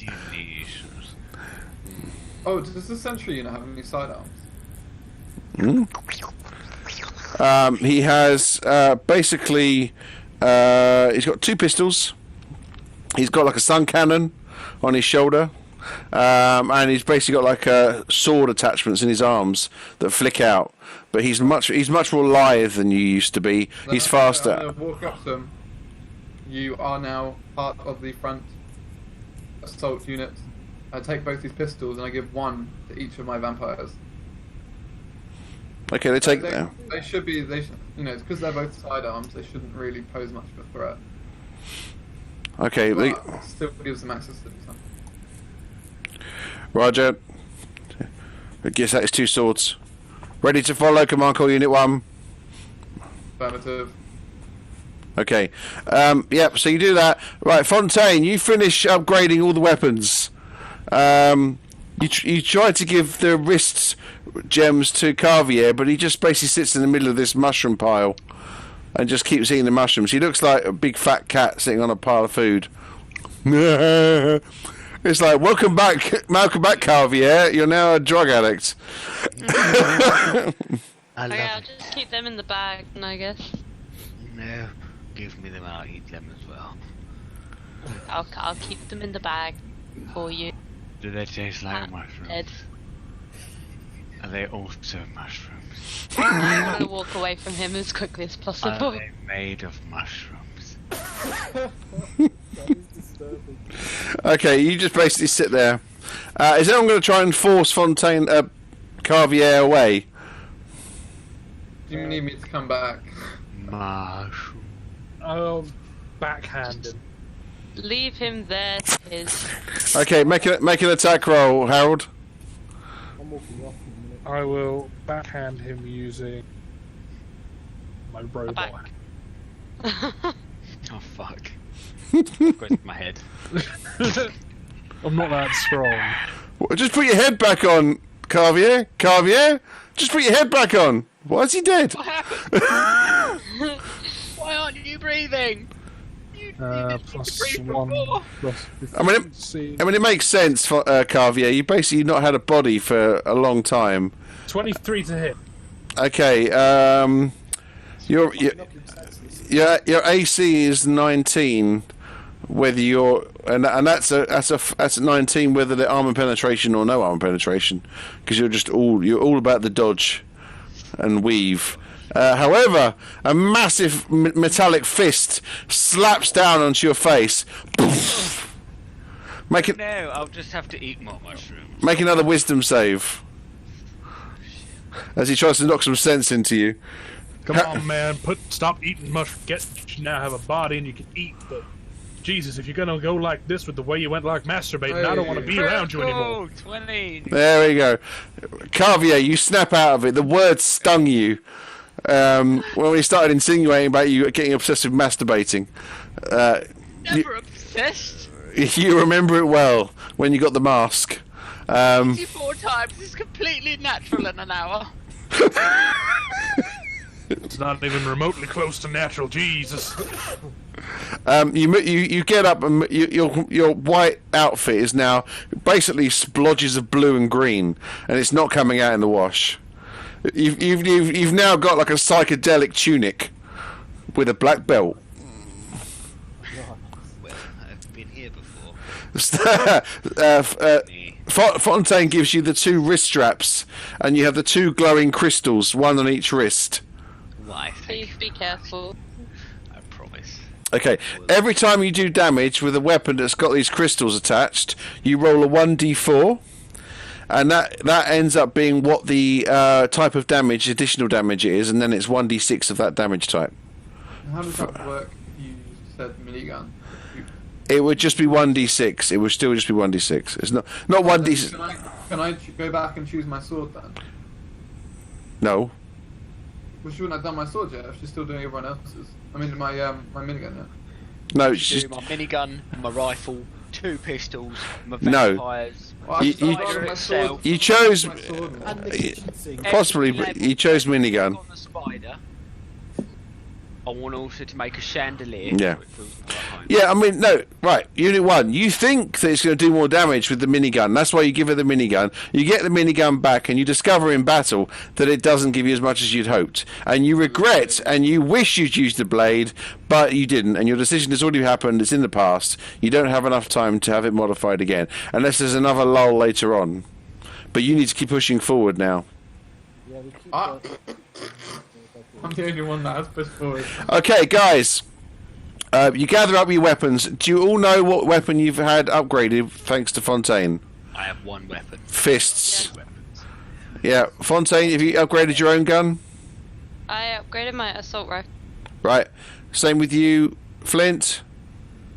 Oh, does the sentry unit have any sidearms? He has basically. He's got 2 pistols. He's got like a sun cannon on his shoulder. And he's basically got like sword attachments in his arms that flick out. But he's much more lithe than you used to be. He's faster. I'm gonna walk up to him. You are now part of the front assault unit. I take both these pistols and I give 1 to each of my vampires. Okay, they take them. They should be. You know, because they're both sidearms. They shouldn't really pose much of a threat. Okay, But still gives them access to them. Roger. I guess that is 2 swords. Ready to follow, Command Call Unit 1. Affirmative. Okay. Yep, so you do that. Right, Fontaine, you finish upgrading all the weapons. You try to give the wrist gems to Carvier, but he just basically sits in the middle of this mushroom pile and just keeps eating the mushrooms. He looks like a big fat cat sitting on a pile of food. It's like, welcome back, Carvier. You're now a drug addict. I'll just keep them in the bag, I guess. No, give me them. I'll eat them as well. I'll keep them in the bag for you. Do they taste like mushrooms? Ed. Are they also mushrooms? I'm going to walk away from him as quickly as possible. Are they made of mushrooms? That is disturbing. Okay, you just basically sit there. Is anyone going to try and force Carvier away? Do you need me to come back? Mushroom. I'll backhand him. Leave him there to his... Okay, make an attack roll, Harold. I'm walking off in a minute. I will backhand him using my robot. Oh fuck. Goes to my head. I'm not that strong. Just put your head back on, Carvier. Carvier, just put your head back on. Why is he dead? What happened? Why aren't you breathing? +1. I mean, it makes sense for Carvier. You basically not had a body for a long time. 23 to hit. Okay, your AC is 19. Whether you're and that's a 19 whether they're armor penetration or no armor penetration, because you're all about the dodge and weave. However, a massive metallic fist slaps down onto your face. No, I'll just have to eat more mushrooms. Make another wisdom save as he tries to knock some sense into you. Come on, man. Stop eating mushrooms. You now have a body and you can eat, but Jesus, if you're gonna go like this with the way you went like masturbating, I don't want to be around you anymore. 20. There we go. Carvier, you snap out of it. The word stung you. when we started insinuating about you getting obsessed with masturbating. Never obsessed. You remember it well when you got the mask. 84 times is completely natural in an hour. It's not even remotely close to natural. Jesus. You get up and your white outfit is now basically splodges of blue and green, and it's not coming out in the wash. You've now got like a psychedelic tunic with a black belt. Well, I've been here before. Fontaine gives you the 2 wrist straps, and you have the 2 glowing crystals, one on each wrist. Why? Please be careful. I promise. Okay, every time you do damage with a weapon that's got these crystals attached, you roll a 1d4, and that ends up being what the type of damage, additional damage it is, and then it's 1d6 of that damage type. How does that work? You said minigun. It would just be 1d6. It would still just be 1d6. It's not 1d6. Can I go back and choose my sword then? No. Well, she wouldn't have done my sword yet if she's still doing everyone else's. I mean, my minigun yet. No, Do she's, my minigun, my rifle, 2 pistols, my No. vampires. Well, You- you chose And the kitchen sink. possibly, but you chose minigun. On the spider. I want also to make a chandelier. Yeah. so it feels like home. Yeah, I mean, no, right, Unit 1, you think that it's going to do more damage with the minigun. That's why you give her the minigun. You get the minigun back, and you discover in battle that it doesn't give you as much as you'd hoped. And you regret, and you wish you'd used the blade, but you didn't. And your decision has already happened, it's in the past. You don't have enough time to have it modified again, unless there's another lull later on. But you need to keep pushing forward now. Yeah, we keep Ah. I'm the only one that has pushed forward. Okay, guys. You gather up your weapons. Do you all know what weapon you've had upgraded thanks to Fontaine? I have 1 weapon. Fists. Weapons. Yeah, Fontaine, have you upgraded your own gun? I upgraded my assault rifle. Right. Same with you, Flint.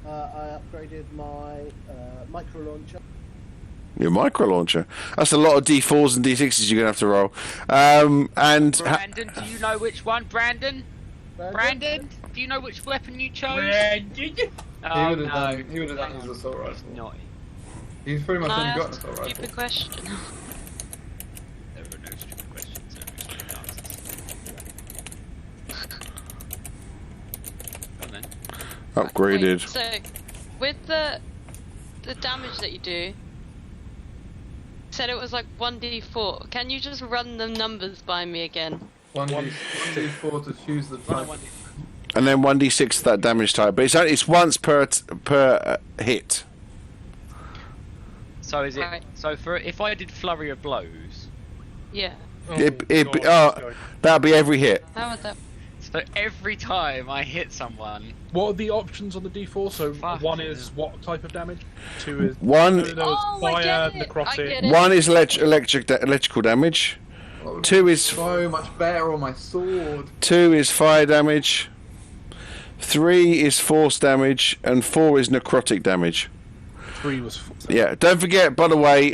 I upgraded my micro launcher. Your micro launcher. That's a lot of D4s and D6s you're gonna have to roll. And Brandon, do you know which one? Brandon, do you know which weapon you chose? He Oh, would have no. done. He would have done his assault rifle. Naughty. He's pretty much Can I only got an ask assault a rifle. stupid question? There are no stupid questions. There are stupid answers. Come on then. upgraded. Wait, so, with the damage that you do, said it was like 1d4. Can you just run the numbers by me again? 1d4 to choose the type. And then 1d6 that damage type. But it's once per hit. So is it? Right. So for if I did flurry of blows, Yeah. That'd be every hit. How would that? so every time I hit someone, What are the options on the D4? So Fuck. 1 is what type of damage? 2 is One- no, it's Oh, I fire, get it. I necrotic. get it. 1 is electrical damage. Oh, 2 is so much better on my sword. 2 is fire damage. 3 is force damage, and 4 is necrotic damage. 3 was. Yeah, don't forget, by the way,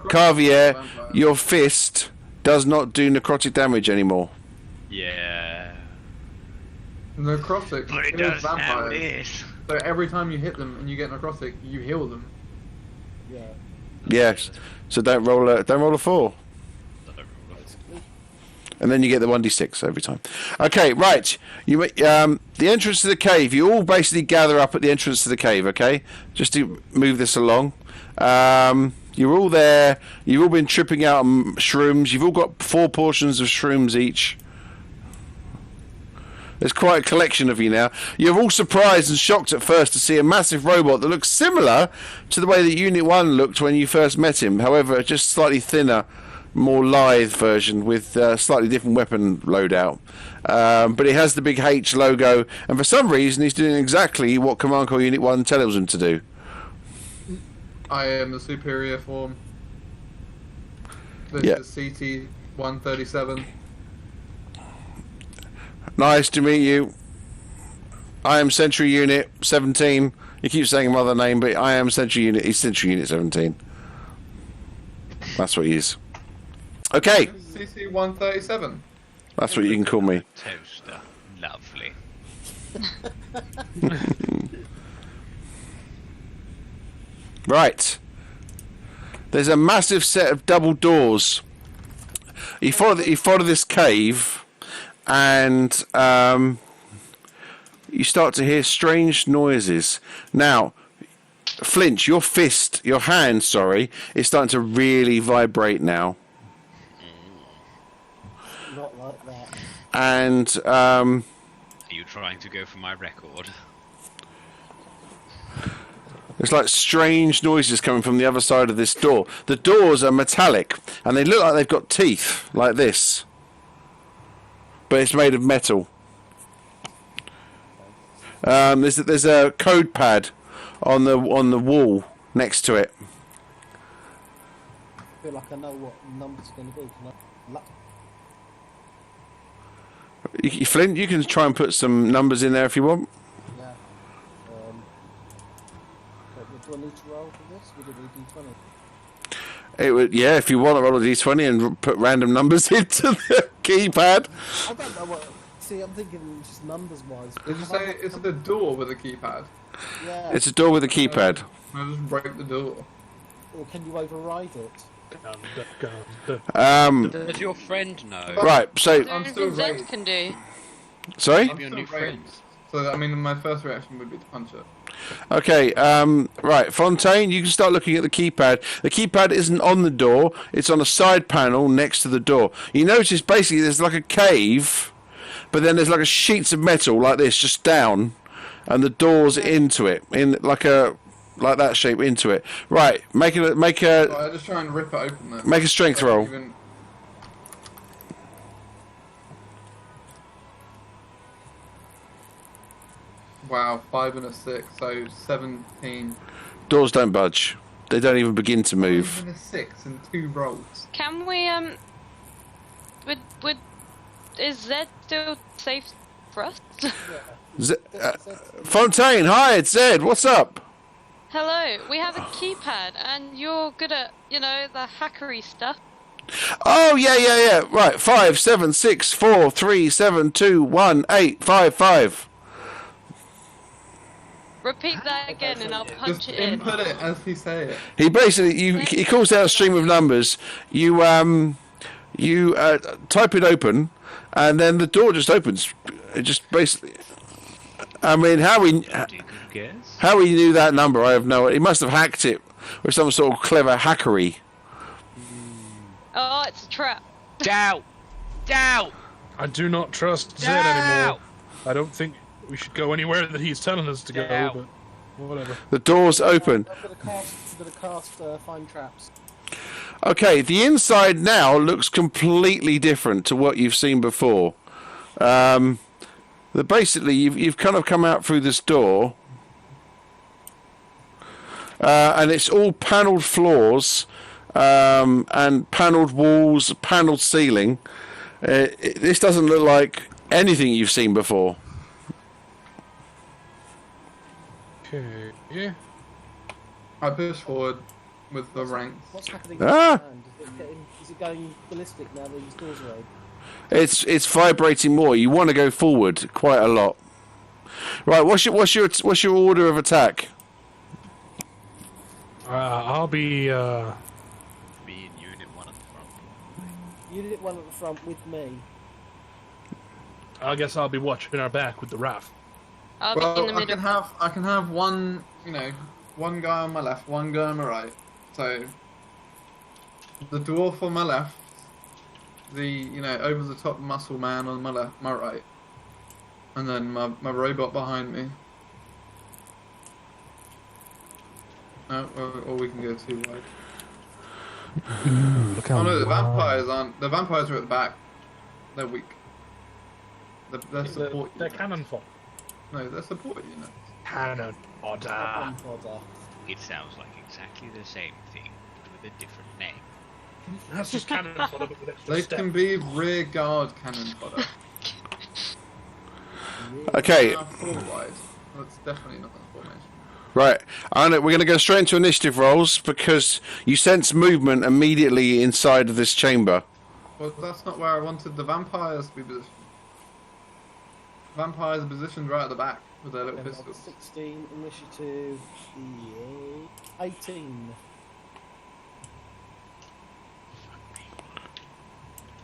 Carvier, your fist does not do necrotic damage anymore. yeah, Necrotic. but it kills does now vampires. this. So every time you hit them and you get necrotic, you heal them. Yeah. Yes, so don't roll a 4, and then you get the 1d6 every time. Okay, right. The entrance to the cave. You all basically gather up at the entrance to the cave. Okay, just to move this along. You're all there. You've all been tripping out on shrooms. You've all got 4 portions of shrooms each. There's quite a collection of you now. You're all surprised and shocked at first to see a massive robot that looks similar to the way that Unit 1 looked when you first met him. However, just slightly thinner, more lithe version with slightly different weapon loadout. But it has the big H logo, and for some reason he's doing exactly what Command Core Unit 1 tells him to do. I am the superior form. This Yeah. is CT-137. Nice to meet you. I am Sentry Unit 17. You keep saying my other name, but I am Sentry Unit. He's Sentry Unit 17. That's what he is. Okay. CT-137. That's what you can call me. Toaster. Lovely. Right. There's a massive set of double doors. You follow this cave, and you start to hear strange noises. Now, Flinch, your hand, is starting to really vibrate now. Not like that. And Are you trying to go for my record? there's like strange noises coming from the other side of this door. The doors are metallic, and they look like they've got teeth, like this. But it's made of metal. There's a code pad on the wall next to it. I feel like I know what number's going to be. Flint, you can try and put some numbers in there if you want. Yeah. Do I need to roll for this? Would it be D20? It would, yeah, if you want to roll a d20 and put random numbers into the keypad. I don't know what. See, I'm thinking just numbers wise. Did you say it's a door with a keypad? Yeah. It's a door with a keypad. I'll just break the door. Or can you override it? Does your friend know? Right, so... I'm still Zed raised. can do. Sorry? I'm Your still new friend. raised. So, I mean, my first reaction would be to punch it. Okay, right, Fontaine, you can start looking at the keypad. The keypad isn't on the door, it's on a side panel next to the door. You notice basically there's like a cave, but then there's like a sheets of metal like this, just down, and the door's into it, in like that shape into it. Right, make a Right, I just try and rip it open then. make a strength roll. Wow, 5 and a 6, so 17. Doors don't budge. They don't even begin to 5 move. and a 6 and 2 rolls. Can we is Zed still safe for us? Fontaine, hi, it's Zed. What's up? Hello, we have a keypad, and you're good at, the hackery stuff. Oh yeah. Right, 5 7 6 4 3 7 2 1 8 5 5. Repeat that again, and I'll punch Just it in. input it as he say it. He basically he calls out a stream of numbers. You type it open, and then the door just opens. It just basically. I mean, how he knew that number, I have no. He must have hacked it with some sort of clever hackery. Oh, it's a trap. Doubt! I do not trust Zed anymore. I don't think we should go anywhere that he's telling us to go, but whatever. The door's open. I'm going to cast Find Traps. Okay, the inside now looks completely different to what you've seen before. Basically, you've kind of come out through this door, and it's all panelled floors, and panelled walls, panelled ceiling. This doesn't look like anything you've seen before. Okay. Yeah. I push forward with the ranks. What's happening? Ah! Is it going ballistic now that these doors are open? It's vibrating more. You want to go forward quite a lot. Right, what's your order of attack? I'll be Me and Unit 1 at the front. Unit 1 at the front with me. I guess I'll be watching our back with the raft. I'll be in the Well, middle. I can have one, one guy on my left, one guy on my right. So the dwarf on my left, the over the top muscle man on my left, my right, and then my robot behind me. No, or we can go too wide. Look how Oh no, the vampires aren't. The vampires are at the back. They're weak. They're support. They're units. cannon fodder. No, they're support units. Cannon fodder. Fodder. It sounds like exactly the same thing, but with a different name. That's just cannon fodder, but with extra They step. can be rear guard cannon fodder. Okay, Four wide. That's definitely not a formation. right. We're going to go straight into initiative rolls because you sense movement immediately inside of this chamber. Well, that's not where I wanted the vampires to be positioned. Vampires are positioned right at the back with their little pistols. 16, initiative 18.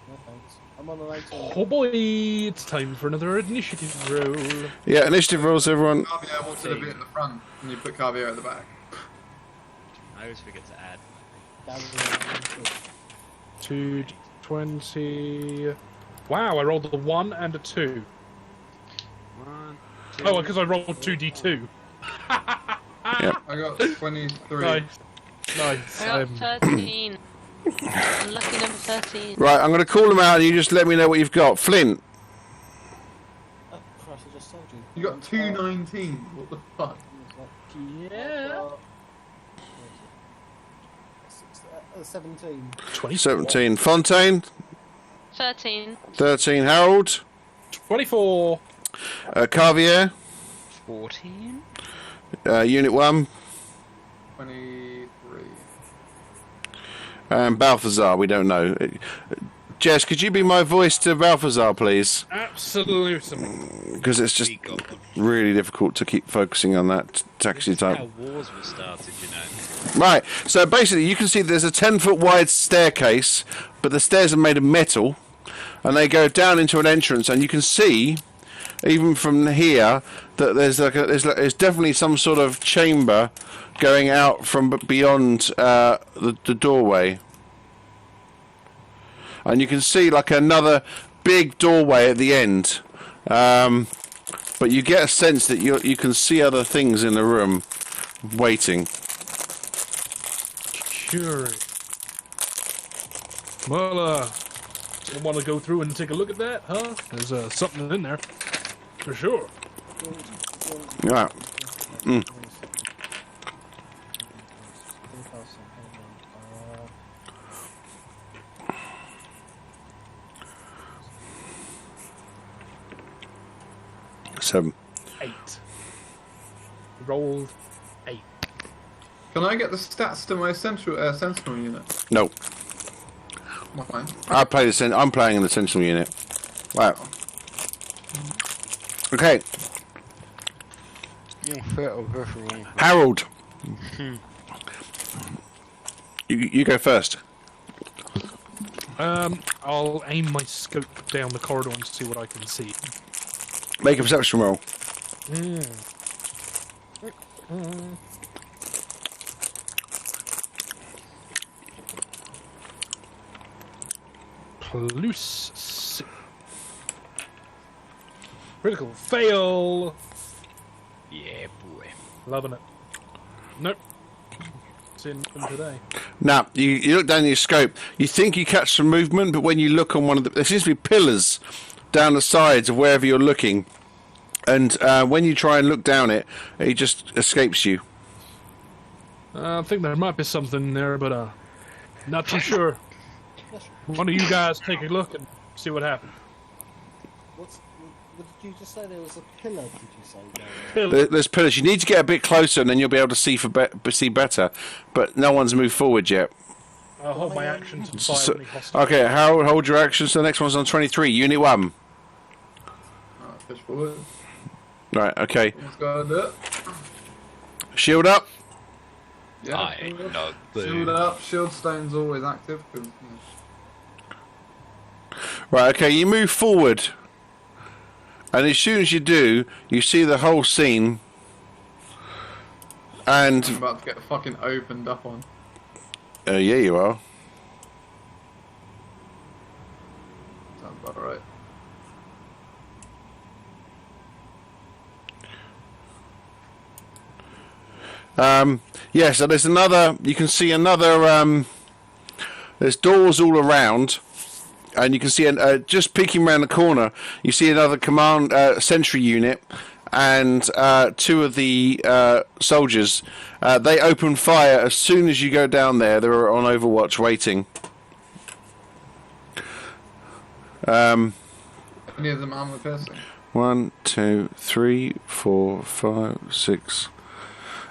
No thanks. I'm on an 18. Oh boy, it's time for another initiative roll. Yeah, initiative rolls, everyone. Carvier wanted to be at the front, and you put Carvier at the back. I always forget to add. 2d20. Wow, I rolled a 1 and a 2. 1, 2. Oh, because I rolled 2d2. Yep. I got 23. Nice. Nice. I got 13. Unlucky number 13. Right, I'm going to call them out and you just let me know what you've got. Flint. Oh, Christ, I just told you. You got 219. What the fuck? Yeah. 17. 17. Fontaine. 13. 13. Harold. 24. Carvier. 14. Unit 1. 23. And Balthazar, we don't know. Jess, could you be my voice to Balthazar, please? Absolutely. Because it's just really difficult to keep focusing on that taxi type. How wars were started, you know. Right, so basically you can see there's a 10-foot wide staircase, but the stairs are made of metal, and they go down into an entrance, and you can see, even from here, that there's there's definitely some sort of chamber going out from beyond the doorway. And you can see like another big doorway at the end. But you get a sense that you can see other things in the room waiting. Sure. Well, you want to go through and take a look at that, huh? There's something in there. For sure. Yeah. Mm. Seven. 8. Rolled 8. Can I get the stats to my sentinel unit? No. Why? I'm playing in the Sentinel unit. Right. Okay. Harold. You go first. I'll aim my scope down the corridor and see what I can see. Make a perception roll. Plus 6. Critical fail. Yeah, boy. Loving it. Nope. It's in today. Now, you look down your scope. You think you catch some movement, but when you look on one of there seems to be pillars down the sides of wherever you're looking. And when you try and look down it, it just escapes you. I think there might be something there, but not too sure. One of you guys take a look and see what happens. What did you just say? There was a pillar, did you say? There's pillars. You need to get a bit closer, and then you'll be able to see see better. But no one's moved forward yet. I'll hold my action to fire any hostile. Okay, Harold, hold your action. So the next one's on 23, Unit 1. Push forward. Right, okay. Let's go and do it. Shield up. Yeah. I know. Shield up. Shield stone's always active. Cause, Right, okay, you move forward. And as soon as you do, you see the whole scene. And I'm about to get fucking opened up on. yeah, you are. Sounds about right. Yeah, so there's another. You can see another. There's doors all around, and you can see just peeking around the corner. You see another command sentry unit, and 2 of the soldiers. They open fire as soon as you go down there. They're on Overwatch waiting. Any of them armor piercing? 1, 2, 3, 4, 5, 6.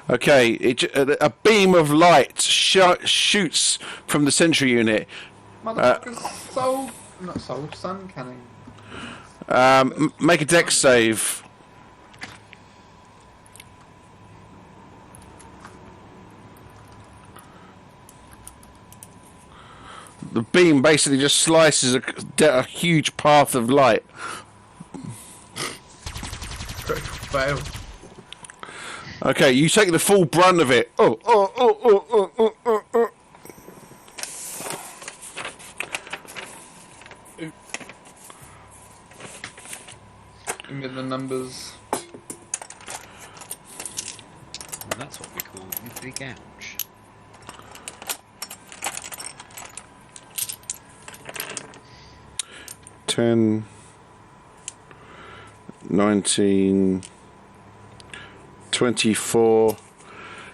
Okay, a beam of light shoots from the sentry unit, Motherfucker's sun canning. Make a dex save. The beam basically just slices a huge path of light. Fail. Okay, you take the full brunt of it. Oh. Give me the numbers. Well, that's what we call a big ouch. 10, 19, 24.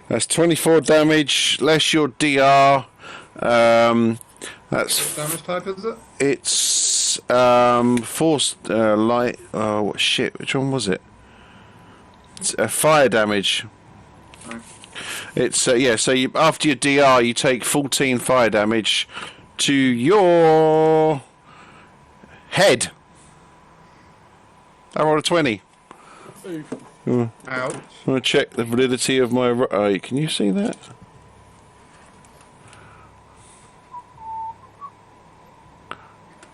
That's 24 damage, less your DR. That's What damage type is it? It's force light. Oh, what shit? Which one was it? It's fire damage. Okay. It's yeah. So after your DR, you take 14 fire damage to your head. I rolled a 20. Ouch. I'm gonna check the validity of my. Can you see that?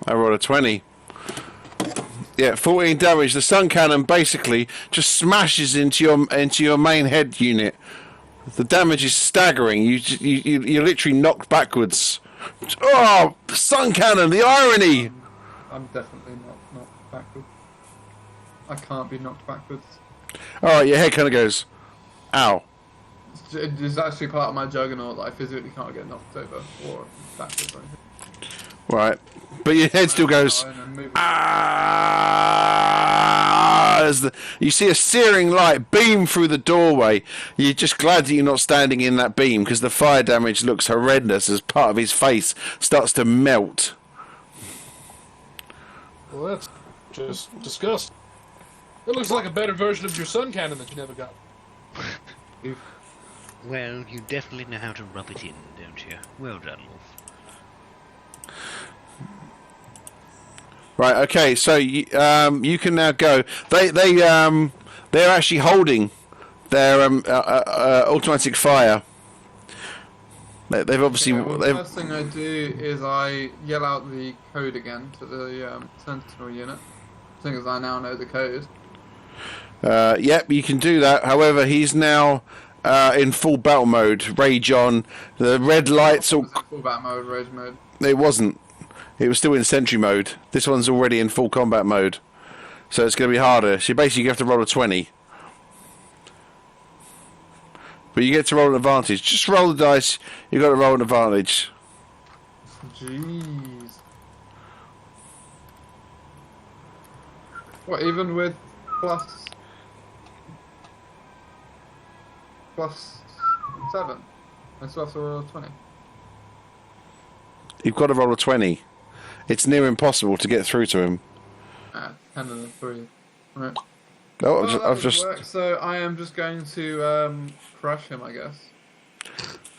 I rolled a 20. Yeah, 14 damage. The sun cannon basically just smashes into your main head unit. The damage is staggering. You're literally knocked backwards. Oh, sun cannon! The irony. I'm definitely not knocked backwards. I can't be knocked backwards. All right, your head kind of goes, ow. It's actually part of my juggernaut that I physically can't get knocked over or backwards or anything. Right, but your head still goes. Ah! You see a searing light beam through the doorway. You're just glad that you're not standing in that beam because the fire damage looks horrendous as part of his face starts to melt. Well, that's just disgusting. It looks like a better version of your sun cannon that you never got. Well, you definitely know how to rub it in, don't you? Well done, Wolf. Right. Okay. So you can now go. They're actually holding their automatic fire. They've obviously. The first thing I do is I yell out the code again to the sentinel unit, seeing as I now know the code. Yep, you can do that. However, he's now in full battle mode. Rage on. The red lights. Full battle mode, rage mode. It wasn't. It was still in sentry mode. This one's already in full combat mode. So it's going to be harder. So basically you have to roll a 20. But you get to roll an advantage. Just roll the dice. You've got to roll an advantage. Jeez. What, even with plus 7? I still have to roll a 20. You've got to roll a 20. It's near impossible to get through to him. 10 and a 3. Right. Oh, I've just. Work, so I am just going to crush him, I guess.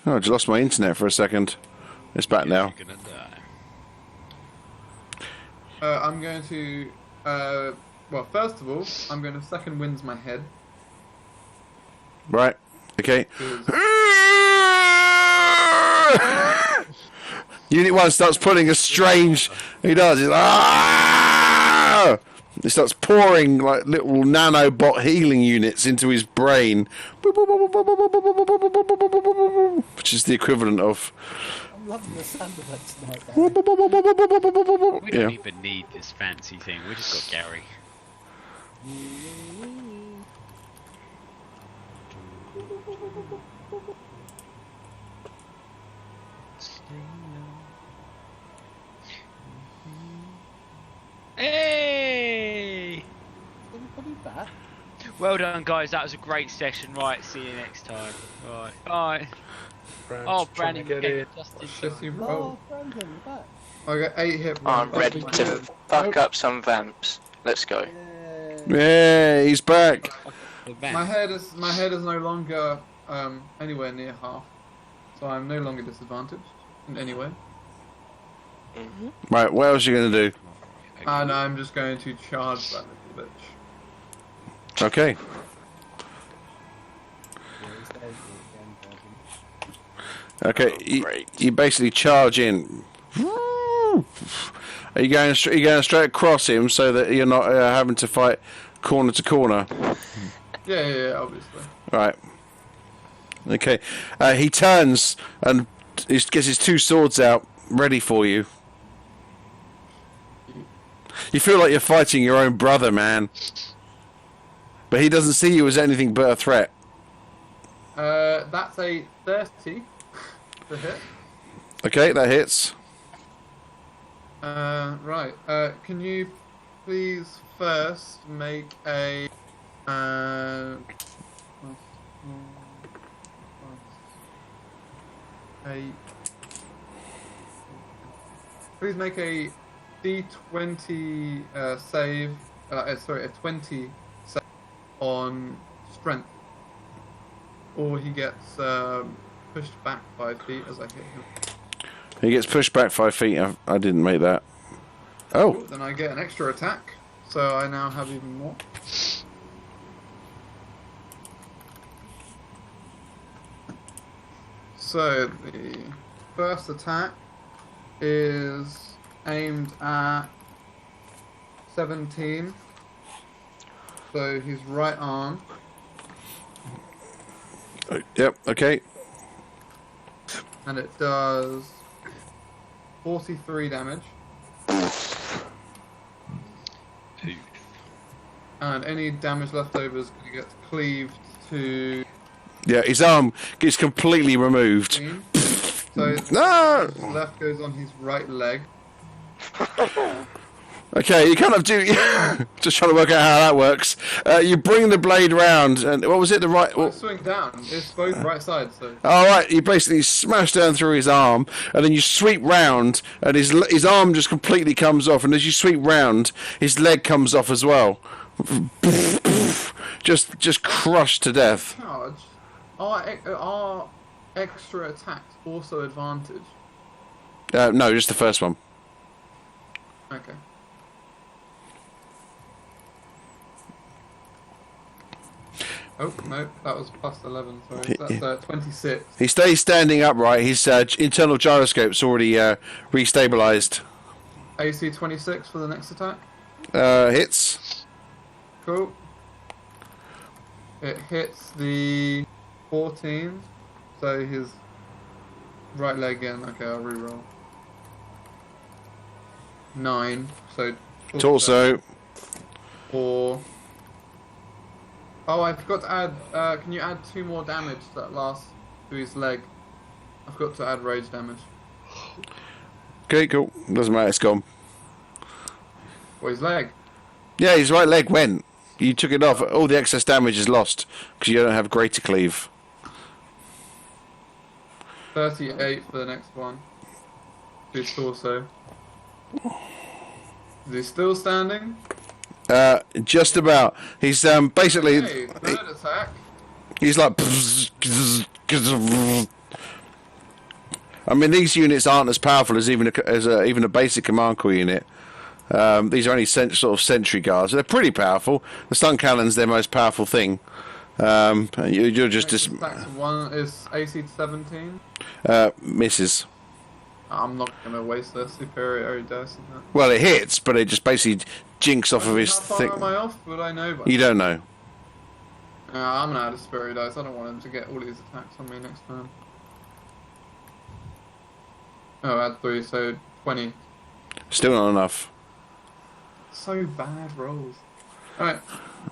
Oh, I just lost my internet for a second. It's back now. You're gonna die. I'm going to. Well, first of all, I'm going to second winds my head. Right. Okay. Unit 1 starts putting a strange. He does. He's like, It starts pouring like little nanobot healing units into his brain, which is the equivalent of. I'm loving the sound of that tonight, We don't even need this fancy thing. We just got Gary. Hey! Everybody back? Well done, guys. That was a great session. Right, see you next time. Right, bye. Oh, Brandon, get in. just in Shitty time. roll. Oh, Brandon, you're back. I got 8 hit points. I'm ready to fuck up some vamps. Let's go. Yeah, he's back. My head is no longer anywhere near half, so I'm no longer disadvantaged in any way. Right, what else are you going to do? And I'm just going to charge that little bitch. Okay. Okay, you basically charge in. Are you going straight across him so that you're not having to fight corner to corner? Yeah, obviously. Right. Okay. He turns and gets his two swords out, ready for you. You feel like you're fighting your own brother, man. But he doesn't see you as anything but a threat. That's a 30 to hit. Okay, that hits. Right. Can you please first make a please make a D20 save. Sorry, a 20 save on strength, or he gets pushed back 5 feet as I hit him. He gets pushed back 5 feet. I didn't make that. Oh. Cool, then I get an extra attack, so I now have even more. So the first attack is aimed at 17. So his right arm. Yep, okay. And it does 43 damage. And any damage left over is going to get cleaved to... Yeah, his arm gets completely removed. So no! His left goes on his right leg. Okay, you kind of do... just trying to work out how that works. You bring the blade round, and what was it, the right... I swing down. It's both right sides, so... All right, you basically smash down through his arm, and then you sweep round, and his arm just completely comes off, and as you sweep round, his leg comes off as well. just crushed to death. Charge. Are extra attacks also advantage? No, just the first one. Okay. Oh, no, that was plus 11, sorry. That's 26. He stays standing upright. His internal gyroscope's already restabilized. AC 26 for the next attack. Hits. Cool. It hits the 14, so his right leg again. Okay, I'll reroll. 9, so torso. 4. Oh, I forgot to add. Can you add 2 more damage to that last to his leg? I forgot to add rage damage. Okay, cool. Doesn't matter. It's gone. Or his leg. Yeah, his right leg went. You took it off. All the excess damage is lost because you don't have greater cleave. 38 for the next one. To his torso. Is he still standing? Just about. He's basically. Okay, third attack. He's like. I mean, these units aren't as powerful as even a basic command corps unit. These are only sort of sentry guards. They're pretty powerful. The stun cannon's their most powerful thing. You're just One is AC 17. Misses. I'm not gonna waste their superiority dice on that. Well, it hits, but it just basically jinks off of his thing. How far am I off? Would I know? You don't know. I'm gonna add a superiority dice. I don't want him to get all these attacks on me next time. Oh, add 3, so 20. Still not enough. So bad rolls. Alright,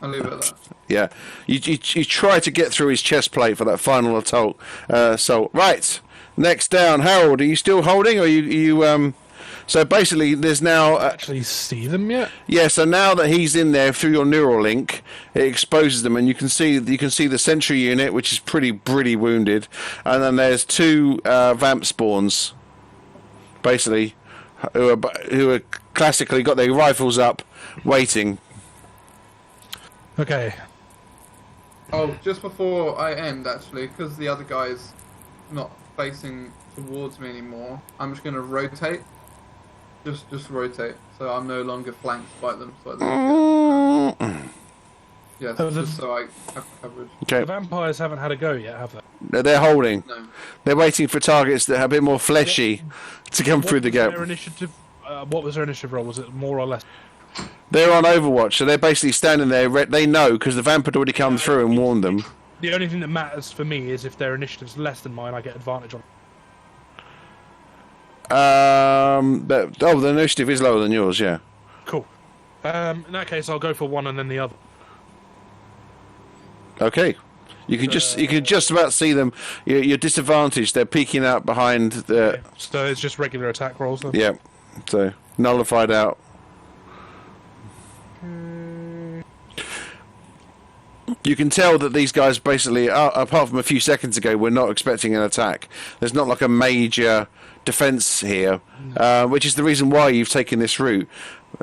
I'll leave it at that. Yeah, you try to get through his chest plate for that final assault. Right, next down, Harold. Are you still holding, or you? So basically, there's now actually see them yet? Yeah. So now that he's in there through your neural link, it exposes them, and you can see the sentry unit, which is pretty wounded, and then there's 2 vamp spawns, basically, who are classically got their rifles up, waiting. Okay. Oh, just before I end, actually, because the other guy's not facing towards me anymore, I'm just going to rotate Just rotate, so I'm no longer flanked by them. So yes, just so I have coverage. Okay. The vampires haven't had a go yet, have they? No, they're holding. No. They're waiting for targets that are a bit more fleshy to come through the gap. Their initiative, what was their initiative roll? Was it more or less? They're on Overwatch, so they're basically standing there. They know because the vamp had already come through and warned them. The only thing that matters for me is if their initiative's less than mine, I get advantage on it. The initiative is lower than yours, yeah. Cool. In that case, I'll go for one and then the other. Okay. You can just about see them. You're disadvantaged. They're peeking out behind the. Yeah. So it's just regular attack rolls then? Yeah. So nullified out. You can tell that these guys basically, apart from a few seconds ago, were not expecting an attack. There's not like a major defence here, which is the reason why you've taken this route.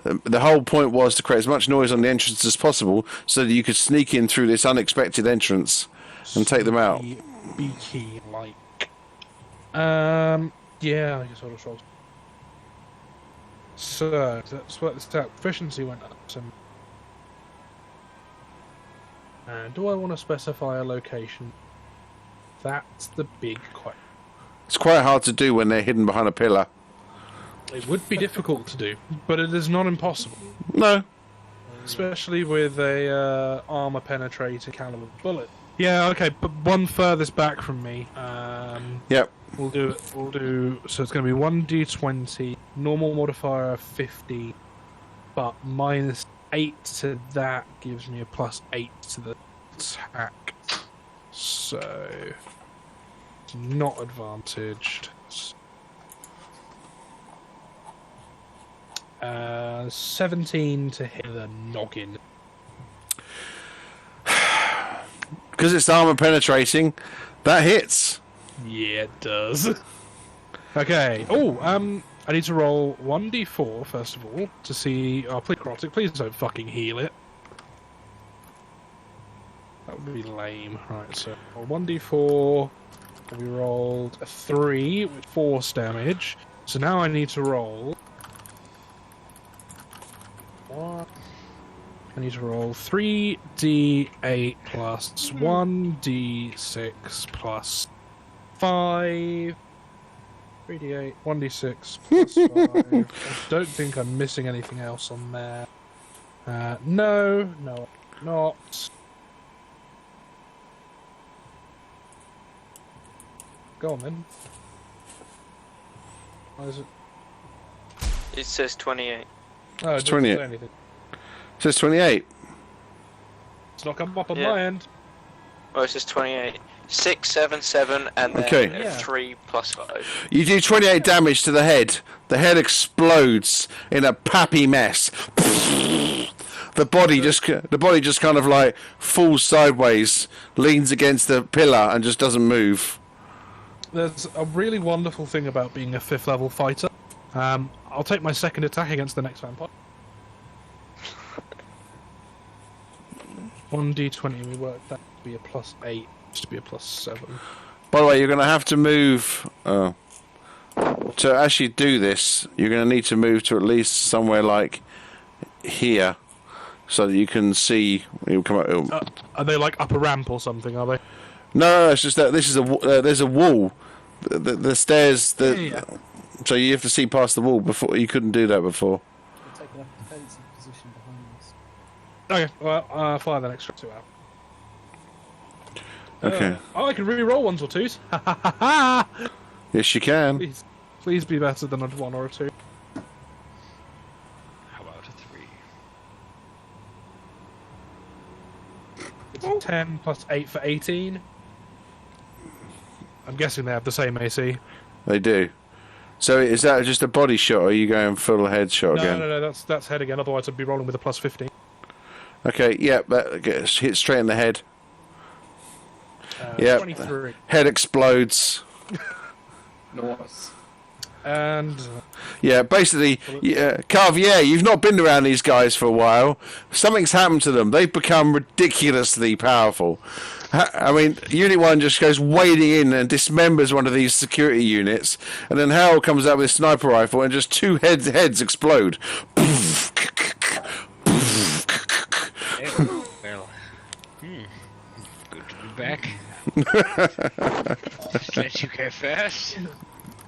The whole point was to create as much noise on the entrance as possible so that you could sneak in through this unexpected entrance and take them out. Beaky like. Yeah, I guess I'll just roll. So, let's work this out. Efficiency went up. And do I want to specify a location? That's the big question. It's quite hard to do when they're hidden behind a pillar. It would be difficult to do, but it is not impossible. No. Especially with a armor penetrating caliber bullet. Yeah, okay, but one furthest back from me. Yep. We'll do. So it's going to be 1d20, normal modifier 50, but minus 8 to that gives me a plus 8 to the attack. So not advantaged. 17 to hit the noggin. Because it's armor penetrating, that hits. Yeah, it does. Okay. Oh, I need to roll 1d4 first of all to see. Oh, please, Necrotic, please don't fucking heal it. That would be lame. Right, so 1d4. We rolled a 3 with force damage. So now I need to roll. What? I need to roll 3d8 plus 1d6 plus 5. 3d8, 1d6 plus 5. I don't think I'm missing anything else on there. No, not. Go on then. Why is it? It says 28. Oh, It's it doesn't 28. say anything. It says 28. It's not come up on Yeah. my end. Oh, it says 28. 6, 7, 7, and then Okay. Yeah. 3 plus 5. You do 28 damage to the head. The head explodes in a pappy mess. The body just kind of like falls sideways, leans against the pillar, and just doesn't move. There's a really wonderful thing about being a 5th level fighter. I'll take my second attack against the next vampire. 1d20, we worked that to be a plus 8, just to be a plus 7. By the way, you're going to have to move. To actually do this, you're going to need to move to at least somewhere like here, so that you can see. You'll come up. Are they like up a ramp or something, are they? No, it's just that this is there's a wall. The stairs. Yeah. So you have to see past the wall before. You couldn't do that before. We're taking a defensive position behind us. Okay, well, fire the next 2 out. Okay. I can re-roll 1s or 2s. Ha ha ha ha! Yes, you can. Please be better than a 1 or a 2. How about a 3? It's 10 plus 8 for 18. I'm guessing they have the same AC. They do. So is that just a body shot, or are you going full head shot again? No, that's head again. Otherwise, I'd be rolling with a plus 15. Okay, yeah, that gets hit straight in the head. Yeah, 23. head explodes. Nice. And yeah, basically, Carvier, you've not been around these guys for a while. Something's happened to them. They've become ridiculously powerful. I mean, Unit 1 just goes wading in and dismembers one of these security units, and then Harold comes out with a sniper rifle and just two heads explode. Well, good to be back. Just let you go first.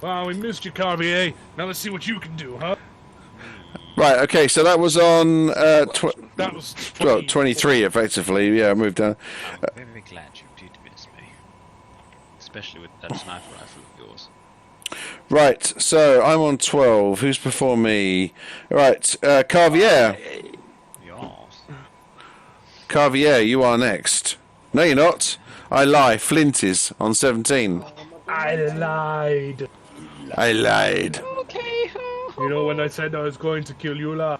well, we missed you, Carvier. Now let's see what you can do, huh? Right, okay, so that was on That was 23, effectively. Yeah, I moved down. I'm very glad you did miss me. Especially with that sniper rifle of yours. Right, so I'm on 12. Who's before me? Right, Carvier. Yours. Carvier, you are next. No, you're not. I lie. Flint is on 17. I lied. I lied. Okay. You know when I said I was going to kill you, I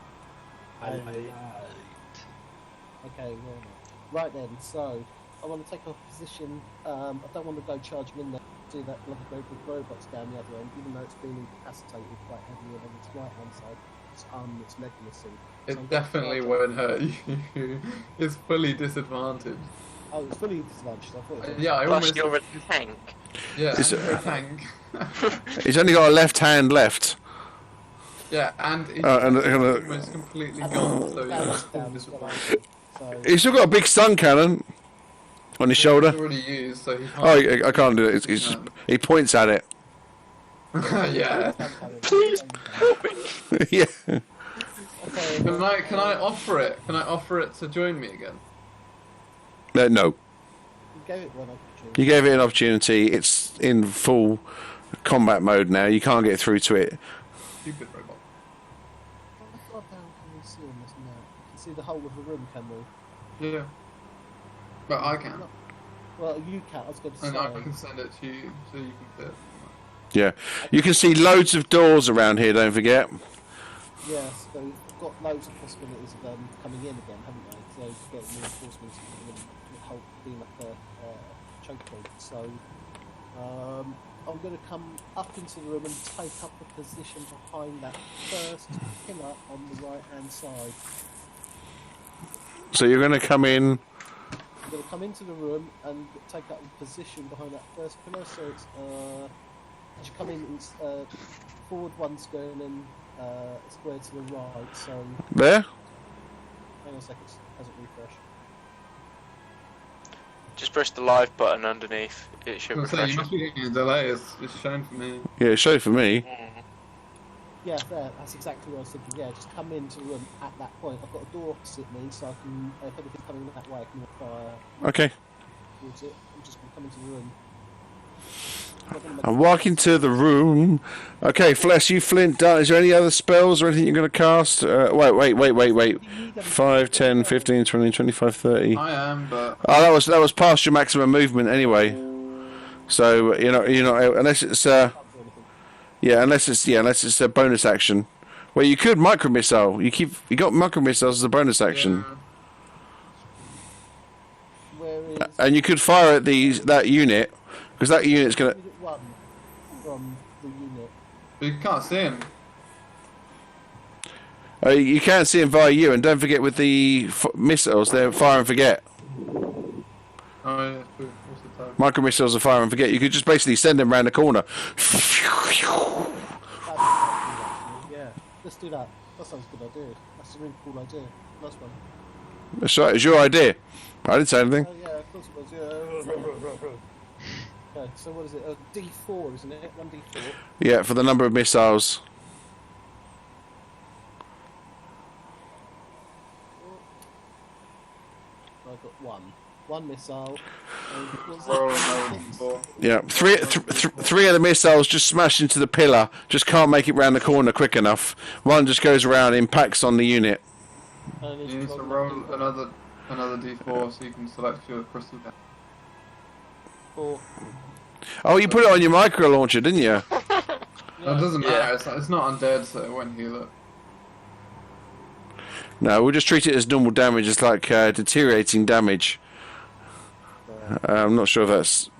Okay, well, right then, so I want to take a position. I don't want to go charging in there, do that bloody group of robots down the other end, even though it's being incapacitated quite heavily on its right hand side. Its arm and its leg missing. So It definitely won't hurt you. It's fully disadvantaged. Oh, it's fully disadvantaged. I thought it was. Yeah, I Plus, almost. you're a tank. Yeah, It's and you're a tank. He's only got a left hand left. Yeah, and it's and almost completely gone, so Down, he's down, disadvantaged. so, he's still got a big stun cannon on his shoulder. It's already used, so he can't. Oh, I can't do it. It's just, he points at it. Yeah. Please help me. Yeah. okay, Can I offer it? Can I offer it to join me again? No. you gave it one opportunity. You gave it an opportunity. It's in full combat mode now. You can't get through to it. Stupid robot. How far down can we see on this map? We can see the whole of the room, can we? Yeah. But I can. Well, you can't. I was going to say. And I can send it to you so you can fit. Yeah. You can see loads of doors around here, don't forget. Yes, so we've got loads of possibilities of them coming in again, haven't they? So getting reinforcements and help being up the choke point. So I'm going to come up into the room and take up a position behind that first pillar on the right hand side. So you're going to come in. I'm going to come into the room and take up a position behind that first pillar. So it's as you come in, it's forward one's going and square to the right. So There? hang on a second, it hasn't refreshed. Just press the live button underneath. It should I was saying, refresh. you must be getting a delay. It's shown for me. Yeah, show for me. Yeah, there. That's exactly what I was thinking. Yeah, just come into the room at that point. I've got a door opposite me, so I can, if anything's coming that way, I can fire Okay. towards it. I'm just going to come into the room. I'm walking to the room. Okay, Flesh, you Flint, Dart. Is there any other spells or anything you're going to cast? Wait. 5, 10, 15, 20, 25, 30. I am, but Oh, that was past your maximum movement anyway. So you're not unless it's unless it's a bonus action. Well, you could micro missile. You got micro missiles as a bonus action, Where is and you could fire at that unit because that unit's gonna. Unit 1 from the unit? you can't see him. You can't see them via you, and don't forget with the missiles, they're fire and forget. Oh, yeah, true. What's the time? Micro missiles are fire and forget. You could just basically send them around the corner. Yeah, let's do that. That sounds a good idea. That's a really cool idea. Nice one. That's right. It's your idea. I didn't say anything. Oh yeah, of course it was. Yeah. Okay, so what is it? D4, isn't it? 1d4. Yeah, for the number of missiles. I've got one missile. Roll another before. Yeah, three of the missiles just smash into the pillar. Just can't make it round the corner quick enough. One just goes around, impacts on the unit. You need to roll another d4 so you can select your crystal down. 4. Oh, you put it on your micro launcher, didn't you? No, it doesn't matter. It's not undead, so it won't heal it. No, we'll just treat it as normal damage. It's like deteriorating damage. I'm not sure if that's...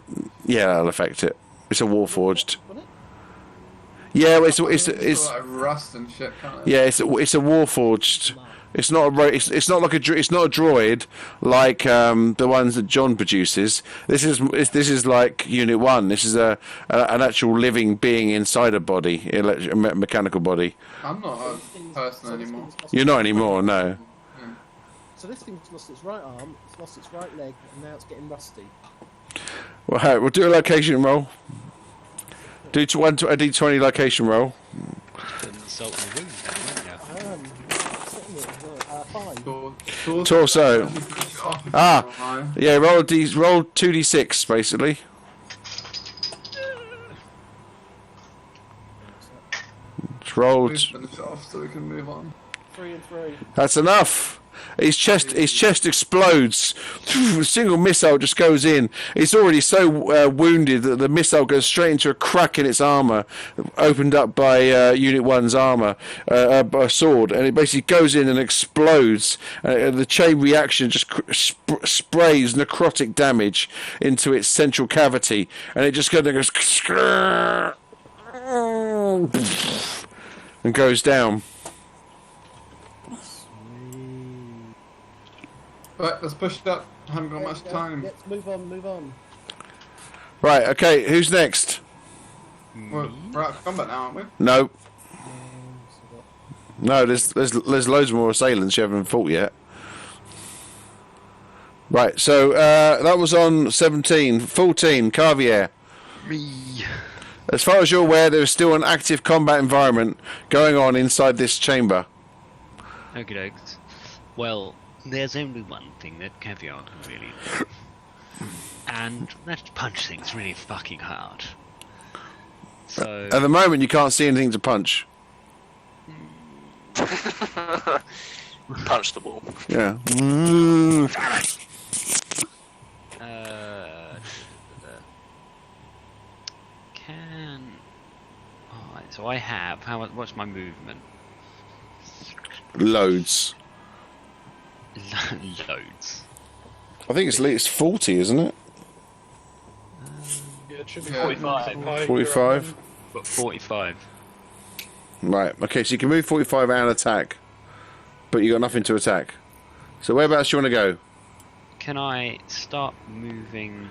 Yeah, that'll affect it. It's a Warforged. Wasn't it? Yeah, well, It's like rust and shit, kind of. yeah, it's a warforged. It's not it's not like it's not a droid like the ones that John produces. This is like Unit 1. This is an actual living being inside a body, mechanical body. I'm not a person anymore. You're not anymore, no. So this thing's lost its right arm, it's lost its right leg, and now it's getting rusty. Well, we'll do a location roll. Do a D20 location roll. Insult the wound, wouldn't you? Torso. Yeah, roll 2d6 basically. Rolled. Finish off so we can move on. 3 and 3. That's enough. His chest explodes. A single missile just goes in. It's already so wounded that the missile goes straight into a crack in its armor, opened up by Unit 1's armor, by a sword, and it basically goes in and explodes. The chain reaction just sprays necrotic damage into its central cavity, and it just goes and goes down. Right, let's push it up. I haven't got much time. Let's move on. Right, okay, who's next? We're out of combat now, aren't we? No. No, there's loads more assailants you haven't fought yet. Right, so that was on 17. 14, Carvier. As far as you're aware, there is still an active combat environment going on inside this chamber. Okie dokes. Well, there's only one thing that Caviar can really do. And that's punch things really fucking hard. So at the moment, you can't see anything to punch. Punch the wall. Yeah. Alright, so I have what's my movement? Loads. Loads. I think it's at least 40, isn't it? Yeah, it should be 45. 45? Got 45. Right, okay, so you can move 45 and attack, but you got nothing to attack. So whereabouts do you want to go? Can I start moving?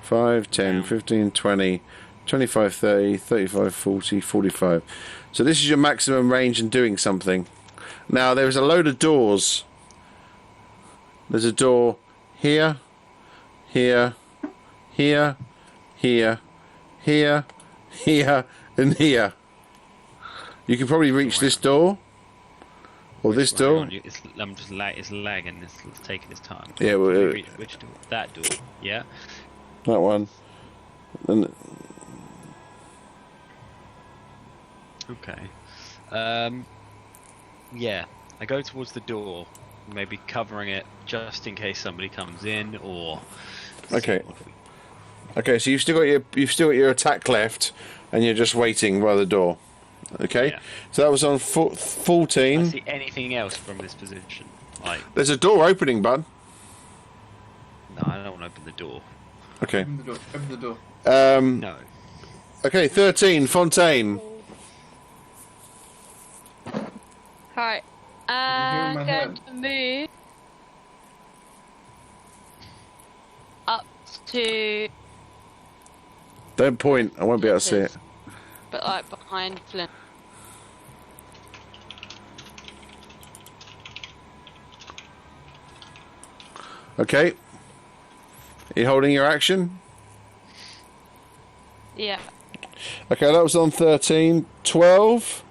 5, 10, 15, 20, 25, 30, 35, 40, 45. So this is your maximum range in doing something. Now, there's a load of doors. There's a door here, here, here, here, here, here, and here. You can probably reach this door. Or this door. It's lagging. It's taking its time. Yeah, well, which door? That door. Yeah. That one. And okay. Yeah. I go towards the door, maybe covering it just in case somebody comes in, or. Okay. Okay, so you've still got your attack left, and you're just waiting by the door. Okay. Yeah. So that was on 14. I see anything else from this position? Like. There's a door opening, bud. No, I don't want to open the door. Okay. Open the door. No. Okay, 13, Fontaine. Alright. I'm going to move up to. Don't point, I won't be able to see it. But like behind Flynn. Okay. Are you holding your action? Yeah. Okay, that was on 13. 12.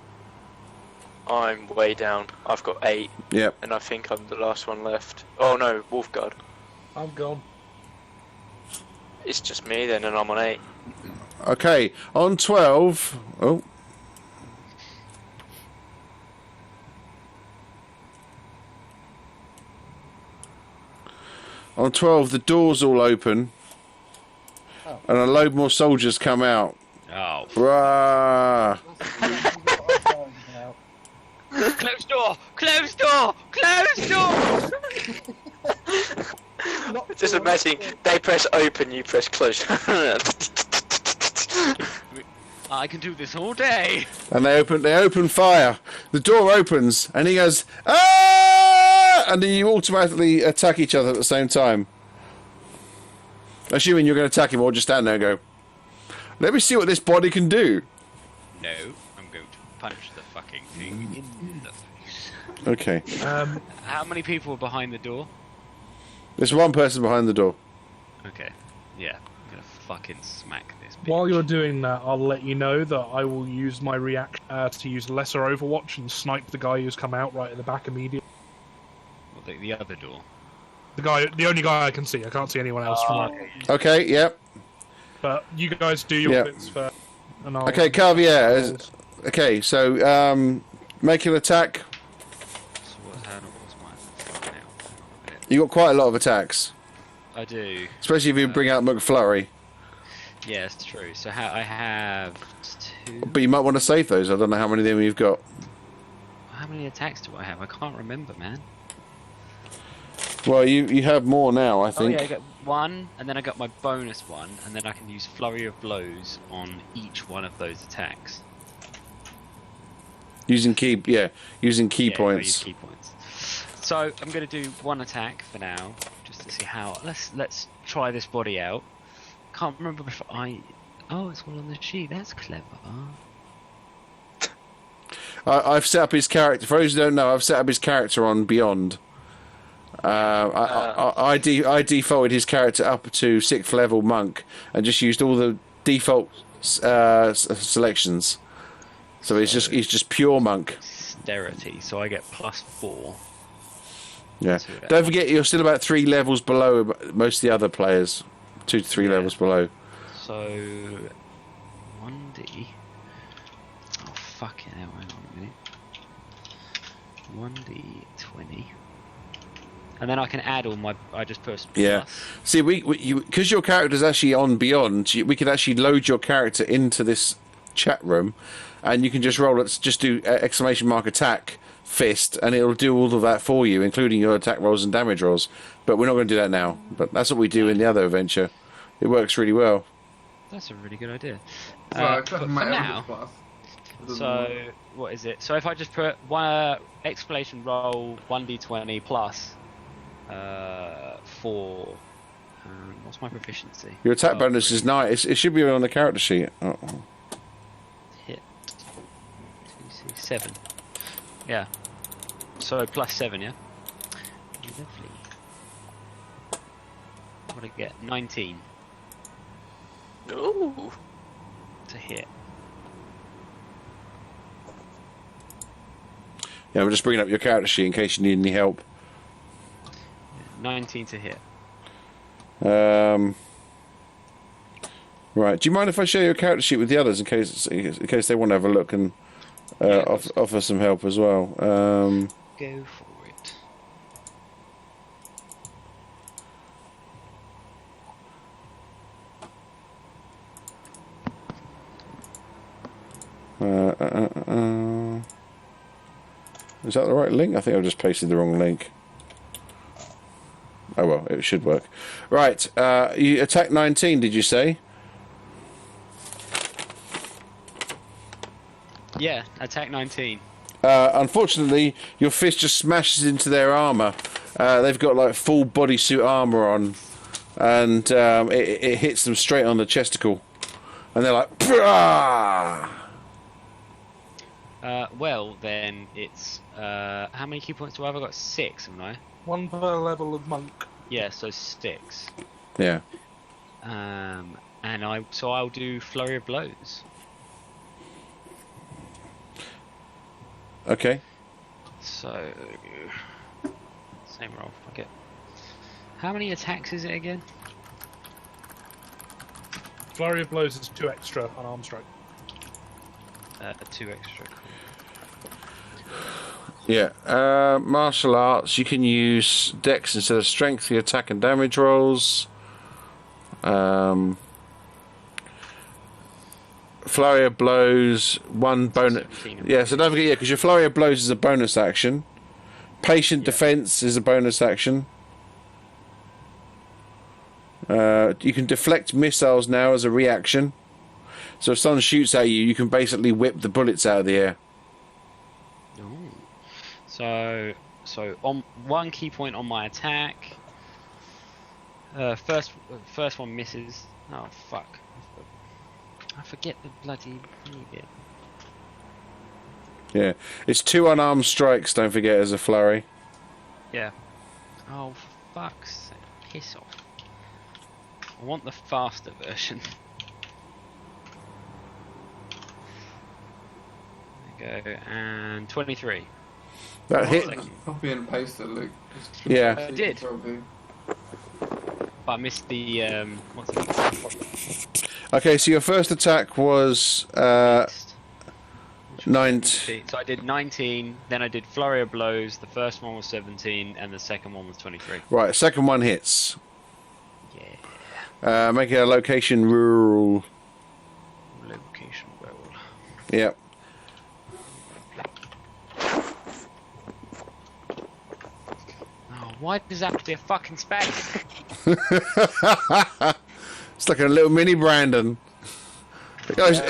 I'm way down. I've got 8. Yep. And I think I'm the last one left. Oh no, Wolfguard. I'm gone. It's just me then, and I'm on 8. Okay, on 12. Oh. On 12, the doors all open. Oh. And a load more soldiers come out. Oh. Rah! Close door! Close door! Close door! Just imagine, they press open, you press close. I I can do this all day. And they open fire. The door opens, and he goes, "Ah!" And then you automatically attack each other at the same time. Assuming you're going to attack him, or just stand there and go, "Let me see what this body can do." No, I'm going to punch the fucking thing in the face. Okay. How many people are behind the door? There's one person behind the door. Okay. Yeah, I'm gonna fucking smack this bitch. While you're doing that, I'll let you know that I will use my reaction to use Lesser Overwatch and snipe the guy who's come out right at the back immediately. Well, the other door. The only guy I can see. I can't see anyone else from right. Okay, yep. But you guys do your bits first. And I'll Okay, Cavier. Okay, so make an attack. So what's my now? You got quite a lot of attacks, I do. especially if you bring out McFlurry. Yeah, it's true. So I have 2. But you might want to save those. I don't know how many of them you've got. How many attacks do I have? I can't remember, man. Well, you have more now, I Oh think. yeah, I got 1, and then I got my bonus 1, and then I can use Flurry of Blows on each one of those attacks. Using key Yeah, I use points. key points. So I'm going to do 1 attack for now, just to see how. Let's try this body out. Can't remember if I. Oh, it's all on the sheet. That's clever. I've set up his character. For those who don't know, I've set up his character on Beyond. I defaulted his character up to 6th level monk and just used all the default selections. So he's just pure monk. Dexterity, so I get +4. Yeah. Don't forget, you're still about 3 levels below most of the other players. 2 to 3 levels below. So 1d. Oh fucking hell! Hang on a minute. 1d20. And then I can add all my. I just press plus. Yeah. See, because your character's actually on Beyond, we could actually load your character into this chat room, and you can just roll. Let's just do ! Attack fist, and it'll do all of that for you, including your attack rolls and damage rolls. But we're not going to do that now. But that's what we do in the other adventure. It works really well. That's a really good idea. Well, but for my now, class. so what is it? So if I just put one explanation roll 1d20 plus 4. What's my proficiency? Your attack bonus is 9. It should be on the character sheet. Oh. Hit 7. Yeah. So +7, yeah. Lovely. What do I get? 19. Ooh. To hit. Yeah, I'm just bringing up your character sheet in case you need any help. 19 to hit. Right. Do you mind if I share your character sheet with the others in case they want to have a look and offer some help as well? Go for it. Is that the right link? I think I've just pasted the wrong link. Oh well, it should work. Right, you attack 19, did you say? Yeah, attack 19. Unfortunately, your fist just smashes into their armour. They've got like full bodysuit armour on, and it hits them straight on the chesticle, and they're like, "Brah!" Well, then it's how many key points do I have? I've got 6, haven't I? 1 per level of monk. Yeah, so 6. Yeah. And I'll do flurry of blows. Okay. So same roll. Fuck it. How many attacks is it again? Flurry of blows is 2 extra on arm strike. 2 extra. Yeah. Martial arts, you can use dex instead of strength for your attack and damage rolls. Flurry of blows, 1 bonus. Yeah, so don't forget, because your flurry of blows is a bonus action. Patient defense is a bonus action. You can deflect missiles now as a reaction. So if someone shoots at you, you can basically whip the bullets out of the air. Ooh. So on one key point on my attack. First one misses. Oh fuck! I forget the bloody bit. Yeah, it's 2 unarmed strikes. Don't forget, as a flurry. Yeah. Oh, for fuck's sake. Piss off. I want the faster version. There we go. And 23. That hit. Copy and paste it, Luke. Yeah. I did. But I missed the, what's it? Okay, so your first attack was 19. So I did 19, then I did flurry of blows. The first one was 17, and the second one was 23. Right, second one hits. Yeah. Make it a location roll. Location roll. Yep. Oh, why does that have to be a fucking space? It's like a little mini Brandon.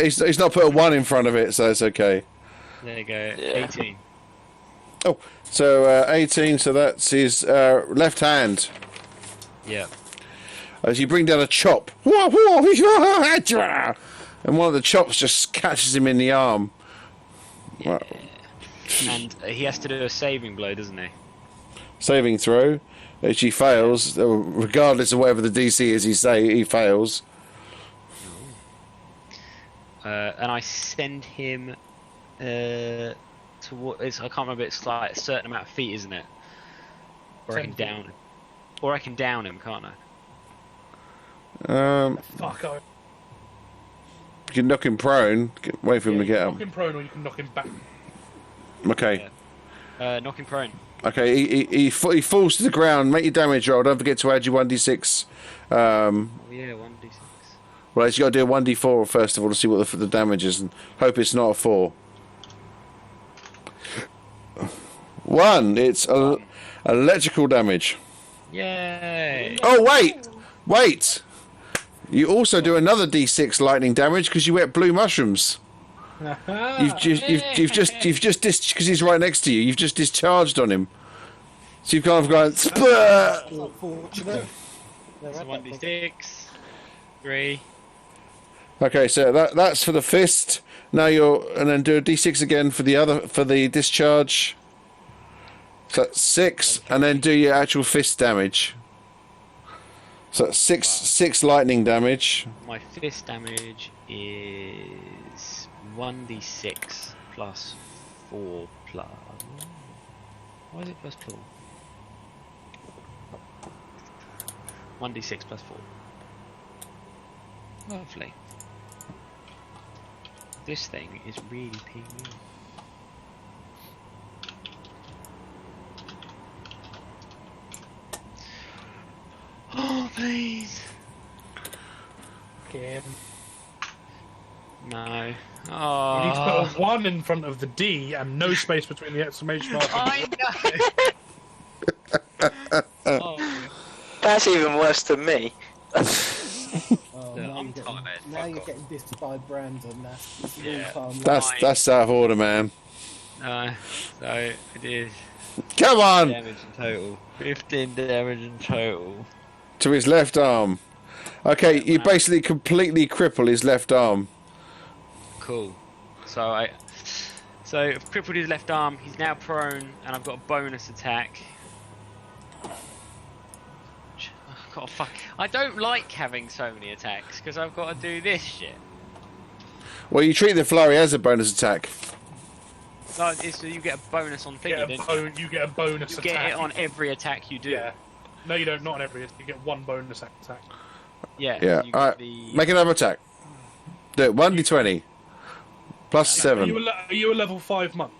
He's not put a 1 in front of it, so it's okay. There you go. Yeah. 18. Oh, so 18, so that's his left hand. Yeah. As you bring down a chop. And one of the chops just catches him in the arm. Yeah. And he has to do a saving blow, doesn't he? Saving throw. If he fails, regardless of whatever the DC is, he fails. And I send him towards. I can't remember. It's like a certain amount of feet, isn't it? Or I can down him. Or I can down him, can't I? Fuck. You can knock him prone. Wait for him to get knock him. him prone, or you can knock him back. Okay. Knock him prone. Okay. He falls to the ground. Make your damage roll. Don't forget to add your 1d6. Oh yeah, 1d6. Well, you got to do a 1d4 first of all to see what the damage is, and hope it's not a 4. 1. It's electrical damage. Yay! Oh wait! You also do another d6 lightning damage because you ate blue mushrooms. You've just because he's right next to you. You've just discharged on him. So you've kind of gone. Spur! Unfortunate. So 1d6. 3. Okay, so that's for the fist. Now and then do a d6 again for the discharge. So that's 6, and then do your actual fist damage. So that's 6 lightning damage. My fist damage is 1d6 plus 4 plus. Why is it plus 4? 1d6 plus 4. Lovely. This thing is really peeing me off. Oh, please. Game. No. You need to Oh. put a 1 in front of the D and no space between the exclamation mark. I know. Oh. That's even worse than me. Oh, Yeah, now I'm you're getting, tired. now Fuck you're off. getting dissed by Brandon. That's Yeah. That's out of order, man. So it is Come on! damage in total. 15 damage in total. To his left arm. Okay, you basically completely cripple his left arm. Cool. So I've crippled his left arm. He's now prone, and I've got a bonus attack. God, fuck. I don't like having so many attacks because I've got to do this shit. Well, you treat the flurry as a bonus attack. So you get a bonus on thingy, don't you? You get a bonus You attack. get it on every attack you do. Yeah. No, you don't. Not on every. You get 1 bonus attack. Yeah. Yeah. You get Alright. the... Make another attack. Do it. 1d20. Plus 7. Are you a level 5 monk?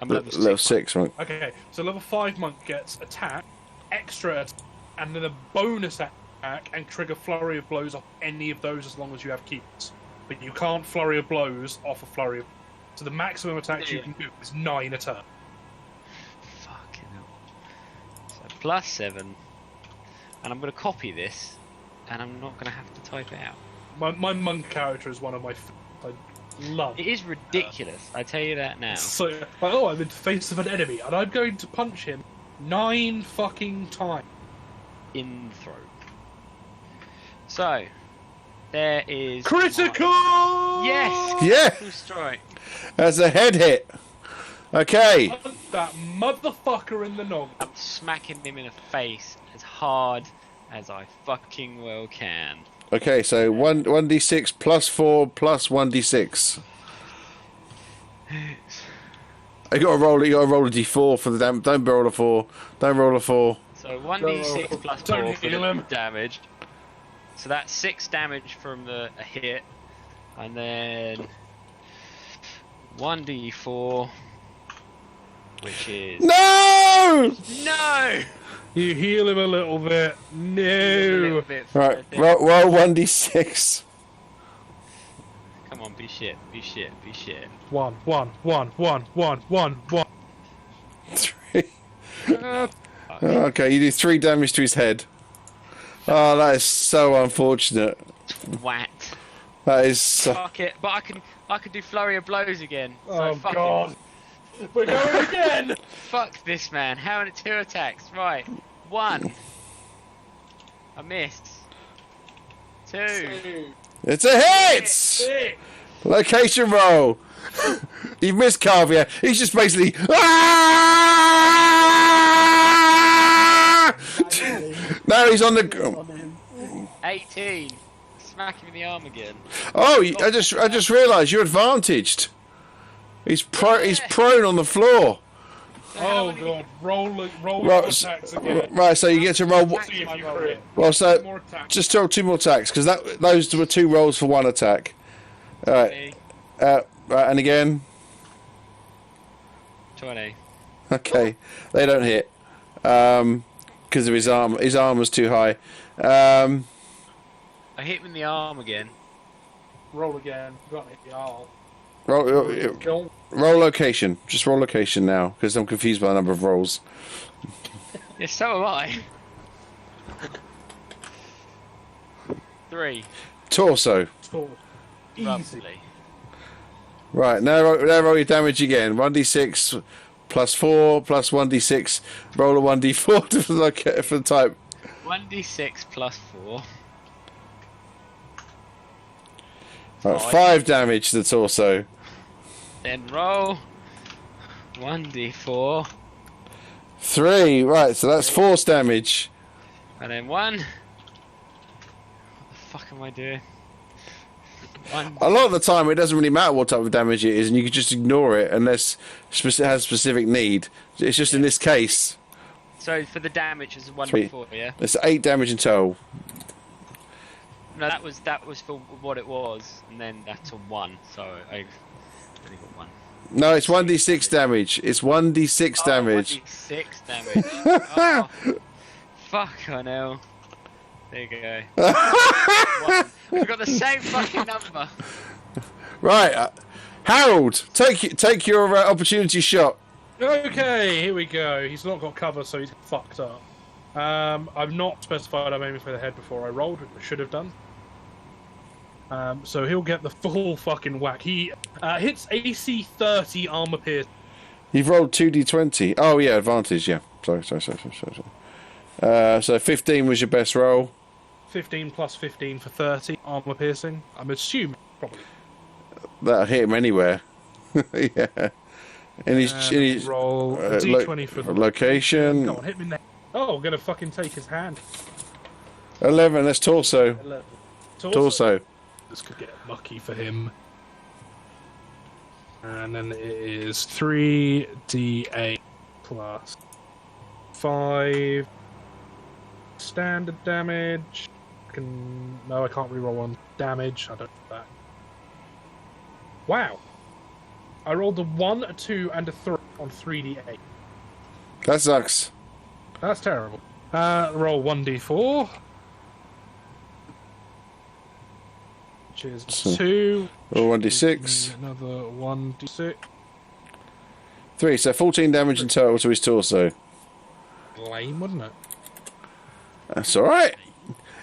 I'm level 6. Level 6, right? Okay, so level 5 monk gets attack, extra attack, and then a bonus attack, and trigger flurry of blows off any of those as long as you have keys. But you can't flurry of blows off a flurry of. So the maximum attacks you can do is 9 a turn. Fucking hell. So plus 7. And I'm going to copy this, and I'm not going to have to type it out. My monk character is one of my I love. It is ridiculous. I tell you that now. So, like, oh, I'm in the face of an enemy, and I'm going to punch him 9 fucking times. In the throat. So, there is... Critical! Yes! Yeah! Critical strike. That's a head hit. Okay. Punch that motherfucker in the nog. I'm smacking him in the face as hard as I fucking well can. Okay, so 1d6 plus 4 plus 1d6. You gotta roll a d4 for the damage. Don't roll a 4. Don't roll a 4. So 1d6 plus 4 for the damage. So that's 6 damage from a hit. And then 1d4, which is... No! No! You heal him a little bit. No! Right, roll 1d6. Come on, be shit, be shit, be shit. 1, 1, 1, 1, 1, 1, 1. 3. Okay, you do 3 damage to his head. Oh, that is so unfortunate. Twat. That is so... Fuck it, but I can do flurry of blows again. So Oh fuck god. We're going again! Fuck this man. How many 2 attacks? Right. 1. I missed. 2. It's a hit! 6. Location roll. You've missed Carvier. He's just basically... Ah! Now he's on the... 18. Smack him in the arm again. Oh, I just realised you're advantaged. He's prone on the floor. Oh god, roll Right, attacks again. Right, so you get to roll. See if you crit. Well, so More attacks. just roll 2 more attacks because those were 2 rolls for 1 attack. All right, right, and again. 20. Okay, they don't hit because of his arm. His arm was too high. I hit him in the arm again. Roll again. Got it, y'all. Roll location. Just roll location now because I'm confused by the number of rolls. Yeah, so am I. 3. Torso. Easy. Roughly. Right, now roll your damage again. 1d6 plus 4 plus 1d6. Roll a 1d4 for the type. 1d6 plus 4. Right, 5 damage to the torso. Then roll 1d4. 3, right, so that's force damage. And then 1. What the fuck am I doing? 1. A lot of the time, it doesn't really matter what type of damage it is, and you can just ignore it unless it has specific need. It's just in this case. So for the damage, it's 1d4, yeah? It's 8 damage in total. No, that was for what it was, and then that's a 1, so I only got 1. No, it's 1d6 damage. It's 1d6 damage. 1d6 damage. Oh, fuck, I know. There you go. 1. We've got the same fucking number. Right, Harold, take your opportunity shot. Okay, here we go. He's not got cover, so he's fucked up. I've not specified I'm aiming for the head before I rolled, which I should have done. So he'll get the full fucking whack. He hits AC 30 armor pierce. You've rolled 2d20. Oh yeah, advantage. Yeah. Sorry. So 15 was your best roll. 15 plus 15 for 30 armor piercing. I'm assuming probably. That'll hit him anywhere. Yeah. And he's roll a d20 for the location. Go on, hit me in the... Oh, I'm gonna fucking take his hand. 11. That's torso. 11. Torso. This could get mucky for him. And then it is 3d8 plus 5 standard damage. No, I can't reroll on damage. I don't do that. Wow. I rolled a 1, a 2, and a 3 on 3d8. That sucks. That's terrible. Roll 1d4. Which is 2. Roll 1d6. Another 1d6. 3. So 14 damage in total to his torso. Lame, wasn't it? That's alright.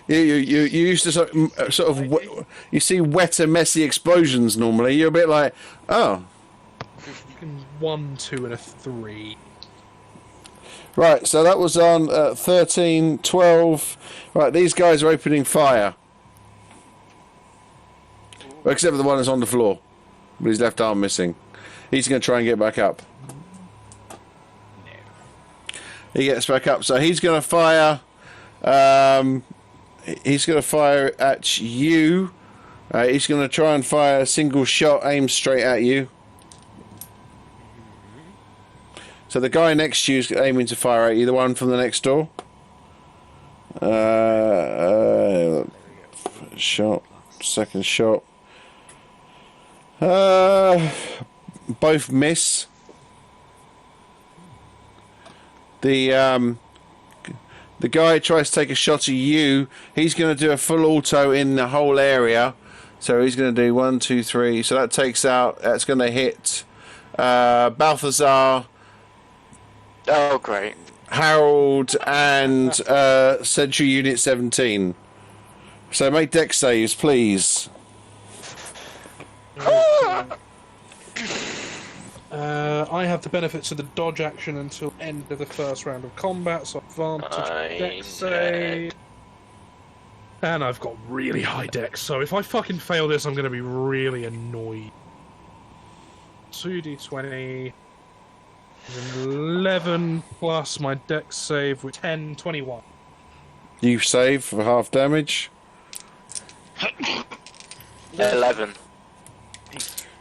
You used to sort of you see wetter, messy explosions normally. You're a bit like, oh. 1, 2, and a 3. Right, so that was on 13, 12. Right, these guys are opening fire. Well, except for the one that's on the floor. With his left arm missing. He's going to try and get back up. He gets back up, so he's going to fire. He's going to fire at you. He's going to try and fire a single shot aimed straight at you. So the guy next to you is aiming to fire at you, the one from the next door. Shot. Second shot. Both miss. The guy tries to take a shot at you. He's going to do a full auto in the whole area. So he's going to do 1, 2, 3. So that takes out. That's going to hit Balthazar. Oh, great. Harold and Century Unit 17. So make dex saves, please. I have the benefits of the dodge action until end of the first round of combat, so advantage dex save. And I've got really high dex, so if I fucking fail this, I'm going to be really annoyed. 2d20... 11 plus my dex save with 10, 21. You save for half damage. 11.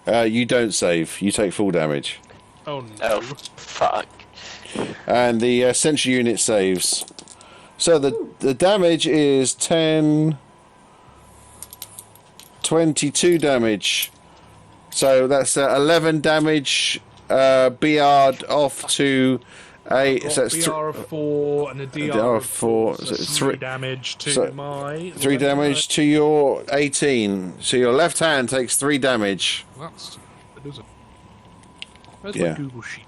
You don't save. You take full damage. Oh no. Oh, fuck. And the Century Unit saves. So the damage is 10... 22 damage. So that's 11 damage... BR'd off to a... So it's BR of 4 and a DR of 4. So it's 3 damage to my... 3 damage to your 18. So your left hand takes 3 damage. That's... It is a... Where's my Google sheet?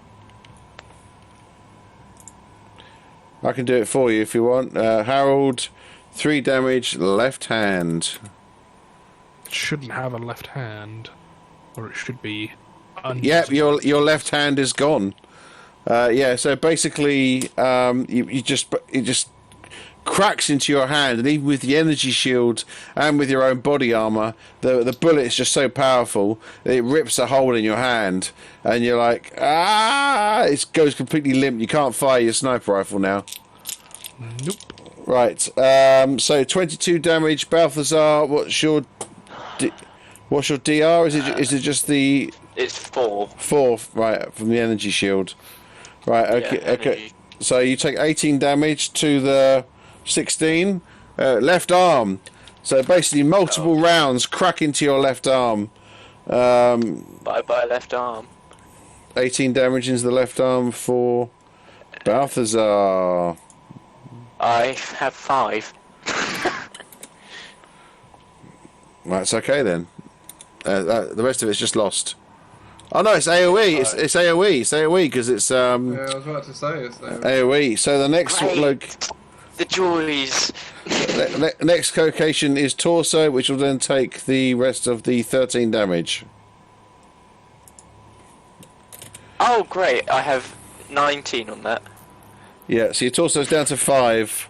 I can do it for you if you want. Harold, 3 damage, left hand. It shouldn't have a left hand. Or it should be... Yep, your left hand is gone. Yeah, so basically, it just cracks into your hand, and even with the energy shield and with your own body armor, the bullet is just so powerful that it rips a hole in your hand, and you're like, ah! It goes completely limp. You can't fire your sniper rifle now. Nope. Right. So 22 damage, Balthazar. What's your DR? Is it just the? It's 4. 4, right, from the energy shield. Right, okay, Yeah, okay. So you take 18 damage to the 16. Left arm. So basically multiple rounds crack into your left arm. Bye-bye left arm. 18 damage into the left arm for Balthazar. I have 5. That's okay then. The rest of it's just lost. Oh no, it's AOE. It's AOE. It's AOE because it's Yeah, I was about to say it's AOE. AOE. So the next The joys. next location is torso, which will then take the rest of the 13 damage. Oh great! I have 19 on that. Yeah. So your torso's down to 5.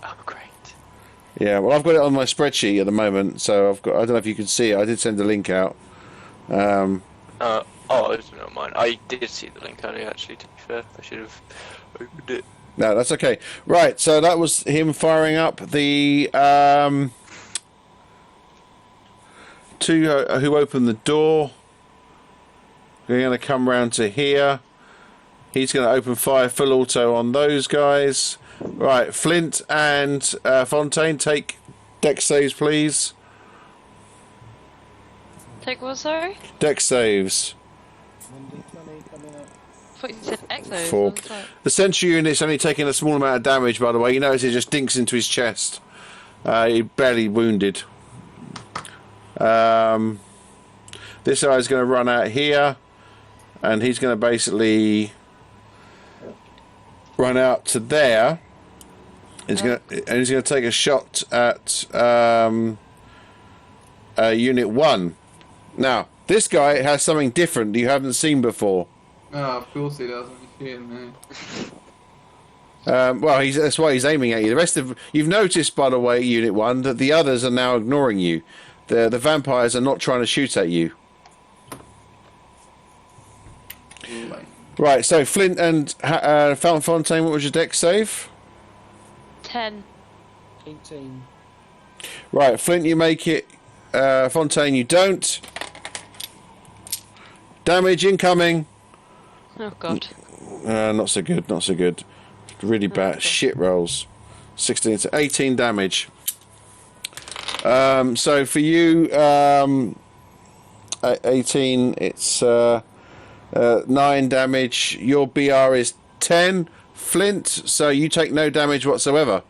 Oh great. Yeah. Well, I've got it on my spreadsheet at the moment, so I've got. I don't know if you can see it. I did send a link out. It's not mine. I did see the link earlier, actually, to be fair. I should have opened it. No, that's okay. Right, so that was him firing up the two who opened the door. We're going to come round to here. He's going to open fire full auto on those guys. Right, Flint and Fontaine, take dex saves, please. Take what, sorry? Dex saves. I thought you said exos. 4. The Century Unit's only taking a small amount of damage, by the way. You notice it just dinks into his chest. He's barely wounded. This guy's going to run out here, and he's going to basically run out to there. He's gonna take a shot at Unit 1. Now, this guy has something different you haven't seen before. Oh, of course he does. He's shooting me. Well, that's why he's aiming at you. The rest of you've noticed, by the way, Unit 1, that the others are now ignoring you. The vampires are not trying to shoot at you. Right, so Flint and Fountain Fontaine, what was your dex save? 10. 18. Right, Flint, you make it. Fontaine, you don't. Damage incoming. Oh god. Not so good, not so good. Really bad. Shit rolls. 16 to 18 damage. So for you, 18, it's 9 damage. Your BR is 10. Flint, so you take no damage whatsoever.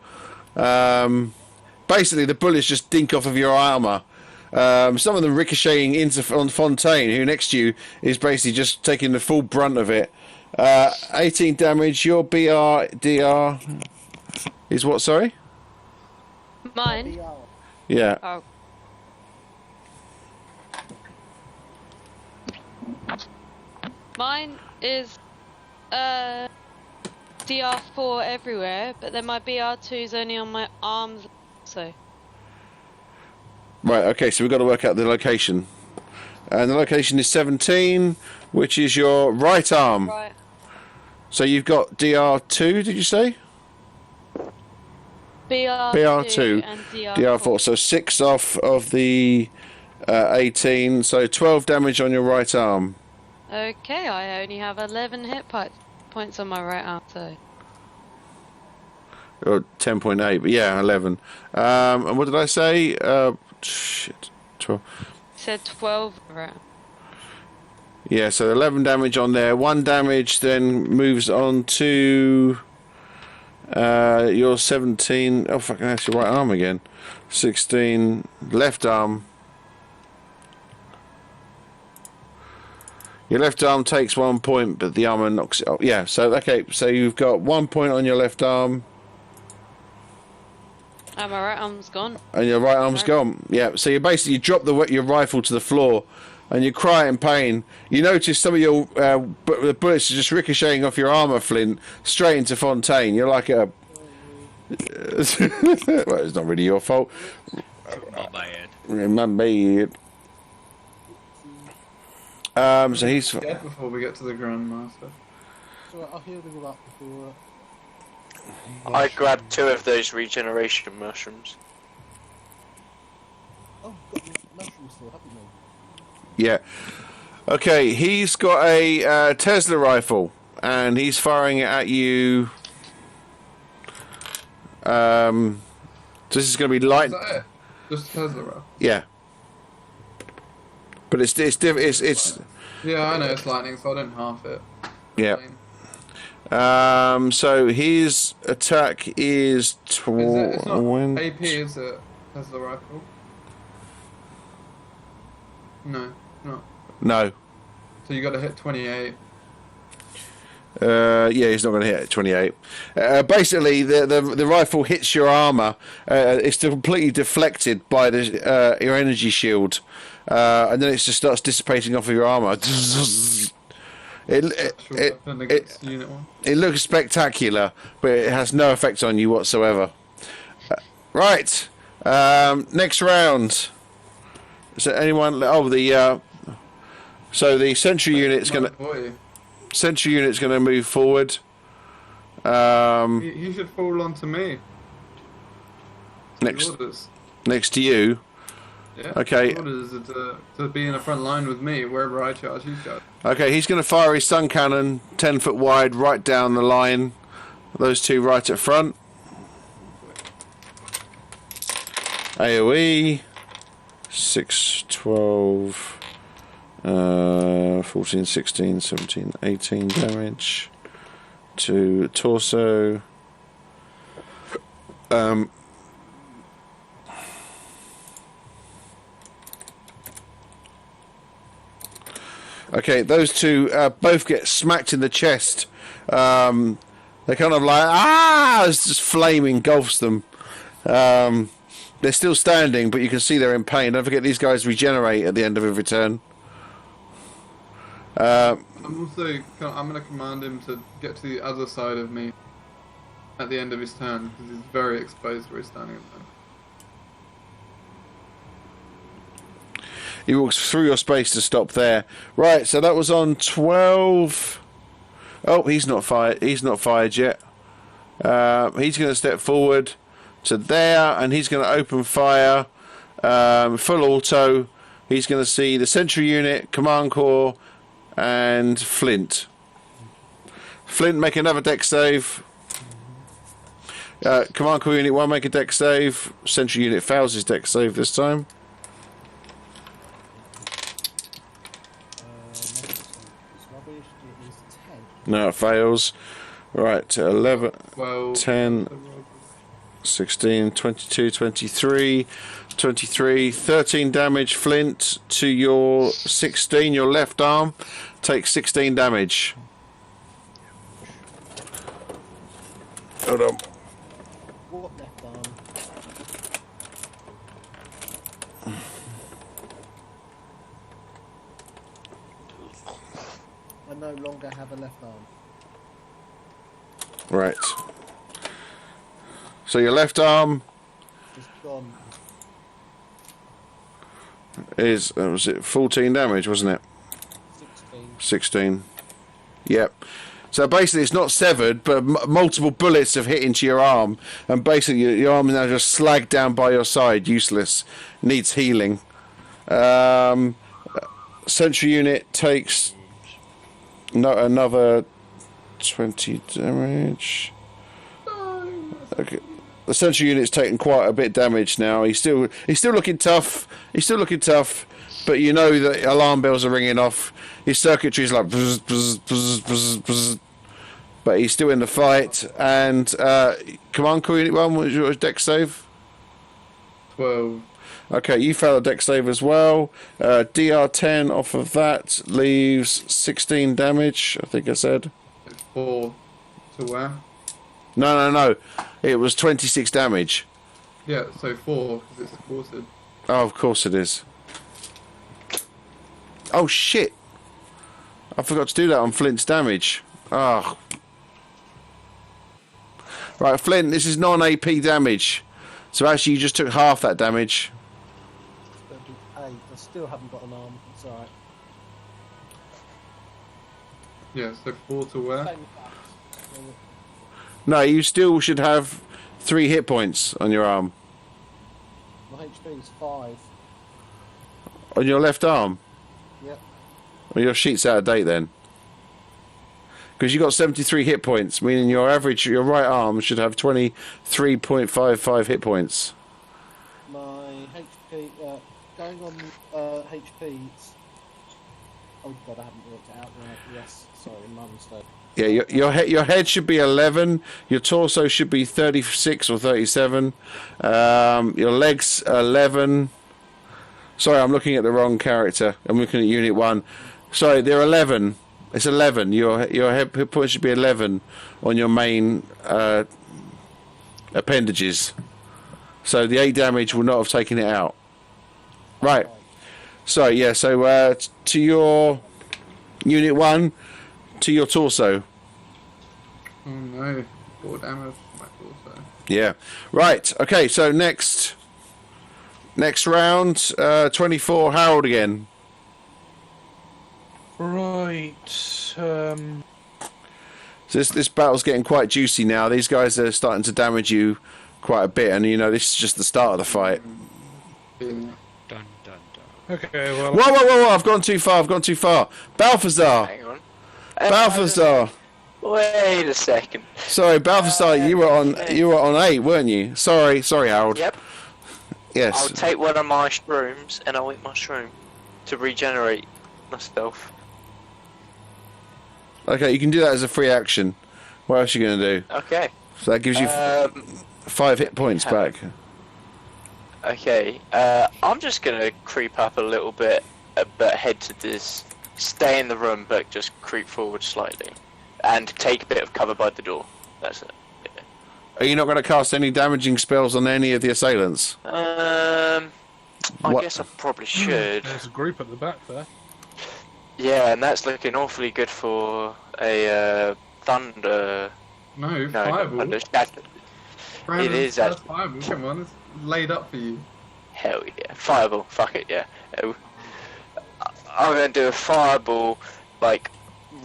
Basically, the bullets just dink off of your armour. Some of them ricocheting into Fontaine, who next to you is basically just taking the full brunt of it. 18 damage. Your DR is what, sorry? Mine? Yeah. Oh. Mine is DR4 everywhere, but then my BR2 is only on my arms, so. Right, okay, so we've got to work out the location. And the location is 17, which is your right arm. Right. So you've got DR2, did you say? BR2 and DR4. So 6 off of the 18, so 12 damage on your right arm. Okay, I only have 11 hit points on my right arm, so. Or 10.8, but yeah, 11. And what did I say? Shit, 12. Said 12 right. Yeah, so 11 damage on there. 1 damage then moves on to your 17. Oh, fucking that's your right arm again. 16, left arm. Your left arm takes 1 point, but the armor knocks it off. Yeah, so, okay, so you've got 1 point on your left arm. And my right arm's gone. And your right arm's gone. Yeah, so you basically drop your rifle to the floor and you cry in pain. You notice some of your the bullets are just ricocheting off your armor, Flint, straight into Fontaine. You're like a... well, it's not really your fault. Not my head. My bad. So he's... Dead before we get to the Grandmaster. So I'll heal them all up before... I grabbed 2 of those regeneration mushrooms. Oh, we've got mushrooms still, haven't we? Yeah. Okay, he's got a Tesla rifle, and he's firing it at you. So this is going to be light. Is that it? Just Tesla rifle? Yeah. But it's Yeah, I know it's lightning, so I don't half it. Yeah. So his attack is It's not AP, is it? Tesla rifle? No, not. No. So you got to hit 28. Yeah, he's not going to hit at 28. Basically, the rifle hits your armor. It's completely deflected by your energy shield, and then it just starts dissipating off of your armor. It looks spectacular, but it has no effect on you whatsoever. Right, next round. Is there anyone? Oh, so the sentry unit's going to move forward. He should fall onto me. Next to you. Yeah. Okay. Orders to be in the front line with me wherever I charge. He's got. Okay, he's going to fire his stun cannon 10 foot wide right down the line. Those two right at front. AoE 6, 12, 14, 16, 17, 18 damage to torso. Okay, those two both get smacked in the chest They're kind of like, it's just flame engulfs them. They're still standing, but you can see they're in pain. Don't forget, these guys regenerate at the end of every turn. I'm going to command him to get to the other side of me at the end of his turn, because he's very exposed where he's standing at the moment. He walks through your space to stop there. Right, so that was on 12. Oh, he's not fired. He's not fired yet. He's going to step forward to there, and he's going to open fire. Full auto. He's going to see the Sentry unit, Command Corps, and Flint. Flint, make another dex save. Command Corps Unit 1, make a dex save. Sentry unit fails his dex save this time. No, it fails. Right, 11, 10, 16, 22, 23, 13 damage. Flint to your 16, your left arm. Take 16 damage. Hold on. What left arm? I no longer have a left arm. Right. So your left arm Just gone. is, was it 14 damage, wasn't it? 16. Yep. So basically it's not severed, but multiple bullets have hit into your arm, and basically your arm is now just slagged down by your side, useless, needs healing. Sentry unit takes another 20 damage. Okay. The Sentry unit's taken quite a bit of damage now. He's still looking tough. But you know that alarm bells are ringing off. His circuitry's like buzz, buzz, buzz, buzz, buzz. But he's still in the fight. And Command Corps Unit 1, what was your dex save? 12. Okay, you failed a dex save as well. DR10 off of that leaves 16 damage, I think I said. 4 to where? No. It was 26 damage. Yeah, so 4, because it's supported. Oh, of course it is. Oh, shit. I forgot to do that on Flint's damage. Oh. Right, Flint, this is non-AP damage. So actually you just took half that damage. It's going to be 8. I still haven't got an arm. It's alright. Yeah, so 4 to where? No, you still should have 3 hit points on your arm. My HP is 5. On your left arm? Yep. Well, your sheet's out of date then. Because you got 73 hit points, meaning your right arm should have 23.55 hit points. My HP, going on HP, oh god, I haven't worked it out right. Yes, sorry, my mistake. Yeah, your head should be 11. Your torso should be 36 or 37. Your legs 11. Sorry, I'm looking at the wrong character. I'm looking at Unit 1. Sorry, they're 11. It's 11. Your hit point should be 11 on your main appendages. So the 8 damage will not have taken it out. Right. So yeah. So to your Unit 1. To your torso. Oh no, 4 damage to my torso. Yeah. Right. Okay. So next round, 24. Harold again. Right. So this battle's getting quite juicy now. These guys are starting to damage you quite a bit, and you know this is just the start of the fight. Yeah. Dun, dun, dun. Okay, well... Whoa! I've gone too far. Balthazar. Hang on. Balthazar. Wait a second. Sorry, Balthazar. You were on 8, weren't you? Sorry, Harold. Yep. Yes. I'll take one of my shrooms and I'll eat my shroom to regenerate myself. Okay, you can do that as a free action. What else are you going to do? Okay. So that gives you 5 hit points back. Okay. I'm just gonna creep up a little bit, but head to this. Stay in the room, but just creep forward slightly, and take a bit of cover by the door. That's it. Yeah. Are you not going to cast any damaging spells on any of the assailants? I What? guess I probably should. There's a group at the back there. Yeah, and that's looking awfully good for a thunder. No, No, fireball. thunder shatter. Brandon's It is first fireball. Come on, it's laid up for you. Hell yeah, fireball. Fuck it, yeah. I'm gonna do a fireball, like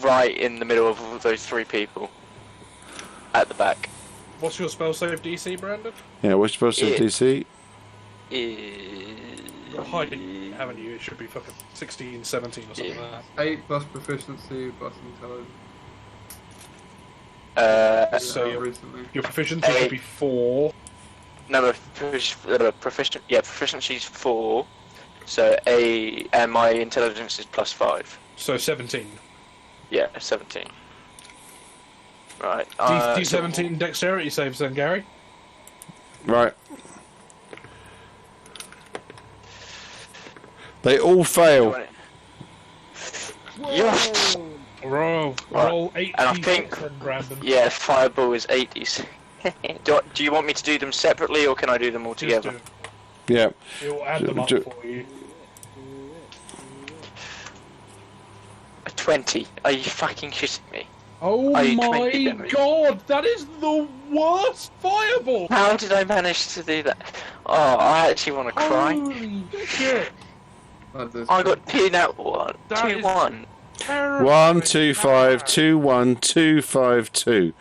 right in the middle of all those 3 people at the back. What's your spell save DC, Brandon? Yeah, what's supposed to DC? You've got high, haven't you? It should be fucking 16, 17 or something like that. 8 plus proficiency plus intelligence. So Recently. Your proficiency should be 4. no, proficient. Yeah, proficiency's 4. So and my intelligence is plus 5. So 17. Yeah, 17. Right. D17 dexterity saves then, Gary. Right. They all fail. Yes. Roll Right. 80 And I think- then, Brandon. Yeah, fireball is 80s. do you want me to do them separately, or can I do them all Just together? do it. Yeah. It will add them up Do- for you. A 20. Are you fucking shitting me? Oh Are you my 20 damage? god, that is the worst fireball! How did I manage to do that? Oh, I actually want to cry. Holy shit! I got 2 out 1. That 2 is- 1. Terrible. 1 2 5 2 1 2 5 2.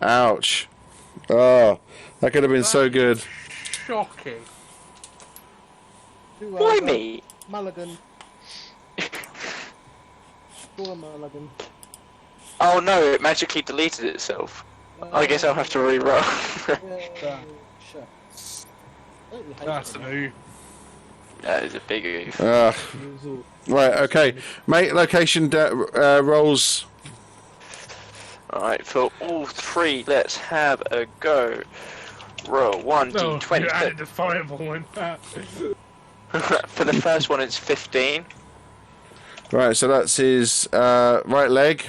Ouch. Oh, that could have been so good. Shocking. Why me? Mulligan. Score a mulligan. Oh no, it magically deleted itself. I guess I'll have to re-roll. Yeah, shucks. Don't you hate That's it? a new. That is a big oof. Right, okay. Make location rolls. Alright, for all 3, let's have a go. Roll 1d20. you added the fireball in that. For the first one, it's 15. Right, so that's his right leg.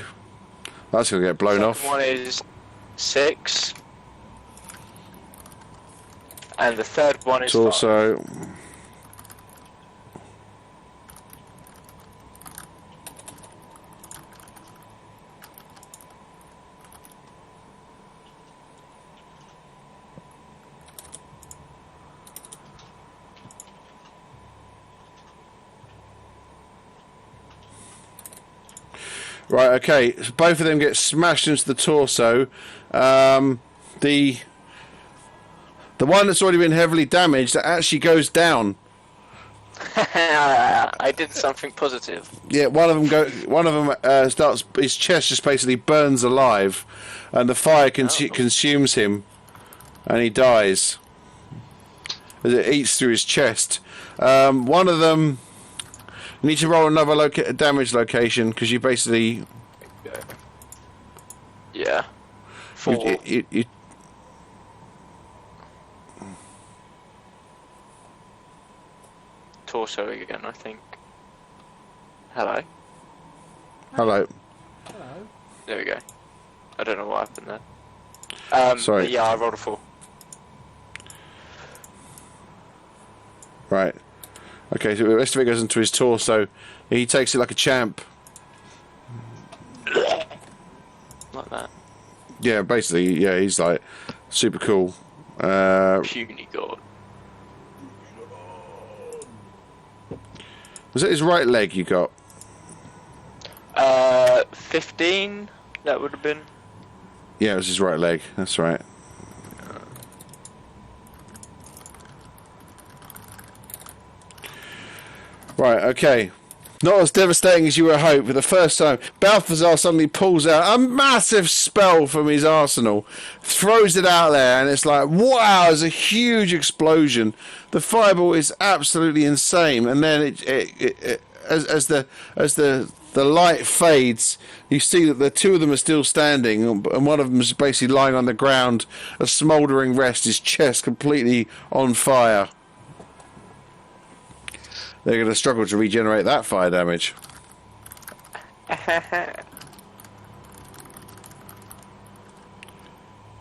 That's going to get blown Second off. one is 6. And the third one is 5. Torso. Right, okay. So both of them get smashed into the torso. The one that's already been heavily damaged, that actually goes down. I did something positive. Yeah, one of them starts. His chest just basically burns alive, and the fire consumes him, and he dies as it eats through his chest. One of them. You need to roll another damage location because you basically. Yeah. 4. You Torso again, I think. Hello. hello. Hello. There we go. I don't know what happened there. Sorry. But yeah, I rolled a 4. Right. Okay, so the rest of it goes into his torso. He takes it like a champ. Like that. Yeah, basically, yeah, he's like super cool. Puny god. Was it his right leg you got? 15? That would have been. Yeah, it was his right leg. That's right. Right, okay. Not as devastating as you would hope, but the first time, Balthazar suddenly pulls out a massive spell from his arsenal, throws it out there, and it's like, wow, there's a huge explosion. The fireball is absolutely insane, and then as the light fades, you see that the 2 of them are still standing, and one of them is basically lying on the ground, a smouldering rest, his chest completely on fire. They're going to struggle to regenerate that fire damage.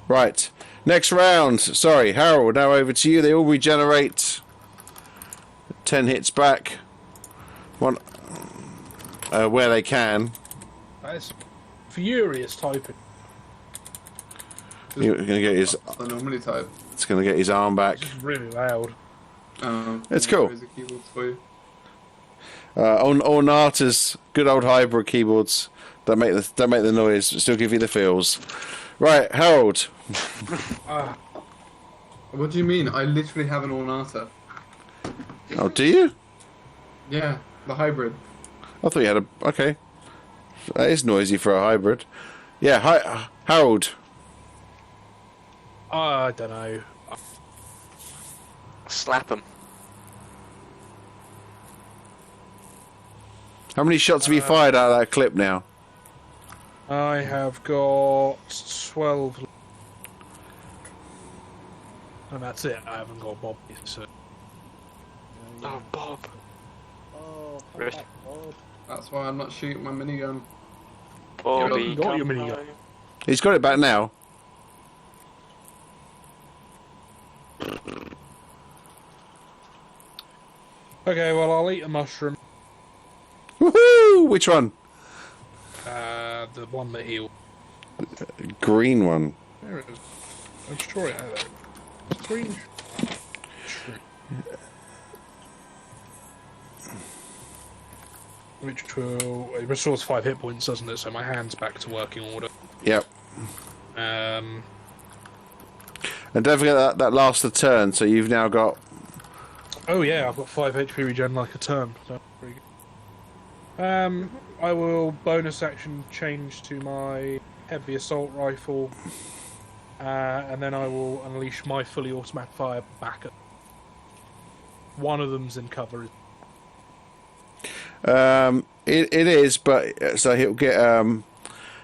Right. Next round. Sorry, Harold, now over to you. They all regenerate. 10 hits back. One, where they can. That's furious typing. You're going to get his... I normally type. It's going to get his arm back. It's just really loud. It's cool. There's a keyboard for you. On Nata's good old hybrid keyboards don't make the noise, but still give you the feels. Right, Harold. What do you mean? I literally have an Ornata. Oh, do you? Yeah, the hybrid. I thought you had a... Okay. That is noisy for a hybrid. Yeah, hi, Harold. I don't know. Slap him. How many shots have you fired out of that clip now? I have got 12. And that's it. I haven't got Bob yet, so... Oh, Bob. Oh, come Rest. back, Bob. That's why I'm not shooting my minigun. Bobby, You got your come minigun. home. He's got it back now. Okay, well, I'll eat a mushroom. Woohoo! Which one? The one that healed. Green one. There it is. I'm sure it had it. Green. Which will... It restores 5 hit points, doesn't it? So my hand's back to working order. Yep. Um... And don't forget that lasts a turn, so you've now got... Oh yeah, I've got 5 HP regen like a turn. So pretty good. I will bonus action change to my heavy assault rifle, and then I will unleash my fully automatic fire back at. One of them's in cover. It is, but so he'll get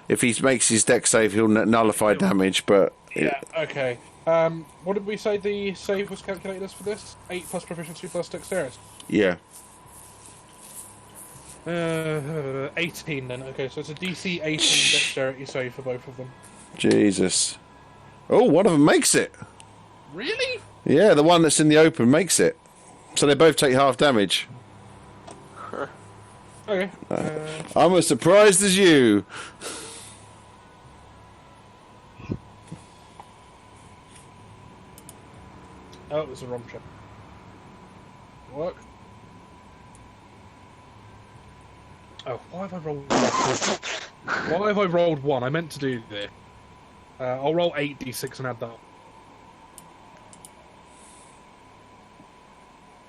if he makes his deck save, he'll nullify damage. But Yeah. Okay. What did we say the save was calculated as for this? 8 plus proficiency plus dexterity. yeah, 18 then. Okay, so it's a DC 18 dexterity save for both of them. Jesus. Oh, one of them makes it. Really? Yeah, the one that's in the open makes it. So they both take half damage. Okay. I'm as surprised as you. Oh, it was a wrong check. Work. Oh, why have I rolled 1? Why have I rolled 1? I meant to do this. I'll roll 8d6 and add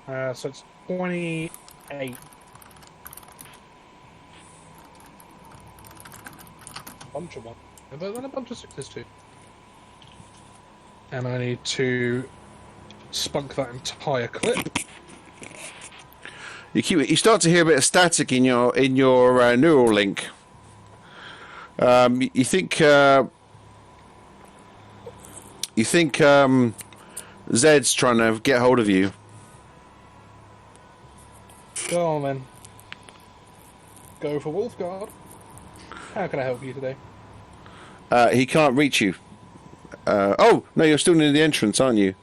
that. So it's 28. Bunch of 1. And then a bunch of 6s too. And I need to spunk that entire clip. You start to hear a bit of static in your neural link. You think Zed's trying to get hold of you. Go on then. Go for Wolfguard. How can I help you today? He can't reach you. Oh no, you're still near the entrance, aren't you?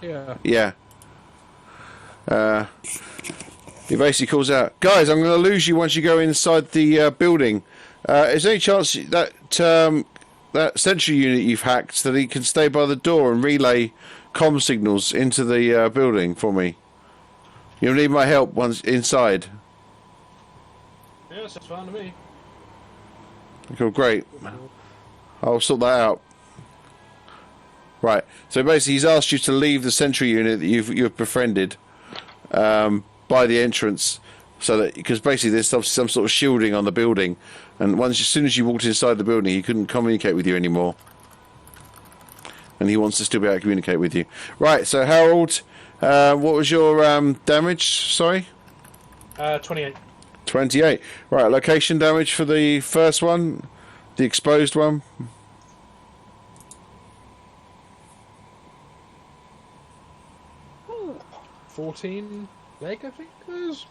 Yeah. Yeah. He basically calls out, "Guys, I'm going to lose you once you go inside the building. Is there any chance that that sentry unit you've hacked that he can stay by the door and relay comm signals into the building for me? You'll need my help once inside." Yes, that's fine to me. Cool, great. I'll sort that out. Right. So basically, he's asked you to leave the sentry unit that you've befriended by the entrance, so that because basically there's some sort of shielding on the building, and as soon as you walked inside the building, he couldn't communicate with you anymore, and he wants to still be able to communicate with you. Right. So Harold, what was your damage? Sorry. 28. 28. Right. Location damage for the first one, the exposed one. 14 leg, I think it is.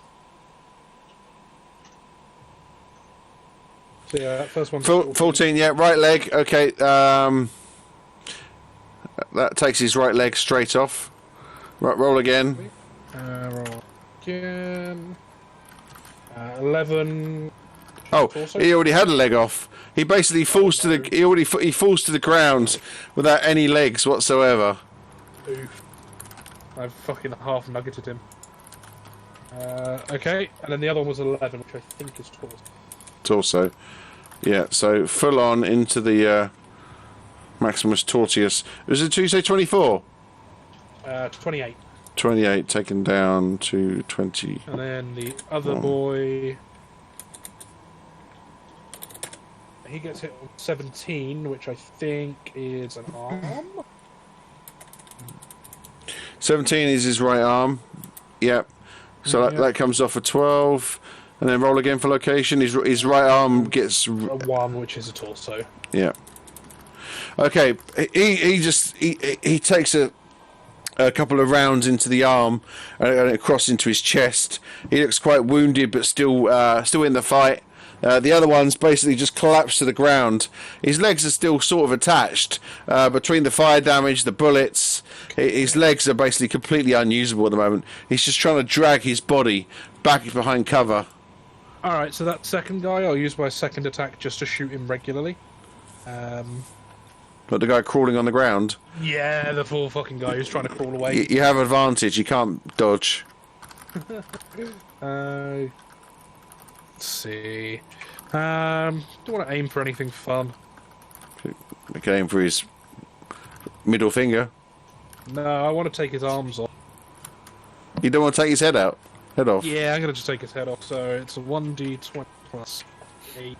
So yeah, that first one's 14, yeah, right leg. Okay. that takes his right leg straight off. Right, roll again. Roll again. 11. Oh, he already had a leg off. He basically falls to the. He falls to the ground without any legs whatsoever. Oof. I've fucking half nuggeted him. Okay, and then the other one was 11, which I think is torso. Torso. Yeah, so full on into the Maximus Tortius. Was it 24? 28. 28 taken down to 20. And then the other boy, he gets hit on 17, which I think is an arm. 17 is his right arm. Yep. So that comes off a 12. And then roll again for location. His right arm gets a 1, which is a torso. Yeah. Okay. He takes a couple of rounds into the arm and across into his chest. He looks quite wounded, but still in the fight. The other one's basically just collapsed to the ground. His legs are still sort of attached between the fire damage, the bullets. His legs are basically completely unusable at the moment. He's just trying to drag his body back behind cover. Alright, so that second guy, I'll use my second attack just to shoot him regularly. But the guy crawling on the ground? Yeah, the poor fucking guy who's trying to crawl away. You have advantage. You can't dodge. Let's see. Don't want to aim for anything fun. You can aim for his middle finger. No, I want to take his arms off. You don't want to take his head off? Yeah, I'm going to just take his head off. So it's a 1d20 plus 8.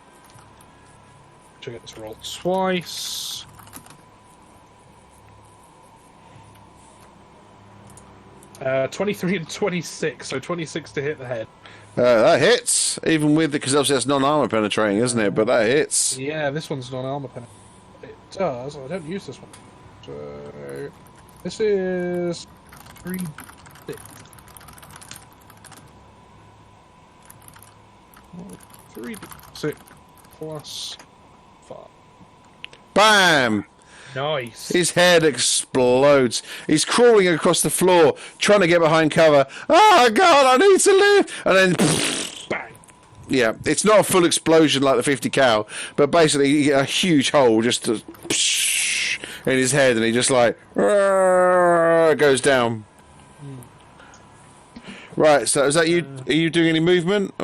Which I get this roll twice. Uh, 23 and 26, so 26 to hit the head. That hits, even with because obviously that's non-armor penetrating, isn't it? But that hits. Yeah, this one's non-armor penetrating. It does. I don't use this one. So this is 3. 3d6 plus 5. Bam! Nice. His head explodes. He's crawling across the floor, trying to get behind cover. Oh God, I need to live! And then, bang. Yeah, it's not a full explosion like the 50 cal, but basically a huge hole just in his head, and he just like goes down. Right, so is that you? Are you doing any movement?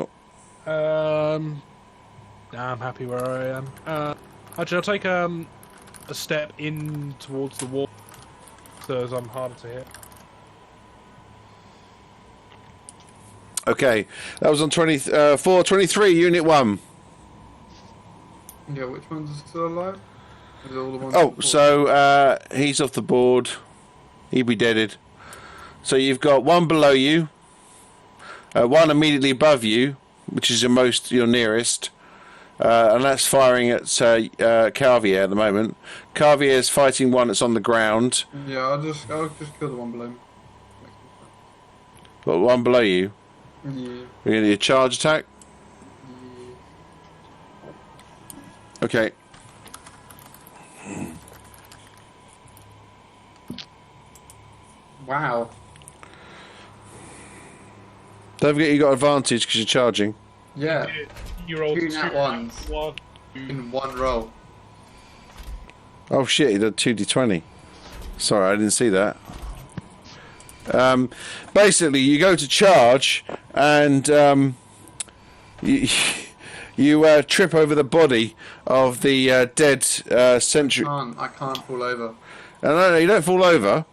Nah, I'm happy where I am. Actually, I'll take a step in towards the wall, so as I'm harder to hit. Okay, that was on 23, Unit 1. Yeah, which ones are still alive? Is it all the ones Oh, so he's off the board. He'll be deaded. So you've got one below you, one immediately above you, which is your nearest, and that's firing at Carvier at the moment. Carvier's fighting one that's on the ground. Yeah, I'll just kill the one below me. Got one below you. Yeah. We're going to do a charge attack. Yeah. Okay. Wow. Don't forget you got advantage because you're charging. Yeah. You rolled 2 nat ones in one roll. Oh shit, he did 2d20. Sorry, I didn't see that. Basically, you go to charge and you trip over the body of the dead sentry. I can't fall over. No, you don't fall over,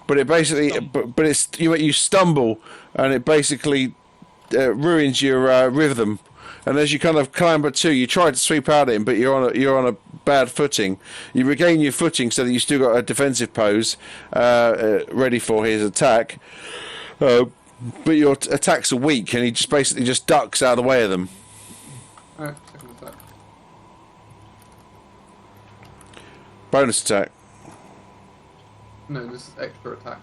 but it basically, but it's you stumble and it basically ruins your rhythm. And as you kind of clamber to, you try to sweep out at him, but you're on a bad footing. You regain your footing so that you still got a defensive pose ready for his attack. But your attacks are weak, and he just basically just ducks out of the way of them. Alright, second attack. Bonus attack. No, this is extra attack.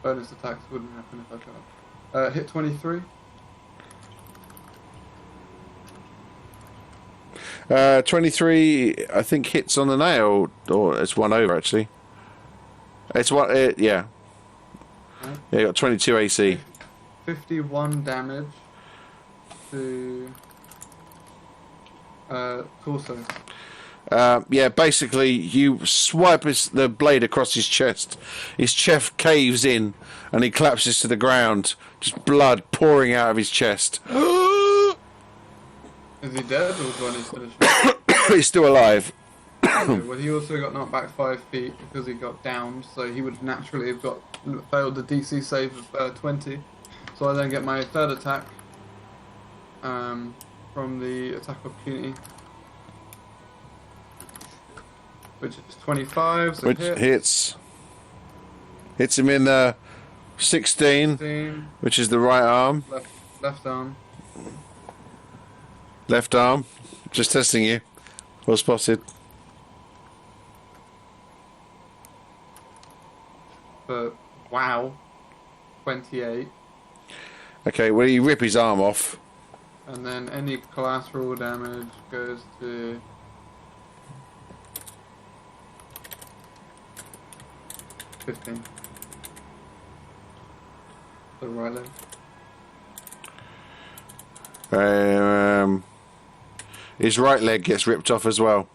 Bonus attacks wouldn't happen if I can't. Hit 23. 23, I think, hits on the nail, or it's one over actually. It's what? Yeah. Yeah, you got 22 AC. 51 damage to torso. Yeah, basically, you swipe the blade across his chest. His chest caves in, and he collapses to the ground. Just blood pouring out of his chest. Is he dead, or do I need to finish him? He's still alive. Okay, well, he also got knocked back 5 feet because he got downed, so he would naturally have failed the DC save of 20. So I then get my third attack from the attack opportunity, which is 25. So Which hits him in 16, which is the right arm. Left arm. Left arm. Just testing you. Well spotted. But wow, 28. Okay, well, you rip his arm off. And then any collateral damage goes to 15. The right leg. His right leg gets ripped off as well.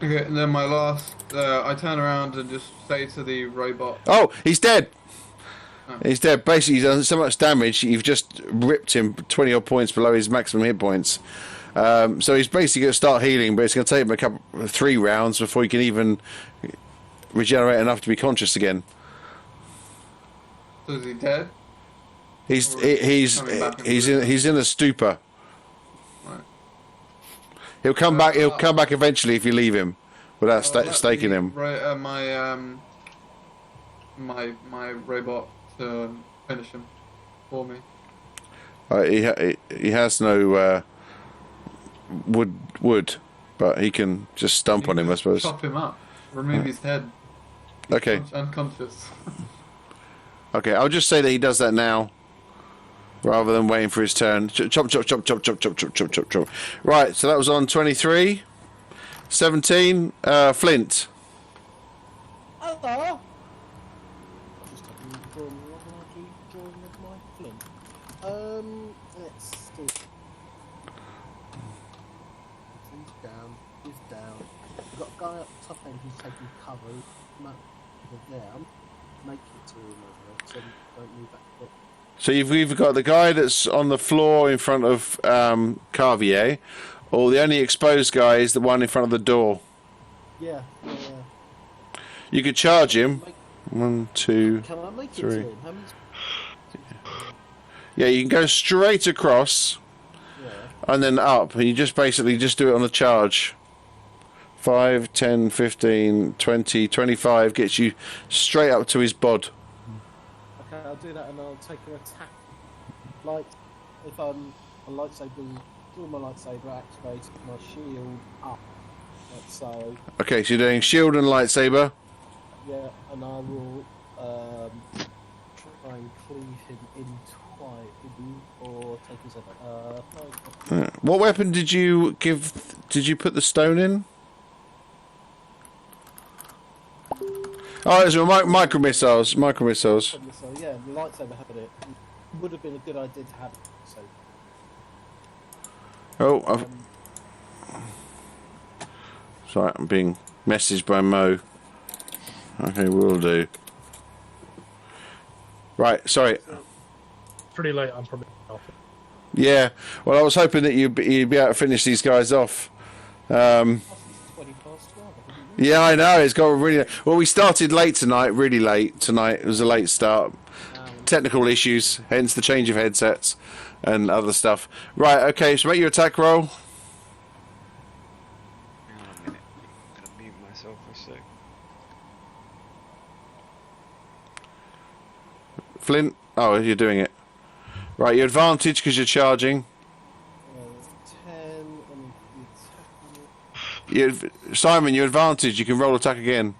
Okay, and then my last, I turn around and just say to the robot... Oh, he's dead! Oh. He's dead. Basically, he's done so much damage, you've just ripped him 20 odd points below his maximum hit points. So he's basically going to start healing, but it's going to take him 3 rounds before he can even regenerate enough to be conscious again. So is he dead? He's in a stupor. Right. He'll come back. He'll come back eventually if you leave him without staking him. Right, my robot to finish him for me. He has no wood, but he can just stomp on him, I suppose. Chop him up. Remove his head. Okay. Unconscious. Okay, I'll just say that he does that now, rather than waiting for his turn. Chop, chop, chop, chop, chop, chop, chop, chop, chop, chop. Right, so that was on 23. 17, Flint. Hello. Just having a drawing of my Flint. Let's see. He's down. He's down. We've got a guy up the top end who's taking cover. Over there. Make it to him over there, so don't move that quick. So you've either got the guy that's on the floor in front of Carvier, or the only exposed guy is the one in front of the door. Yeah. You could charge him. 1, 2, Can I make 3. it to him? How many... Yeah, you can go straight across, and then up, and you just basically just do it on a charge. 5, 10, 15, 20, 25 gets you straight up to his bod. Okay, I'll do that, and I'll take an attack. Like, if I'm a lightsaber, draw my lightsaber, activate my shield up. Like so. Okay, so you're doing shield and lightsaber. Yeah, and I will try and cleave him in twice, or take his other. What weapon did you give? Did you put the stone in? Oh, it's micro missiles. So yeah, the lightsaber had it. It would have been a good idea to have it. So. Sorry, I'm being messaged by Mo. Okay, we'll do. Right, sorry. Pretty late, I'm probably off. Yeah, well, I was hoping that you'd be able to finish these guys off. Yeah, I know. It's got really... Well, we started late tonight, really late tonight. It was a late start. Technical issues, hence the change of headsets and other stuff. Right, okay, so make your attack roll. Hang on a minute. I'm going to mute myself for a sec. Flint? Oh, you're doing it. Right, your advantage because you're charging. 10, and Simon, your advantage. You can roll attack again.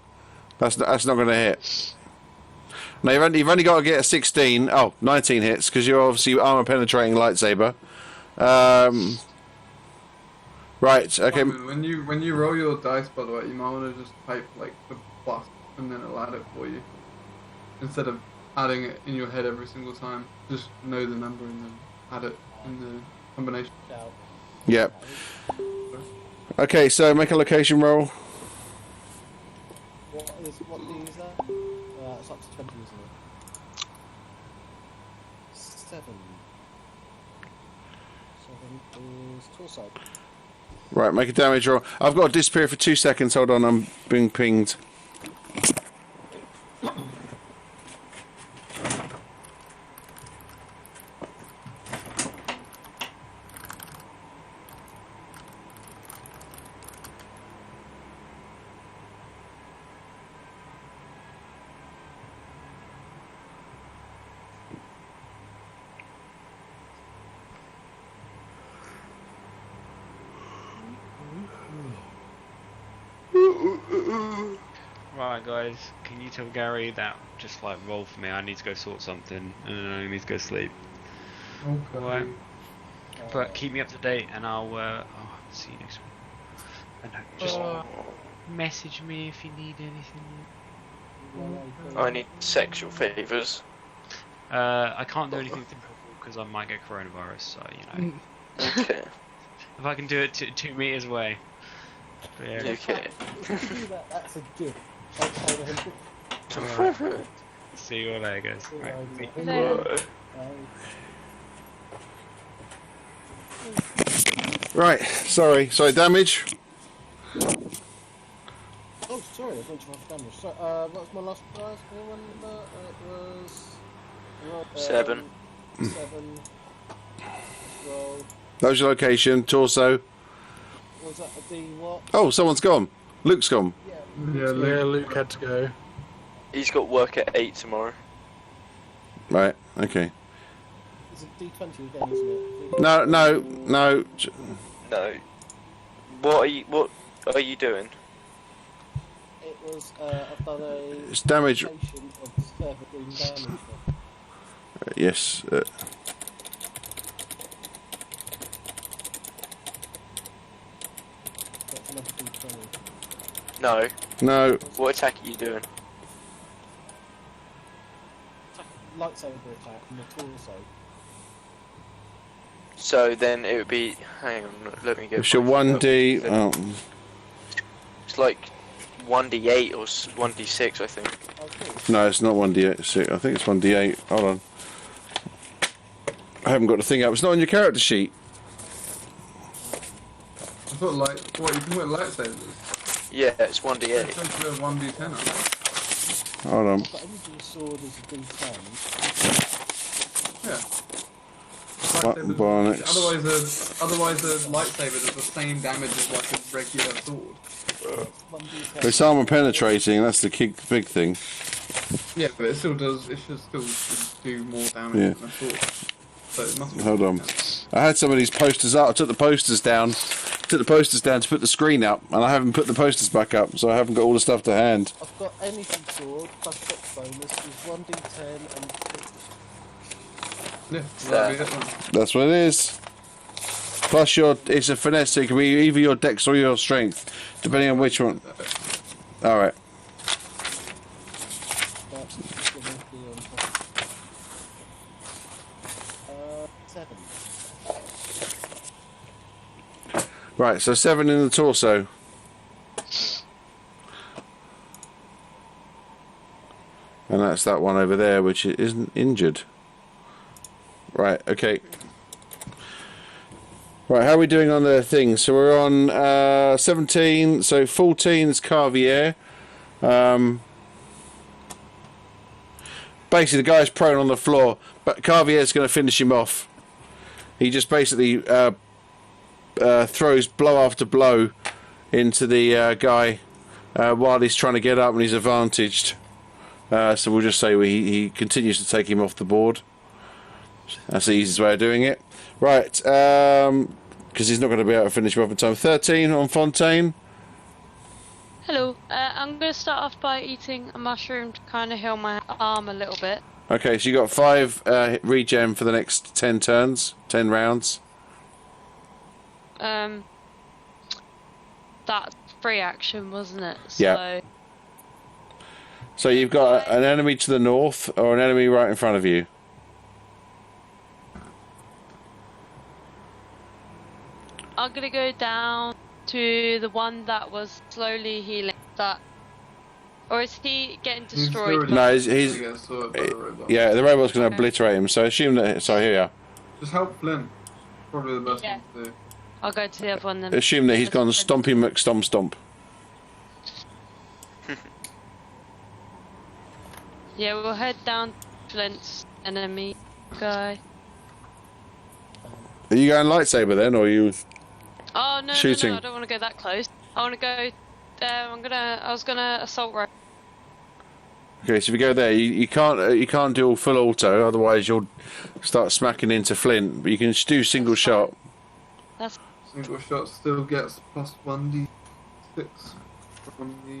That's not going to hit. Now you've only got to get a 16. Oh, 19 hits because you're obviously armor penetrating lightsaber. Right. Okay. When you roll your dice, by the way, you might want to just type like the plus, and then it'll add it for you. Instead of adding it in your head every single time, just know the number and then add it in the combination. Yep. Okay, so make a location roll. What D is that? It's up to 20, isn't it? 7. 7 is torso. Right, make a damage roll. I've got to disappear for 2 seconds. Hold on, I'm being pinged. Right, guys, can you tell Gary that just like roll for me? I need to go sort something, and then I need to go sleep. Okay. Alright. But keep me up to date, and I'll see you next week. And just message me if you need anything. I need sexual favours. I can't do anything because I might get coronavirus, so you know. Okay. If I can do it 2 meters away. But yeah. Okay. That's a gift. I'll tell him. See you all later, guys. Right. Right, sorry, damage. Oh, sorry, I went to half damage. So, what was my last prize? Can you remember? It was 7. 7. Roll. That was your location, torso. Was that a D what? Oh, someone's gone. Luke's gone. Yeah, Luke had to go. He's got work at 8 tomorrow. Right, okay. It's a D20 again, isn't it? No. No. What are you doing? It was, I've done a... It's damage. Of further doing damage. Yes. That's another D20. No. No. What attack are you doing? Lightsaber attack from the torso. So then it would be. Hang on, let me get. It's your 1D. Oh. It's like 1d8 or 1d6, I think. No, it's not 1D8. I think it's 1D8. Hold on. I haven't got the thing up. It's not on your character sheet. I thought what you can wear lightsabers? Yeah, it's 1d8. It's going to be a 1d10, I think. Hold on. But energy sword is a D10. Yeah. Barnex. Otherwise a lightsaber does the same damage as like a regular sword. It's armor penetrating. That's the big thing. Yeah, but it still does. It should still do more damage than a sword. So it must be. Hold on. I had some of these posters up. I took the posters down. To put the screen up, and I haven't put the posters back up, so I haven't got all the stuff to hand. I've got energy sword plus dex bonus is 1d10 and. Yeah, that'll be it then. That's what it is. Plus it's a finesse, so it can be either your dex or your strength, depending on which one. Alright. That's gonna be on top. 7. Right, so 7 in the torso. And that's that one over there, which isn't injured. Right, okay. Right, how are we doing on the thing? So we're on 17, so 14 is Carvier. Basically, the guy's prone on the floor, but Carvier's going to finish him off. He just basically throws blow after blow into the guy while he's trying to get up and he's advantaged. So we'll just say he continues to take him off the board. That's the easiest way of doing it. Right, because he's not going to be able to finish him off in time. 13 on Fontaine. Hello. I'm going to start off by eating a mushroom to kind of heal my arm a little bit. Okay, so you got 5 regen for the next 10 turns, 10 rounds. That's free action, wasn't it? Yeah. So So you've got an enemy to the north or an enemy right in front of you. I'm gonna go down to the one that was slowly healing. That, or is he getting destroyed? No, he's yeah. The robot's going to obliterate him. So assume that. So here you are. Just help Flint. Probably the best one to do. I'll go to the other one then. Assume that he's gone stompy McStomp stomp. Yeah, we'll head down to Flint's enemy guy. Are you going lightsaber then, or are you? Oh no, shooting? no, I don't want to go that close. I want to go. I was gonna assault rifle. Okay, so if you go there, you can't do full auto, otherwise you'll start smacking into Flint. But you can just do single shot. That's single shot still gets plus 1d6 from the.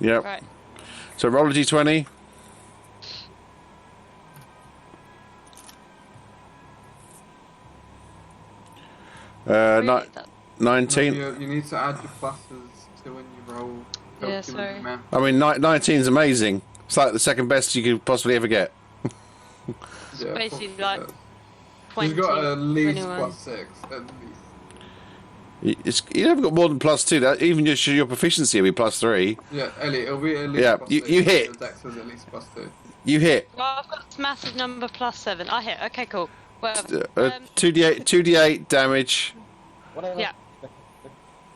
Yep. right. So roll a d20. Really? 19. No, you need to add your pluses to when you roll. Yeah, sorry. I mean, 19's amazing. It's like the second best you could possibly ever get. Yeah, basically like 20. He's got at least 21. plus 6, at least. You haven't got more than +2. That even just your proficiency will be +3. Yeah, Elliot, it'll be at least Yeah, plus you 6. hit. The dex is at least plus 2. You hit. Well, I've got this massive number +7. I hit. Okay, cool. Well, 2d8 damage. Whatever. yeah.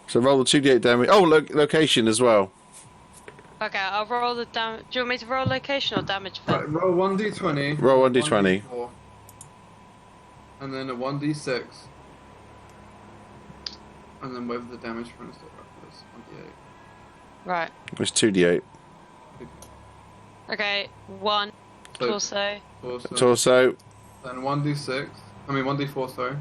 So roll the 2d8 damage. Oh, location as well. Okay, I'll roll the damage. Do you want me to roll location or damage first? Right, roll 1d20. Roll 1d20. 1d4, and then a 1d6. And then whatever the damage from the step is 1d8. Right. It's 2d8. Okay, 1 So, torso. Torso. Then 1d6. I mean 1d4, sorry.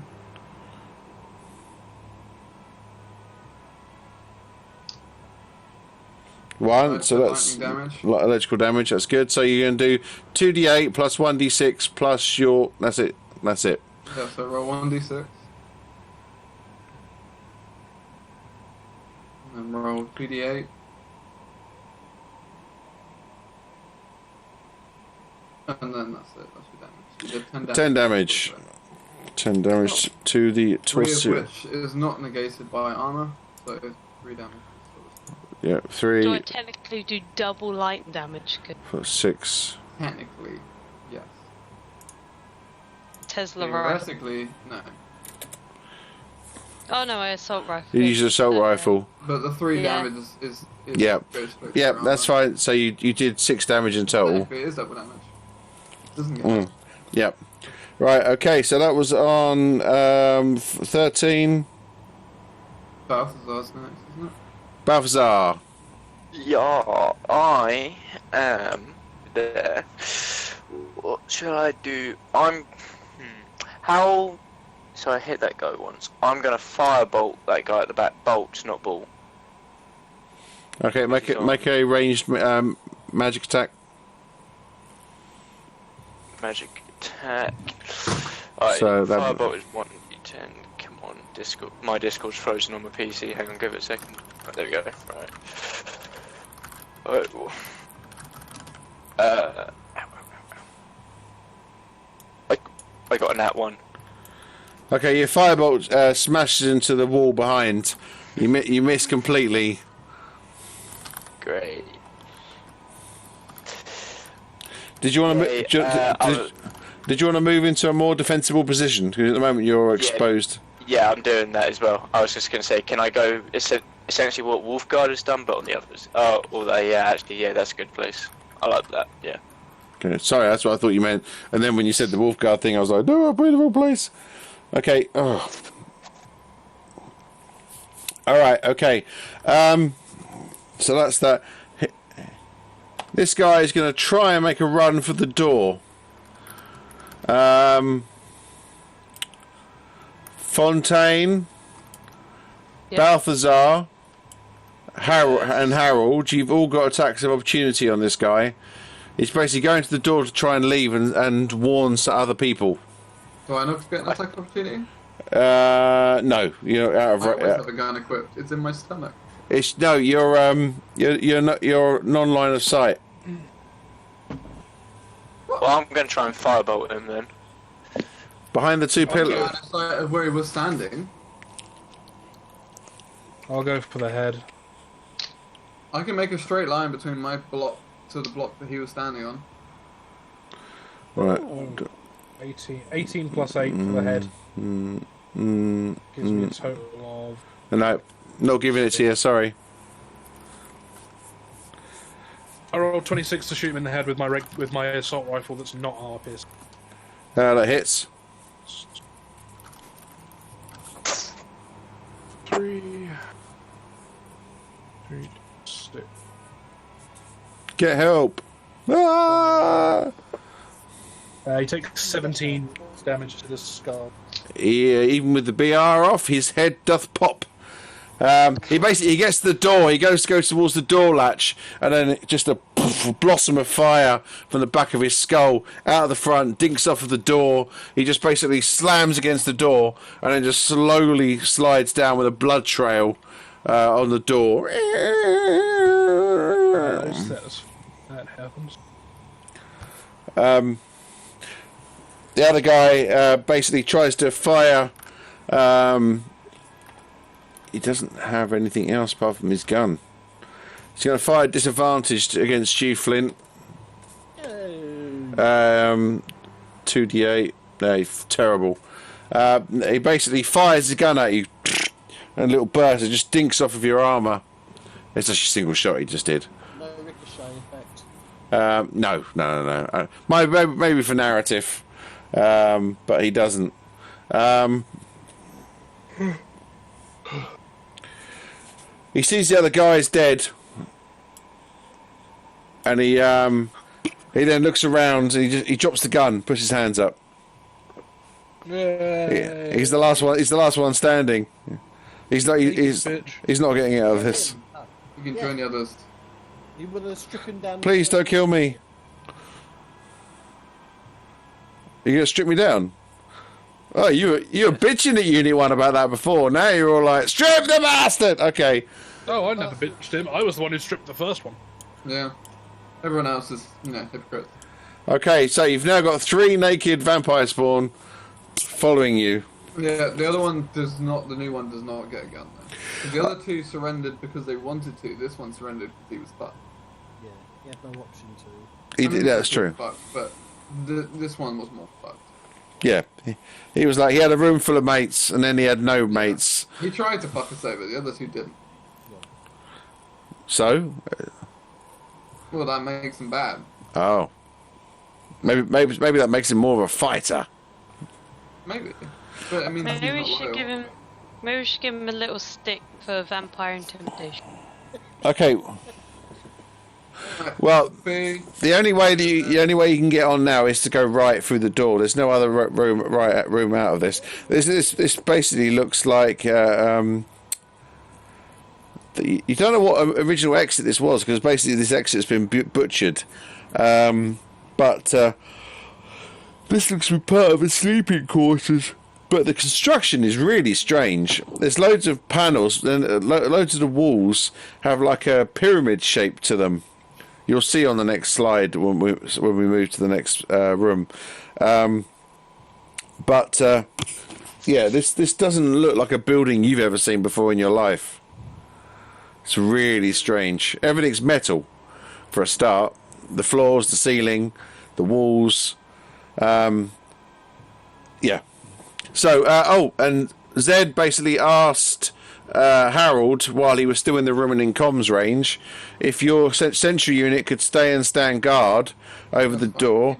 One, so that's damage. electrical damage. That's good. So you're going to do 2d8 plus 1d6 plus your. That's it. That's it. Yeah, so roll 1d6. And then roll 2d8. And then that's it. That's your damage. You did 10 damage. 10 damage to the 3 of torso. which is not negated by armor, so it's 3 damage. Yeah, Do 3. I technically do double light damage? 6. Technically, yes. Tesla rifle. Theoretically, no. Oh no, I assault rifle. You use an assault rifle. But the 3 Yeah. damage is Yeah. goes straight Yeah, to that's armor. fine. So you did 6 damage in total. Technically, it is double damage. Doesn't get Yep. Right. Okay. So that was on 13. Balthazar's next, isn't it? Balthazar. Yeah, I am there. What should I do? How? So I hit that guy once. I'm gonna firebolt that guy at the back. Bolt, not ball. Okay. Make a ranged magic attack. Magic attack. Alright, So that- firebolt is 1d10. Come on, Discord. My Discord's frozen on my PC. Hang on, give it a second. Right, there we go. Right. Oh. I got a nat 1. Okay. Your firebolt smashes into the wall behind. You miss completely. Great. Did you want to? Okay, Did you want to move into a more defensible position? Because at the moment you're exposed. Yeah, I'm doing that as well. I was just going to say, can I go essentially what Wolfguard has done, but on the others? Oh, yeah, actually, yeah, that's a good place. I like that, yeah. Okay, sorry, that's what I thought you meant. And then when you said the Wolfguard thing, I was like, no, I put it in the wrong place. Okay. Oh. All right. Okay. So that's that. This guy is going to try and make a run for the door. Fontaine, Yeah. Balthazar, Harold, you've all got attacks of opportunity on this guy. He's basically going to the door to try and leave and warns other people. Do I not get an attack opportunity? No, you're out of. I always have a gun equipped. It's in my stomach. It's no, you're not, you're non-line of sight. Well, I'm going to try and firebolt him then. Behind the two pillars. Line of sight of where he was standing. I'll go for the head. I can make a straight line between my block to the block that he was standing on. Right. 18 plus 8 for the head. Gives me a total of... No, not giving it to you, sorry. I rolled 26 to shoot him in the head with my assault rifle that's not armor pierced. That hits. 3, 6. Get help! Ah! He takes 17 damage to the skull. Yeah, even with the BR off, his head doth pop. He gets to the door. He goes towards the door latch, and then just a blossom of fire from the back of his skull out of the front, dinks off of the door. He just basically slams against the door, and then just slowly slides down with a blood trail on the door. That happens. The other guy basically tries to fire. He doesn't have anything else apart from his gun. He's going to fire disadvantaged against you, Flint. 2d8. No, terrible. He basically fires his gun at you, and a little burst. It just dinks off of your armour. It's just a single shot he just did. No ricochet effect. No. Maybe for narrative. But he doesn't. He sees the other guy is dead, and he then looks around and he drops the gun, puts his hands up. He's the last one. He's the last one standing. He's not getting out of this. You can join the others. You would have stricken down. Please don't kill me. You're going to strip me down? Oh, you were bitching at Unit 1 about that before. Now you're all like, strip the bastard! Okay. Oh, I never bitched him. I was the one who stripped the first one. Yeah. Everyone else is, hypocrite. Okay, so you've now got 3 naked vampire spawn following you. Yeah, the other one does not, the new one does not get a gun though. The other 2 surrendered because they wanted to. This one surrendered because he was fucked. Yeah, he had no option to. That's true. Fucked, but this one was more fucked. Yeah. He was like, he had a room full of mates, and then he had no mates. He tried to fuck us over, the other 2 didn't. So? Well, that makes him bad. Oh. Maybe that makes him more of a fighter. Maybe. But, I mean, maybe we should give him a little stick for vampire intimidation. Okay. Well, the only way you can get on now is to go right through the door. There's no other room out of this. This basically looks like you don't know what original exit this was, because basically this exit's been butchered. But this looks to be part of a sleeping quarters. But the construction is really strange. There's loads of panels, and loads of the walls have like a pyramid shape to them. You'll see on the next slide when we move to the next room. But this doesn't look like a building you've ever seen before in your life. It's really strange. Everything's metal, for a start. The floors, the ceiling, the walls. Yeah. So, and Zed basically asked Harold, while he was still in the room and in comms range, if your sentry unit could stay and stand guard over the door.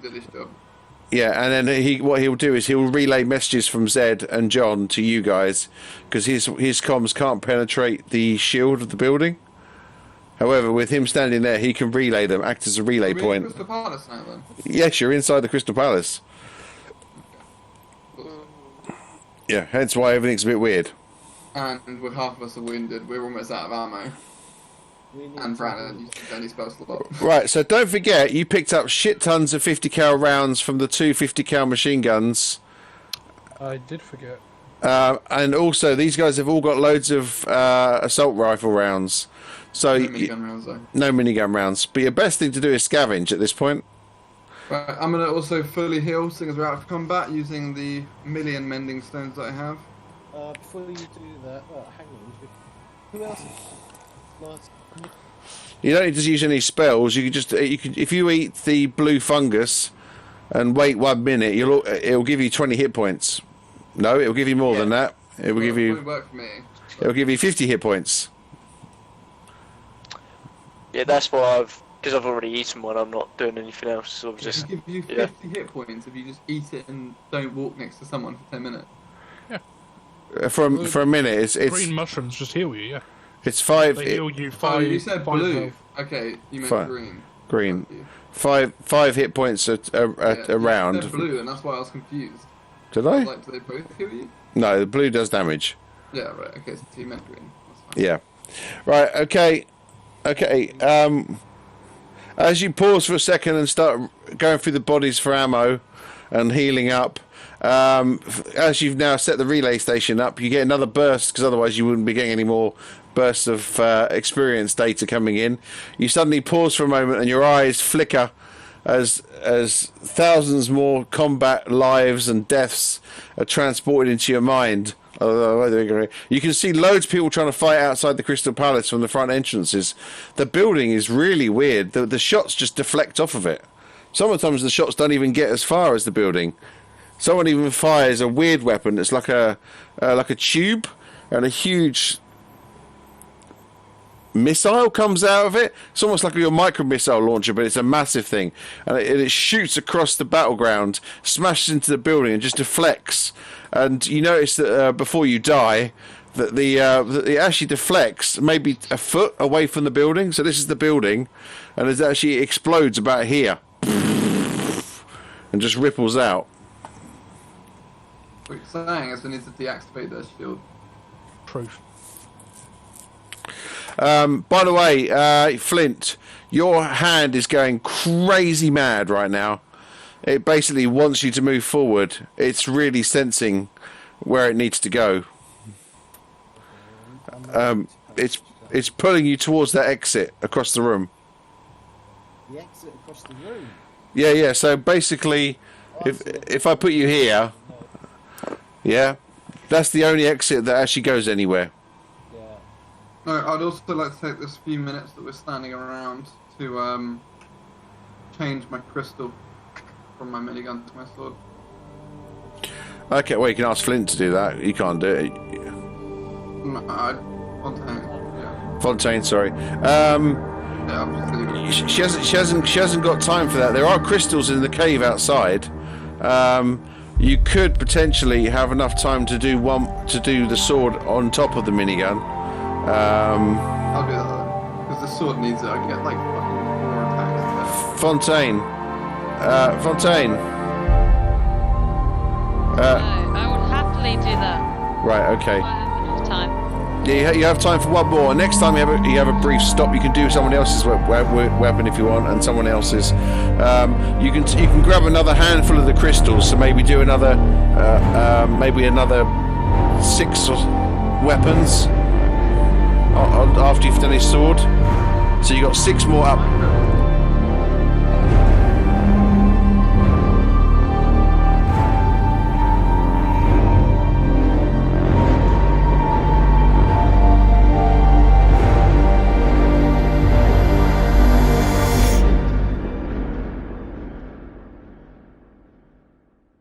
Yeah, and then what he'll do is he'll relay messages from Zed and John to you guys, because his comms can't penetrate the shield of the building. However, with him standing there, he can relay them, act as a relay point. Crystal Palace now, then? Yes, you're inside the Crystal Palace. Yeah, hence why everything's a bit weird. And with half of us are wounded, we're almost out of ammo. And Brandon used only spell slot. Right, so don't forget, you picked up shit tons of 50 cal rounds from the 2 50 cal machine guns. I did forget. And also, these guys have all got loads of assault rifle rounds. So No minigun rounds, though. No minigun rounds. But your best thing to do is scavenge at this point. Right, I'm going to also fully heal, seeing as we're out of combat, using the million mending stones that I have. Before you do that, hang on. Who else? You don't need to use any spells. You can if you eat the blue fungus and wait 1 minute, it'll give you 20 hit points. No, it'll give you more than that. It will give you. Won't work for me. It'll give you 50 hit points. Yeah, that's why because I've already eaten one. I'm not doing anything else. So It'll give you 50 hit points if you just eat it and don't walk next to someone for 10 minutes. For a minute, it's green mushrooms just heal you. Yeah. It's 5. They heal you 5. Oh, you said blue. Health. Okay, you meant 5. green. Green. 5 hit points a round. You said blue, and that's why I was confused. Did I? Like, do they both heal you? No, the blue does damage. Yeah, right. Okay, so you meant green. That's fine. Yeah. Right. Okay. As you pause for a second and start going through the bodies for ammo and healing up, as you've now set the relay station up, you get another burst, because otherwise you wouldn't be getting any more bursts of experience data coming in. You suddenly pause for a moment and your eyes flicker as thousands more combat lives and deaths are transported into your mind. You can see loads of people trying to fight outside the Crystal Palace from the front entrances. The building is really weird. The shots just deflect off of it. Sometimes the shots don't even get as far as the building. Someone even fires a weird weapon. It's like a tube, and a huge missile comes out of it. It's almost like your micro missile launcher, but it's a massive thing, and it shoots across the battleground, smashes into the building, and just deflects. And you notice that before you die, that it actually deflects maybe a foot away from the building. So this is the building, and it actually explodes about here, and just ripples out. What you're saying is we need to deactivate their shield. Proof. By the way, Flint, your hand is going crazy mad right now. It basically wants you to move forward. It's really sensing where it needs to go. It's pulling you towards that exit across the room. The exit across the room? Yeah. So basically, if I put you here, yeah, that's the only exit that actually goes anywhere. No, I'd also like to take this few minutes that we're standing around to change my crystal from my minigun to my sword. Okay, well, you can ask Flint to do that. You can't do it. Fontaine. Yeah. Fontaine, sorry. Yeah, I'm just gonna She hasn't got time for that. There are crystals in the cave outside. You could potentially have enough time to do the sword on top of the minigun. I'll do that then, because the sword needs it. I get like fucking 4 attacks. Fontaine. No, I would happily do that. Right. Okay. I have enough time. Yeah, you have time for one more. Next time you have a brief stop, you can do someone else's weapon if you want, and someone else's. You can grab another handful of the crystals. So maybe do another 6 weapons after you've done his sword. So you got 6 more up.